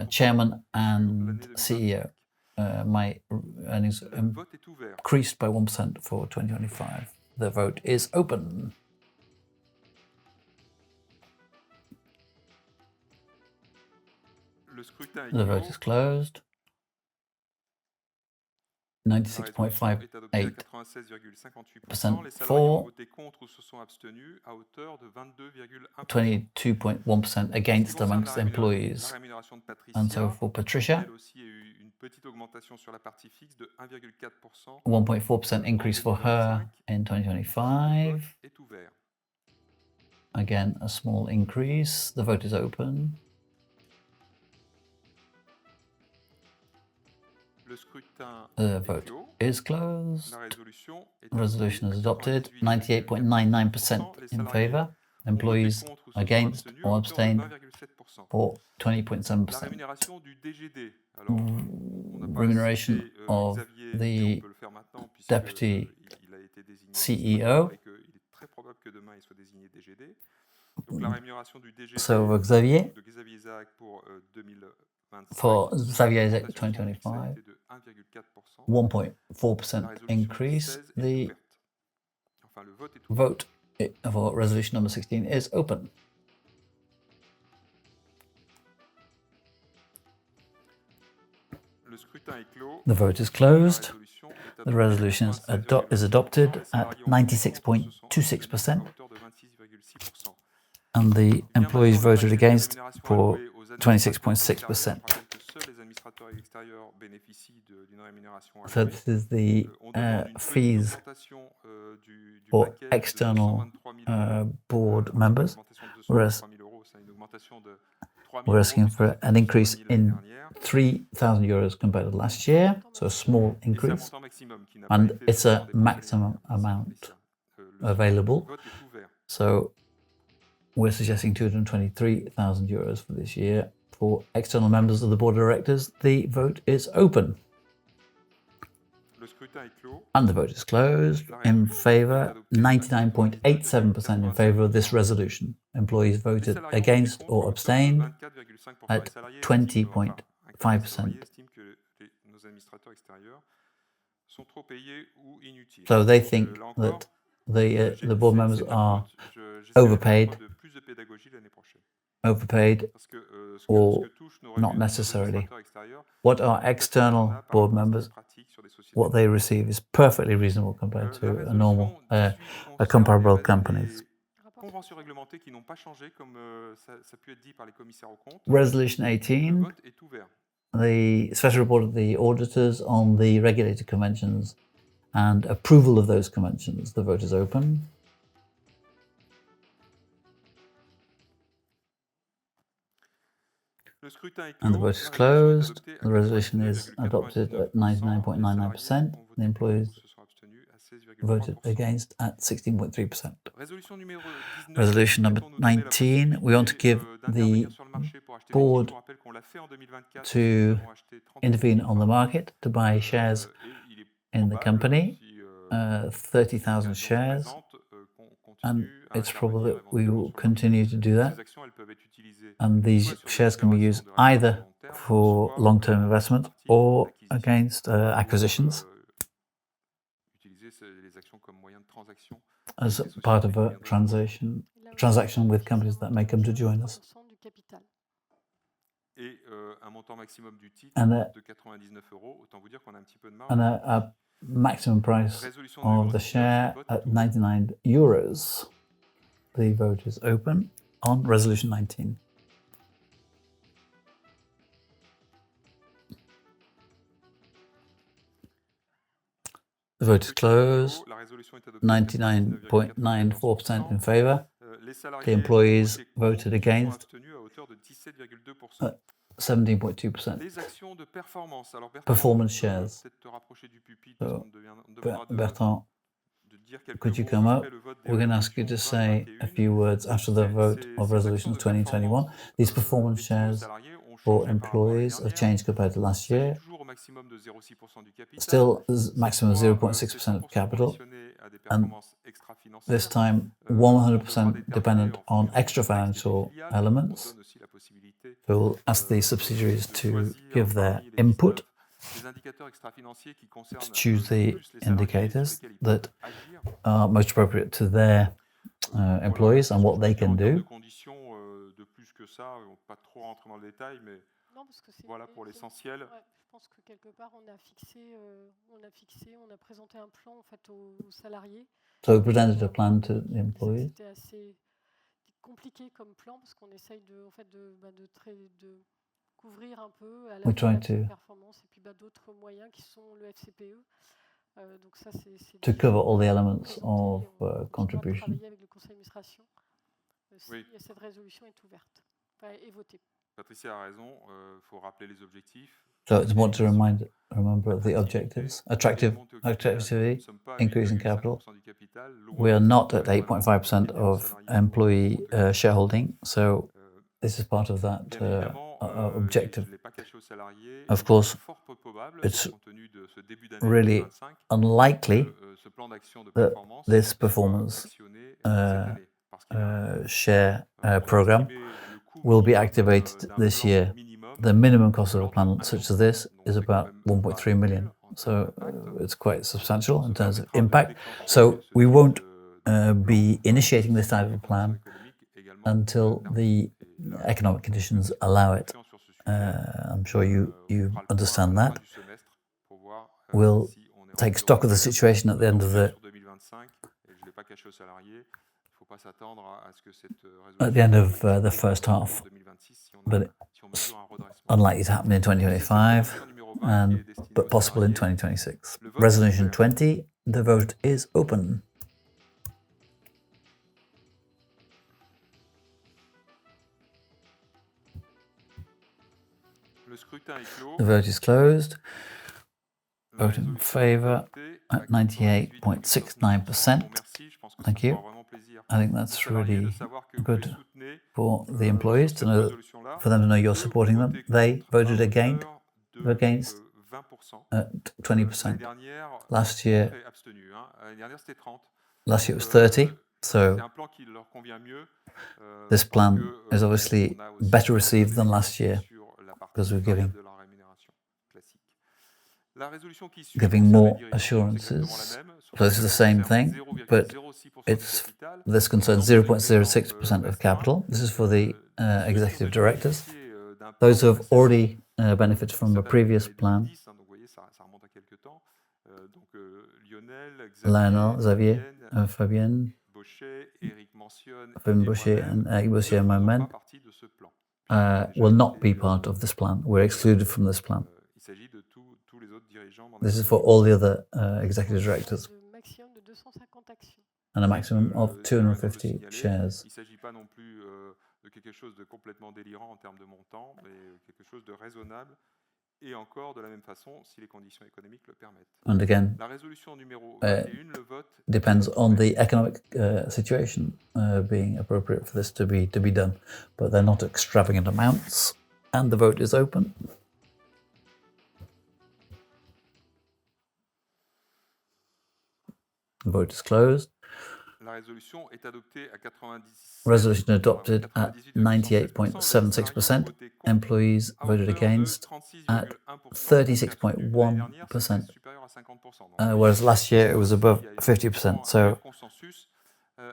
chairman and CEO. My earnings increased by 1% for 2025. The vote is open. The vote is closed. 96.58% for, 22.1% against amongst employees. And so for Patricia, 1.4% increase for her in 2025. Again, a small increase. The vote is open. The vote is closed. The resolution is adopted. 98.99% in favor. Employees against or abstained for 20.7%. Remuneration of the deputy CEO. So Xavier, for Xavier 2025, 1.4% increase. The vote for resolution number 16 is open. The vote is closed. The resolution is adopted at 96.26%. And the employees voted against for 26.6%. So this is the fees for external board members. We're asking for an increase in 3,000 euros compared to last year, so a small increase. And it's a maximum amount available. So we're suggesting 223,000 euros for this year for external members of the board of directors. The vote is open. And the vote is closed. In favour, 99.87% in favour of this resolution. Employees voted against or abstained at 20.5%. So they think that the board members are overpaid or not necessarily. What our external board members, what they receive is perfectly reasonable compared to a normal, a comparable companies. Resolution 18, the special report of the auditors on the regulated conventions and approval of those conventions. The vote is open. And the vote is closed. The resolution is adopted at 99.99%. The employees voted against at 16.3%. Resolution number 19, we want to give the board to intervene on the market to buy shares in the company, 30,000 shares, and it's probable that we will continue to do that. And these shares can be used either for long-term investment or against acquisitions as part of a transaction with companies that may come to join us. And a maximum price of the share at €99. The vote is open on Resolution 19. The vote is closed. 99.94% in favour. The employees voted against. 17.2%. Performance shares. So, Bertrand, could you come up? We're going to ask you to say a few words after the vote of Resolutions 2021. These performance shares for employees have changed compared to last year. Still, maximum of 0.6% of capital, and this time 100% dependent on extra financial elements. We'll ask the subsidiaries to give their input to choose the indicators that are most appropriate to their employees and what they can do. Voilà pour l'essentiel. Je pense que quelque part on a présenté un plan en fait aux salariés. So we presented a plan to the employees. C'était assez compliqué comme plan parce qu'on essaye de couvrir un peu à la performance et puis d'autres moyens qui sont le FCPE. Donc ça c'est to cover all the elements of contribution. Travailler avec le conseil d'administration. Cette résolution est ouverte, est votée. Patricia a raison, faut rappeler les objectifs. So it's important to remember the objectives. Attractive activity, increase in capital. We are not at 8.5% of employee shareholding, so this is part of that objective. Of course, it's really unlikely that this performance share program will be activated this year. The minimum cost of a plan such as this is about 1.3 million. So it's quite substantial in terms of impact. So we won't be initiating this type of plan until the economic conditions allow it. I'm sure you understand that. We'll take stock of the situation at the end of the first half, but it's unlikely to happen in 2025, but possible in 2026. Resolution 20, the vote is open. The vote is closed. Vote in favour at 98.69%. Thank you. I think that's really good for the employees to know, for them to know you're supporting them. They voted against 20%. Last year it was 30. So this plan is obviously better received than last year because we're giving more assurances. So this is the same thing, but this concerns 0.06% of capital. This is for the executive directors. Those who have already benefited from the previous plan, Lionel, Xavier, Fabienne, Boucher and Eric Boucher and my men will not be part of this plan. We're excluded from this plan. This is for all the other executive directors. And a maximum of 250 shares. De quelque chose de complètement délirant en termes de montant, mais quelque chose de raisonnable, et encore de la même façon si les conditions économiques le permettent. And again, la résolution numéro 21, le vote depends on the economic situation being appropriate for this to be done, but they're not extravagant amounts, and the vote is open. The vote is closed. La résolution est adoptée à 90. Resolution adopted at 98.76%. Employees voted against at 36.1%, whereas last year it was above 50%. So,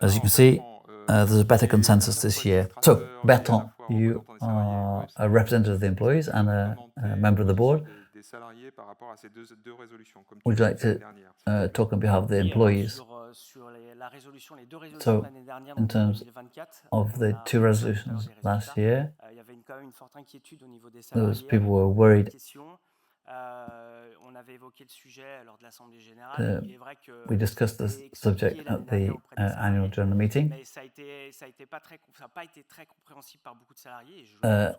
as you can see, there's a better consensus this year. So, Bertrand, you are a representative of the employees and a member of the board. Would you like to talk on behalf of the employees? So, in terms of the two resolutions last year, those people were worried. We discussed this subject at the annual general meeting. The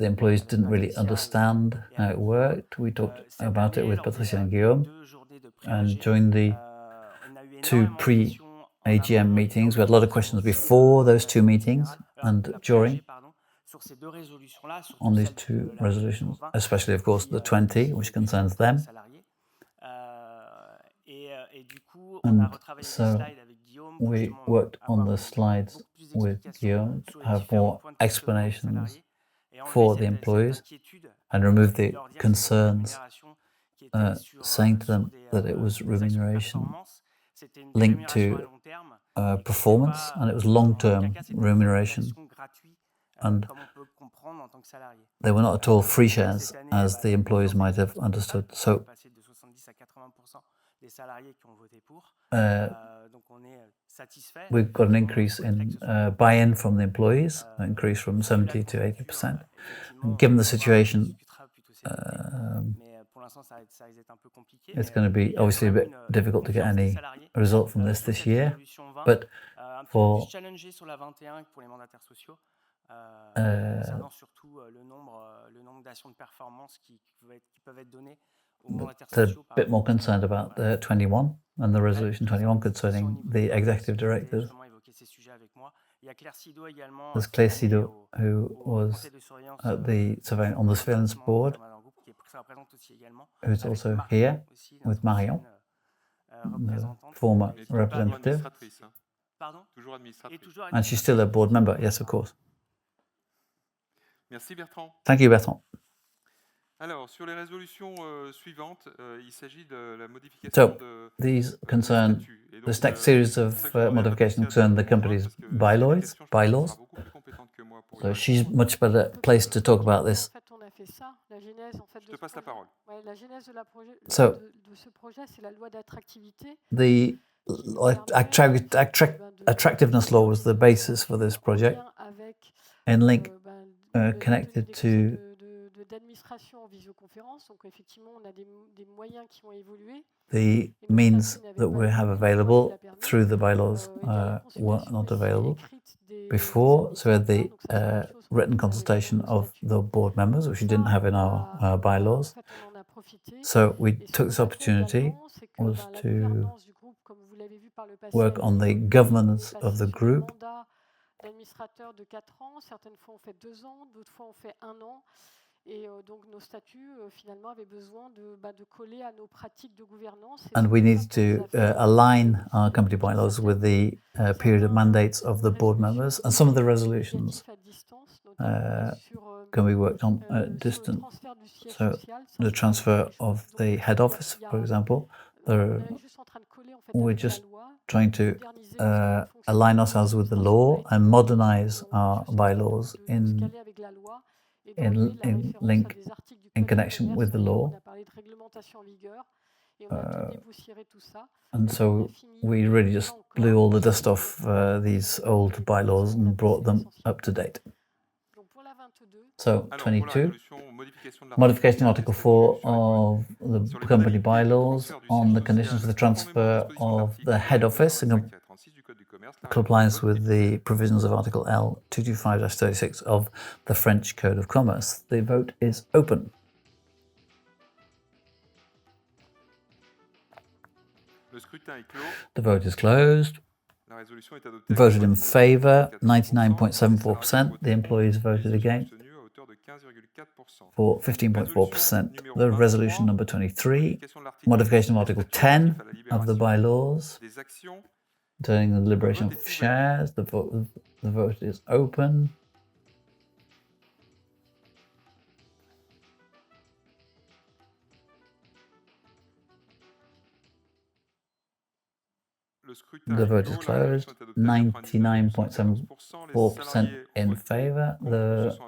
employees didn't really understand how it worked. We talked about it with Patricia and Guillaume, and during the two pre-AGM meetings, we had a lot of questions before those two meetings and during on these two resolutions, especially, of course, the 20, which concerns them. And so we worked on the slides with Guillaume to have more explanations for the employees and remove the concerns, saying to them that it was remuneration linked to performance, and it was long-term remuneration. And they were not at all free shares, as the employees might have understood. So we've got an increase in buy-in from the employees, an increase from 70 to 80%. And given the situation, it's going to be obviously a bit difficult to get any result from this year, but for they're a bit more concerned about the 21 and the resolution 21 concerning the executive directors. There's Claire Sido, who was at the on the surveillance board, who's also here with Marion, the former representative. And she's still a board member, yes, of course. Merci Bertrand. Thank you, Bertrand. Alors, sur les résolutions suivantes, il s'agit de la modification So, these concern this next series of modifications concern the company's bylaws. So she's much better placed to talk about this. So, the attractiveness law was the basis for this project, and link connected to the means that we have available through the bylaws were not available before. So we had the written consultation of the board members, which we didn't have in our bylaws. So we took this opportunity was to work on the governance of the group. And we need to align our company bylaws with the period of mandates of the board members. And some of the resolutions can be worked on at distance. So the transfer of the head office, for example, we're just trying to align ourselves with the law and modernize our bylaws in connection with the law. And so we really just blew all the dust off these old bylaws and brought them up to date. So 22, modification of Article 4 of the company bylaws on the conditions for the transfer of the head office in compliance with the provisions of Article L 225-36 of the French Code of Commerce. The vote is open. The vote is closed. Voted in favour, 99.74%. The employees voted against for 15.4%. The resolution number 23, modification of Article 10 of the bylaws, concerning the liberation of shares. The vote is open. The vote is closed. 99.74% in favour. The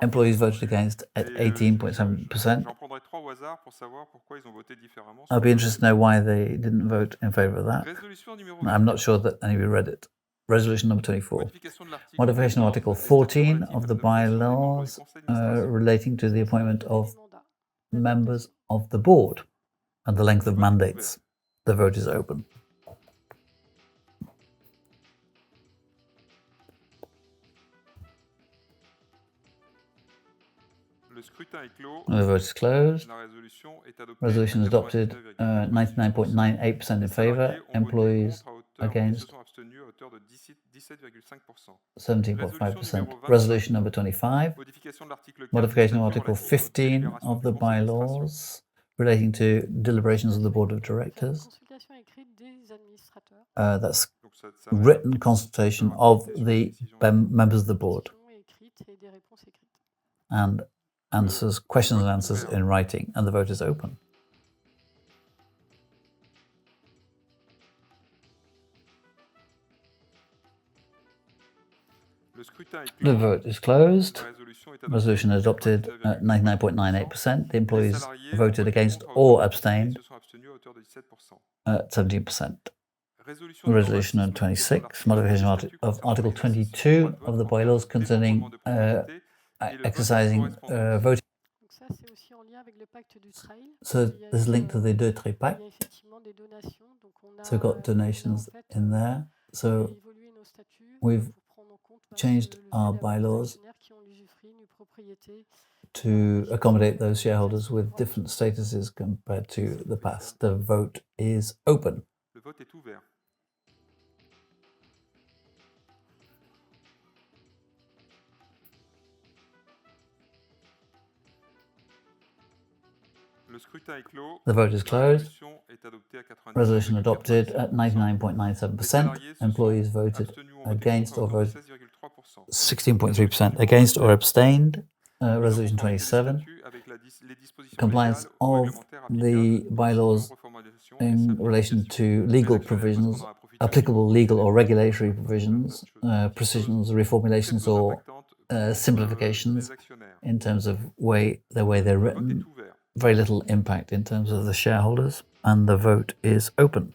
employees voted against at 18.7%. I'll be interested to know why they didn't vote in favour of that. I'm not sure that any of you read it. Resolution number 24. Modification of Article 14 of the bylaws relating to the appointment of members of the board and the length of mandates. The vote is open. The vote is closed. Resolution is adopted. 99.98% in favour. Employees against 17.5%. Resolution number 25. Modification of Article 15 of the bylaws relating to deliberations of the Board of Directors. That's written consultation of the members of the board. And questions and answers in writing. And the vote is open. The vote is closed. Resolution adopted at 99.98%. The employees voted against or abstained at 17%. Resolution number 26, modification of Article 22 of the bylaws concerning exercising voting. So this is linked to the Deux Traits Pact. So we've got donations in there. So we've changed our bylaws to accommodate those shareholders with different statuses compared to the past. The vote is open. The vote is closed. Resolution adopted at 99.97%. Employees voted against or voted 16.3% against or abstained. Resolution 27. Compliance of the bylaws in relation to legal provisions, applicable legal or regulatory provisions, precisions, reformulations or simplifications in terms of the way they're written. Very little impact in terms of the shareholders, and the vote is open.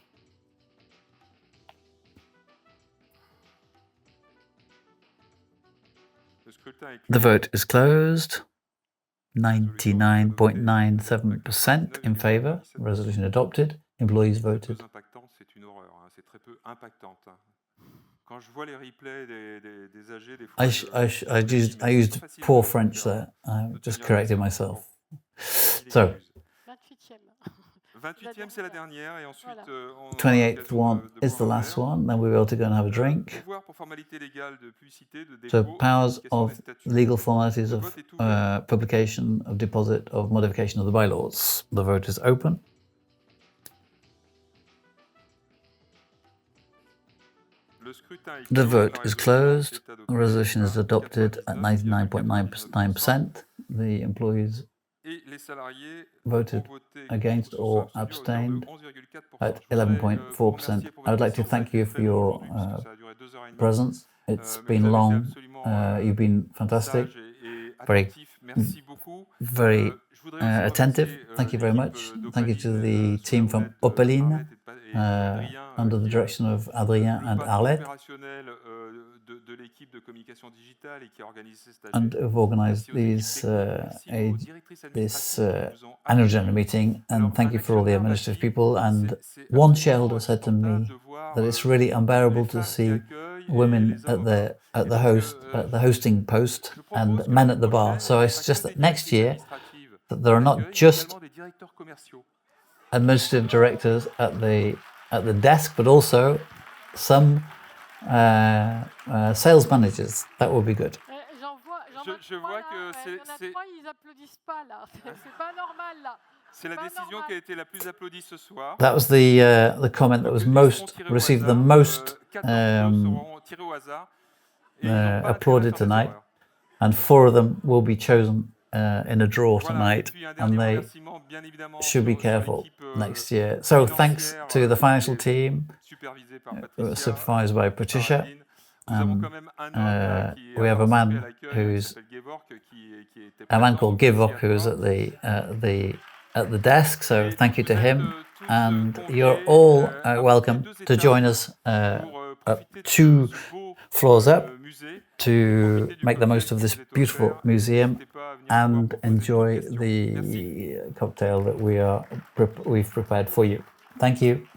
The vote is closed. 99.97% in favour. Resolution adopted. Employees voted. I used poor French there. I just corrected myself. So, 28e, c'est la dernière, et ensuite on 28th one is the last one, then we'll be able to go and have a drink. Pouvoir pour formalité légale de publicité, de So dépôt, powers modification of des statuts. legal formalities of publication, of deposit, of modification of the bylaws. The vote is open. The vote is closed. The resolution is adopted at 99.99%. The employees voted against or abstained at 11.4%. I would like to thank you for your presence. It's been long. You've been fantastic, very attentive. Thank you very much. Thank you to the team from Opaline, under the direction of Adrien and Arlette, and who've organised this annual general meeting. And thank you for all the administrative people. And one shareholder said to me that it's really unbearable to see women at the hosting post and men at the bar. So it's just that next year that there are not just administrative directors at the desk, but also some sales managers. That would be good. Je vois que ils applaudissent pas là. C'est pas normal là. C'est la décision qui a été la plus applaudie ce soir. That was the comment that was received the most applauded tonight, and 4 of them will be chosen in a draw tonight, and they should be careful next year. So thanks to the financial team, supervised by Patricia. We have a man called Givok who's at the desk. So thank you to him, and you're all welcome to join us up 2 floors up to make the most of this beautiful museum and enjoy the cocktail that we've prepared for you. Thank you.